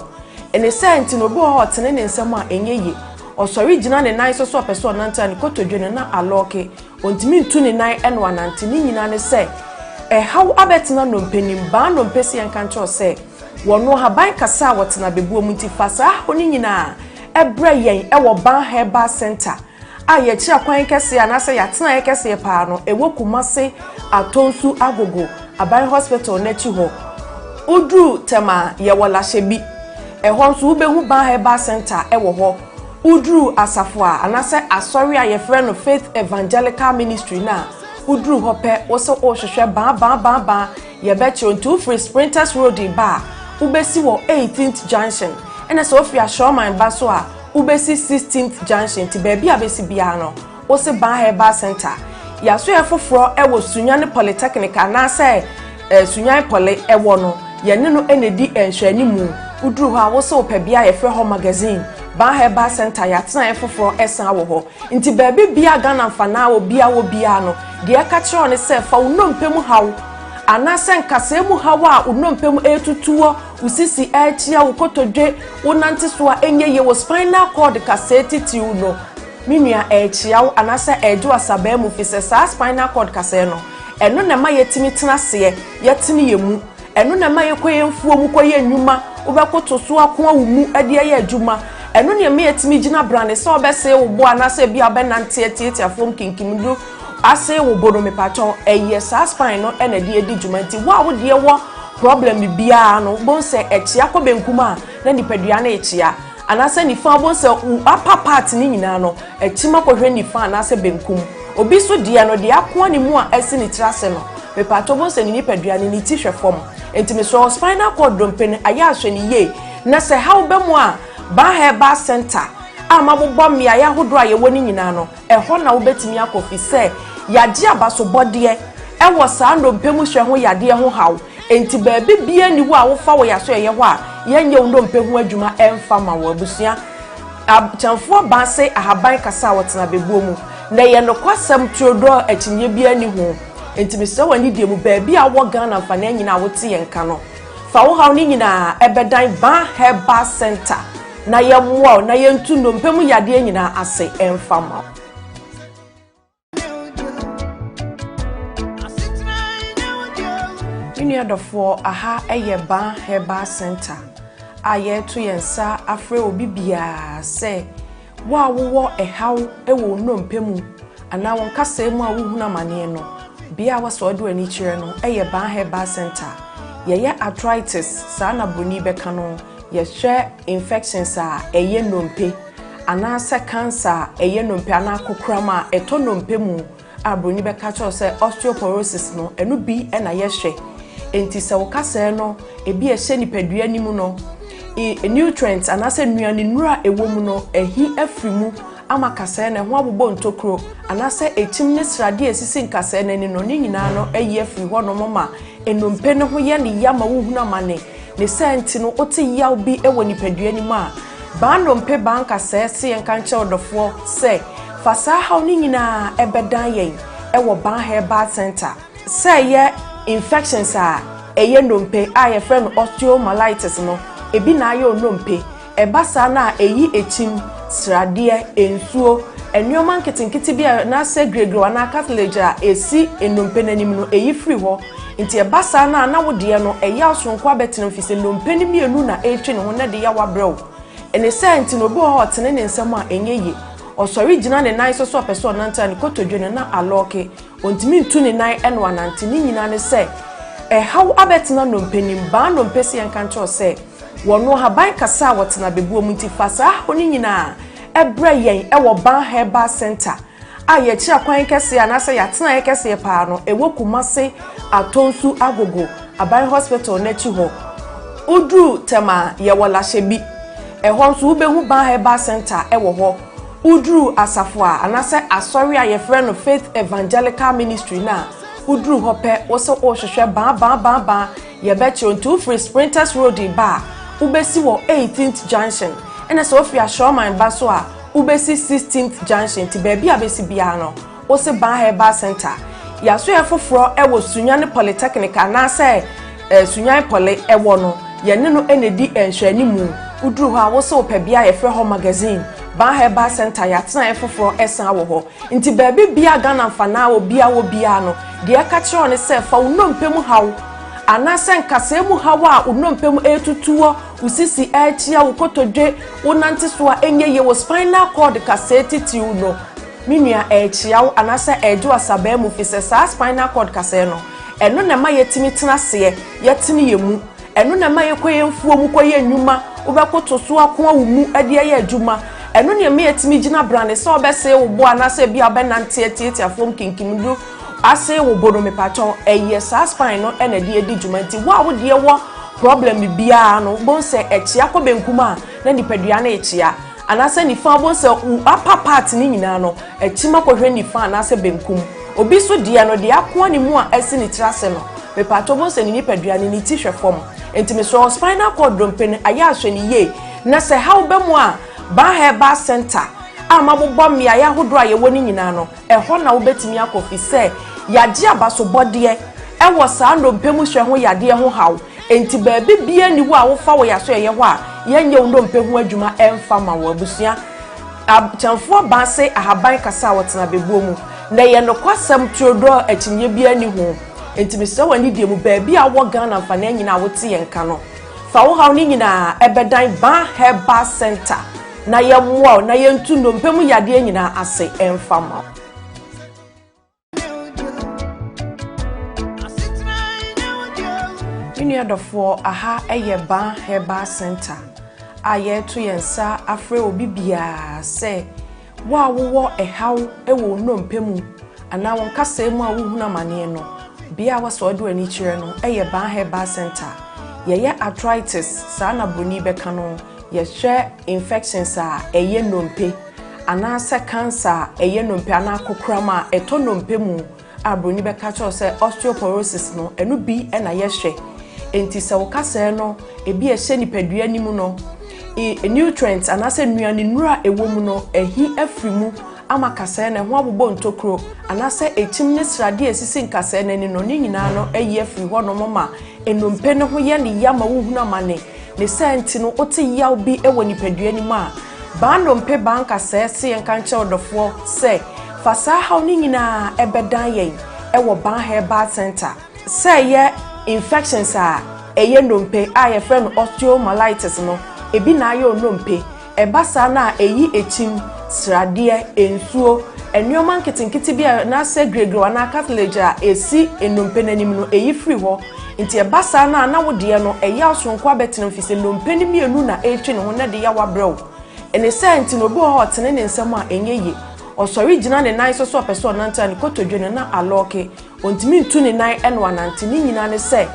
ene senti no bi ho hotene ne nsem a enyeye osori gina ne nan so opeso nanta ne kotodwe na aloke ontimi ntu ne nan eno anante ni nyina ne se how abetina no mpenim ba no mpesi en kancho se wono haban kasa wotena bebuo munti fasa oni nyina ebre yen ewo ban herbal center aye chi akwan kese anase yatena ye kese pa no ewo kumase atonsu agogo aban hospital na chi ho udru tema ye wola shebi ehon so ubehu ban herbal center ewo ho udru asafo anase asori aye friend of Faith Evangelical Ministry na udru hope woso ohwehwe ba ye beche onto free Sprinters Road ba ubesi wo 18th junction ena so ofia Showman ba so a ubesi 16th junction ti baby abesi bia no wo se ban herbal center ya so efoforo ewo Sunyane Polytechnic anase Sunyane Poly ewo no ye ne no enedi enhwanimu udru ha wo so opabia ye frɛ ho magazine ban herbal center ya tena efoforo esan wo ho nti baby bia Ghana mfa na wo bia no de aka kire on se fa wo nompemu hawo anase nkase mu hawa unompem etutuo usisi etia ukotodwe wonante so a enye ye wo spinal cord kase titiw no minua echiaw anase ejo asabe mu fise sa spinal cord kase no eno na ma yetimi tenase yetini yemu eno na ma yekoyemfuo mu koye nnwuma ubekoto so akon awumu ade ye adwuma eno ne ma yetimi gina brand so obese wo bo anase bia benante tietia fom kinkimdu ase wo bono me paton eye sa spine no ena de edi dwumanti wo de wo problem bia no bon se echia ko benkuma na nipadua na echia anase ni fa bon se upper part ni nyina no echima ko hwe ni fa anase benkum obi so de no de akon ni mu a esi ni trase no me paton bon se ni nipadua ni ti hwe fom entime so spinal cord dompen aya ahwe ni ye na se how be mu a ba heba center ama bobọ mmia ya hodo a ye woni nyina no ehọ na wo betimi akofi se yade abaso bode ewo saa ndompemu hwe ho yade ho haw enti baabi bia ni wo a wo fa wo yaso ye ho a yenye ndompemu adwuma emfa ma wo abusua chamfo ba se ahaban kasa wotena bebuo mu na ye no kwasam trodo akinye bia ni ho enti me se wani die mu baabi a wo Ghana fa na nyina wo te ye nka no fa wo haw ni nyina ebedan ba heba center na ye mwo na ye ntu ndompemu yade nyina ase emfa ma Adofo aha eye ban heba center aye to yensa afre obi bia se wa wo ehaw ewo nnompemu ana won kasa mu a wohuna mane no bia waso do ani kire no eye ban heba center ye arthritis sa na broni beka no ye hwe infections a eye nnompe ana se cancer eye nnompe ana kokrama eto nnompemu a broni beka cho se osteoporosis no enu bi na ye hwe enti se wokase no ebi ehye nipadua nimu no nutrients anase nuane nura ewo mu no ehi afrimu ama kase na ho abobɔ ntokro anase etim ne srade esisi nkase na ni no ni nyina no eyi afri ho no mama enompe ne ho ye ne yama wohuna mane ne senti no oti yaw bi ewo nipadua nimu a ba nompe ba nkase se yenka nche odofo se fasa ha ni nyina ebedan yen ewo ban heba center se ye infections a eye ndompe a ye friend osteomyelitis no ebi na ayo ndompe ebasa na eyi etim srade ensuo enyoman kitinkiti bia na se gregro na cartilage a esi endompe nanim no eyi free ho nti ebasa na wode no eya osonko abetenam fise ndompe ni mienu na etwe ne ho na de ya wabrew ene senti no bi ho otene ne nsem a enyeye osori gina ne nan so peso nanta ne kotodwe na aloke ontimi ntu ne nan eno anante ni nyina ne se how abetena no mpanim ba no mpesi enkancho se wono haban kasa wotena bebuo mu ti fasa oni nyina ebra yen ewo ban heba center aye chi akwan kese anase yatena ye kese pa no ewo kumase atonsu agogo aban hospital na chi ho udu tema ye wola shebi ehon so ubehu ban heba center ewo ho udru asafo anase asori aye friend of Faith Evangelical Ministry na udru hope wose ohwehwe ba ye beche onto free Sprinters Road ba ubesi wo 18th junction ena so ofia Showman ba so a ubesi 16th junction ti baby abesi bia no wose ba heba center ya so efoforo ewo Sunyane Polytechnic anase Sunyane Poly ewo no ye ne no enedi enhwani mu udru ha wose opabia ye frɛ ho magazine ba heba center ya tena efoforo esan wo ho nti baby bia Ghana mfana wo bia no de aka kire ne se fa unompemu haw anase nkase mu haw a unompemu etutuo usisi etia ukotodwe wonante so a enye ye wo spinal cord kase titiw no minua echiaw anase ejo asabe mu fise sa spinal cord kase no eno na ma yetimi tena se yetini yemu eno na ma yekoyemfuo mu koye nnwuma ubekoto so akon awumu ade ye adwuma eno ne me yetimi gina brand se obese wo bo anase bia benante tietia fom kinkimdu ase wo bono me paton eye sa spine no ena de edi dwumanti wo de wo problem bia no bon se echia ko benkuma na nipadua na echia anase ni fa bon se upper part ni nyina no echima ko hwe ni fa anase benkum obi so de no de akon ni mu a esi ni trase no me paton bon se ni nipadua ni ti hwe fom entime so spinal cord dompen aya ahwe ni ye na se how be mu a ba heba center ama bobọ mmia ya hodo a ye woni nyina no ehọ na wo betimi akofi se yade abaso bode ewo saa ndompe mu hwe ho yade ho haw enti baabi bia ni wo a wo fa wo yaso ye ho a yenye ndompe ho adwuma emfa ma wo abusua chamfo ba se ahaban kasa wotena bebuo mu na ye no kwasam tuodo akinye bia ni ho enti me se wani die mu baabi a wo Ghana mfa na nyina wote ye nka no fa wo haw ni nyina ebedan ban herbal center na ye mwa na ye ntu ndompe mu yade nyina ase emfa ma Miniadofo aha eye ban herbal center aye to yensa afre obi bia se wa wo ehaw ewo nnompe mu ana won kasa mu a wo huna mane no bia waso do ani kire no eye ban herbal center ye arthritis sa na broni beka no ye hwe infections a eye nnompe ana se cancer eye nnompe ana kokrama eto nnompe mu a broni beka cho se osteoporosis no enu bi na ye hwe enti se wo kasa no ebi ehye nipadua nimu no nutrients anase nuane nura ewo mu no ehi afrimu ama kasa na ho abobo ntokro anase etim ne srade esisi nkasa na ni no ni nyina no eyi afri ho no mama enompe ne ho ye ne yama wo huna mane ne senti no oti yaw bi ewo nipadua nimu a ba ndompe ban kasa se enka nche odofo se fasa ha ni nyina ebedan yen ewo ban herbal center se ye infections a eye ndompe a ye friend osteomyelitis no ebi na ayo nnompe ebasa na eyi etim srade ensuo enyoman kitinkiti bia na se gregro na cartilage a esi ennompe nanim no eyi free ho nti ebasa na wode no eya osonko abetenam fise nnompe ni mienu na etwe ne ho na de ya wabrew ene senti no bi ho otene ne nsem a enyeye osori gina ne nan so opeso nanta ne kotodwe na aloke ontimi ntu ne nan enwa nante ni nyina ne se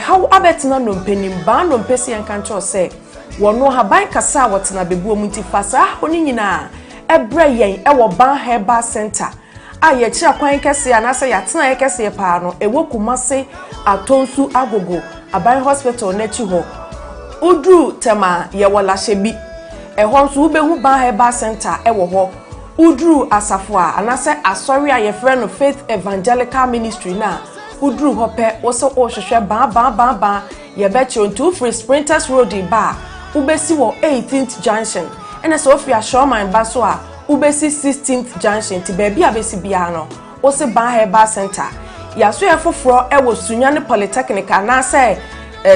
how abetena nnompe nim ba nnompe se enkancho se wono haban kasa wotena bebuo mu nti fasa oni nyina ebre yen ewo ban herbal center a ye kira kwan kese anase yatena ye kese pa no ewo kumase atonsu agogo aban hospital na chi ho udru tema ye wola shebi ho nso ubehu ban herbal center ewo ho udru asafo anase asori a ye friend of Faith Evangelical Ministry na udru hope wo so ohwehwe ban ye beche onto free sprinters road ba ubesi wo 18th junction ena so ofia showman baso a ubesi 16th junction ti baby abesi bia no wo se ban herbal center ya so efoforo ewo Sunyane Polytechnic na se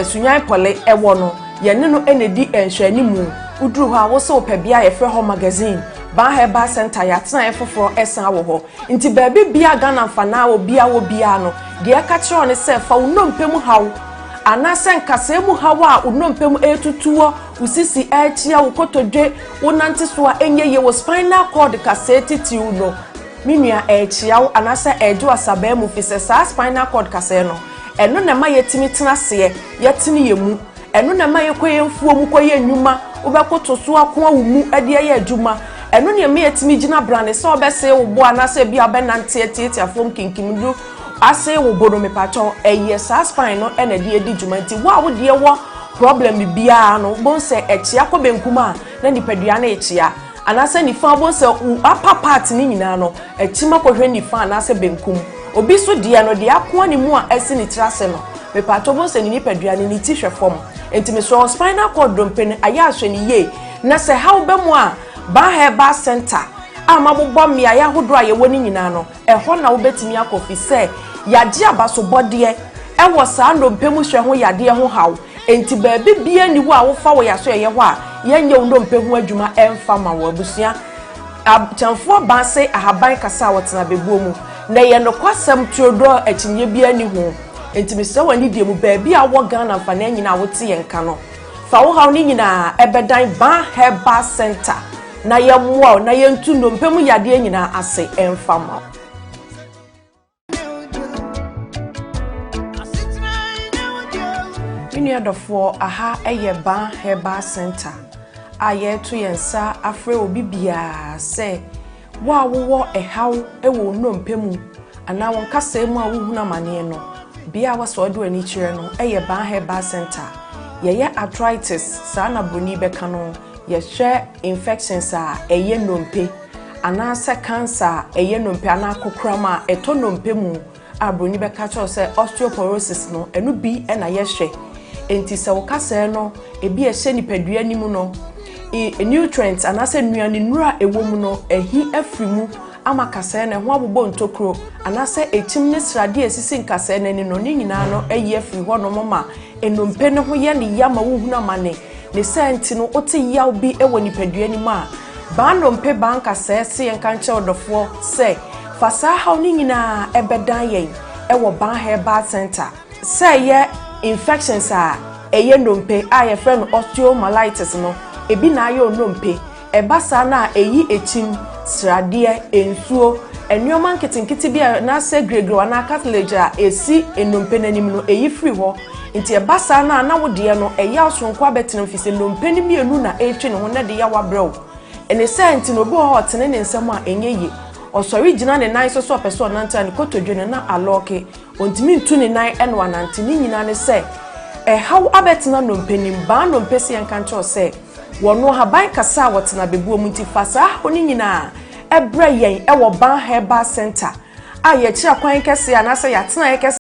Sunyane Poly ewo no ye ne no enedi enhwani mu udru ha wo se opabia ye frɛ ho magazine ban herbal center ya tena efoforo esan wo ho nti baby bia Ghana mfana wo bia no de aka kire ne se fa unompe mu hawo anase nkasa mu hawa unompe mu etutuo usisi achia ukotodwe wonante so a enyeye wo spinal cord kaseti ti uno minua achia anase ejo asaba mu fise sa spinal cord kase no eno na ma yetimi tena se yetini yemu eno na ma yekoye mfuo mu koye nwuma obekoto so akon awumu ade ye adwuma eno ne ma yetimi gina brane so obese wo bo anase bia benante etieti afom kinkimdu ase wo bono me paton eye sa spine no ena de edi dwumanti wo a wo de wo problem bia no bon se echia ko benkuma na nipadua na echia anase ni fa bon se upper part ni nyina no echima ko hwe ni fa anase benkum obi so de no de akon ni mu a esi ni trase no me paton bon se ni nipadua ni ti hwe fom enti me so spinal cord dompen aya ahwe ni ye na se how be mu a ba herbal center amabobọ mmia ya hodo a ye woni nyina no eho na wo betimi akofi se yade abaso bode ewo saa ndompe mu hwe ho yade ho haw enti baabi bia ni wo a wo fa wo yaso ye ho a yenye ndompe ho adwuma emfa ma wo abusua chamfo ba se ahaban kasa wotena bebuo mu na ye no kwasam tuodo akinye bia ni ho enti me se wani die mu baabi a wo Ghana mfa na nyina wote ye nka no fa wo haw ni nyina ebedan ban herbal center na ye mwa na ye ntu ndompe mu yade nyina ase emfa ma Miniadofo aha eye ban herbal center aye to yensa afre obi bia se wa wo ehaw ewo nnompe mu ana won kasa mu a wo huna mane no bia waso do ani kire no eye ban herbal center ye arthritis sa na broni beka no ye hwe infections a eye nnompe ana se cancer eye nnompe ana kokrama eto nnompe mu abroni be catch us osteoporosis no enu bi na yehwe enti se wo kasa no ebi ehye nipadua nimu no nutrients anase nuane nura ewo mu no ehi afrimu ama kasa na ho abobo ntokro anase echim ne srade asisi nkasa na ni no ni nyina no eyi afri ho no mama enompe ne ho ye ne yama wo huna mane ne senti no ote yaw bi ewo nipadua nimu a ba nompe banka se yenka nche odofo se fasa haw ni nyina ebedan yen ewo ban herbal center se ye infections a eye nompe a ye friend osteomyelitis no ebi na ayo nompe ebasa na eyi echim srade ensuo enyoman kitinkiti bia na se gregro na cartilage a esi enompe nanim no eyi free ho nti ebasa na wode no eya osonko abetenam fise nompe ni mienu na etwe ne ho na de ya wabrew ene senti no bo hotene ne nsem a enye osori gina ne nan so peso nanta ne kotodwene na aloke ontimi ntu ne nan ene wanante ni nyina ne se haw abetena nompe nim ba nompe se yankanche o se wono haban kasa wotena bebuo munti fasa oni nyina ebre yen ewo ban herbal center a ye kira kwan kese anase yatena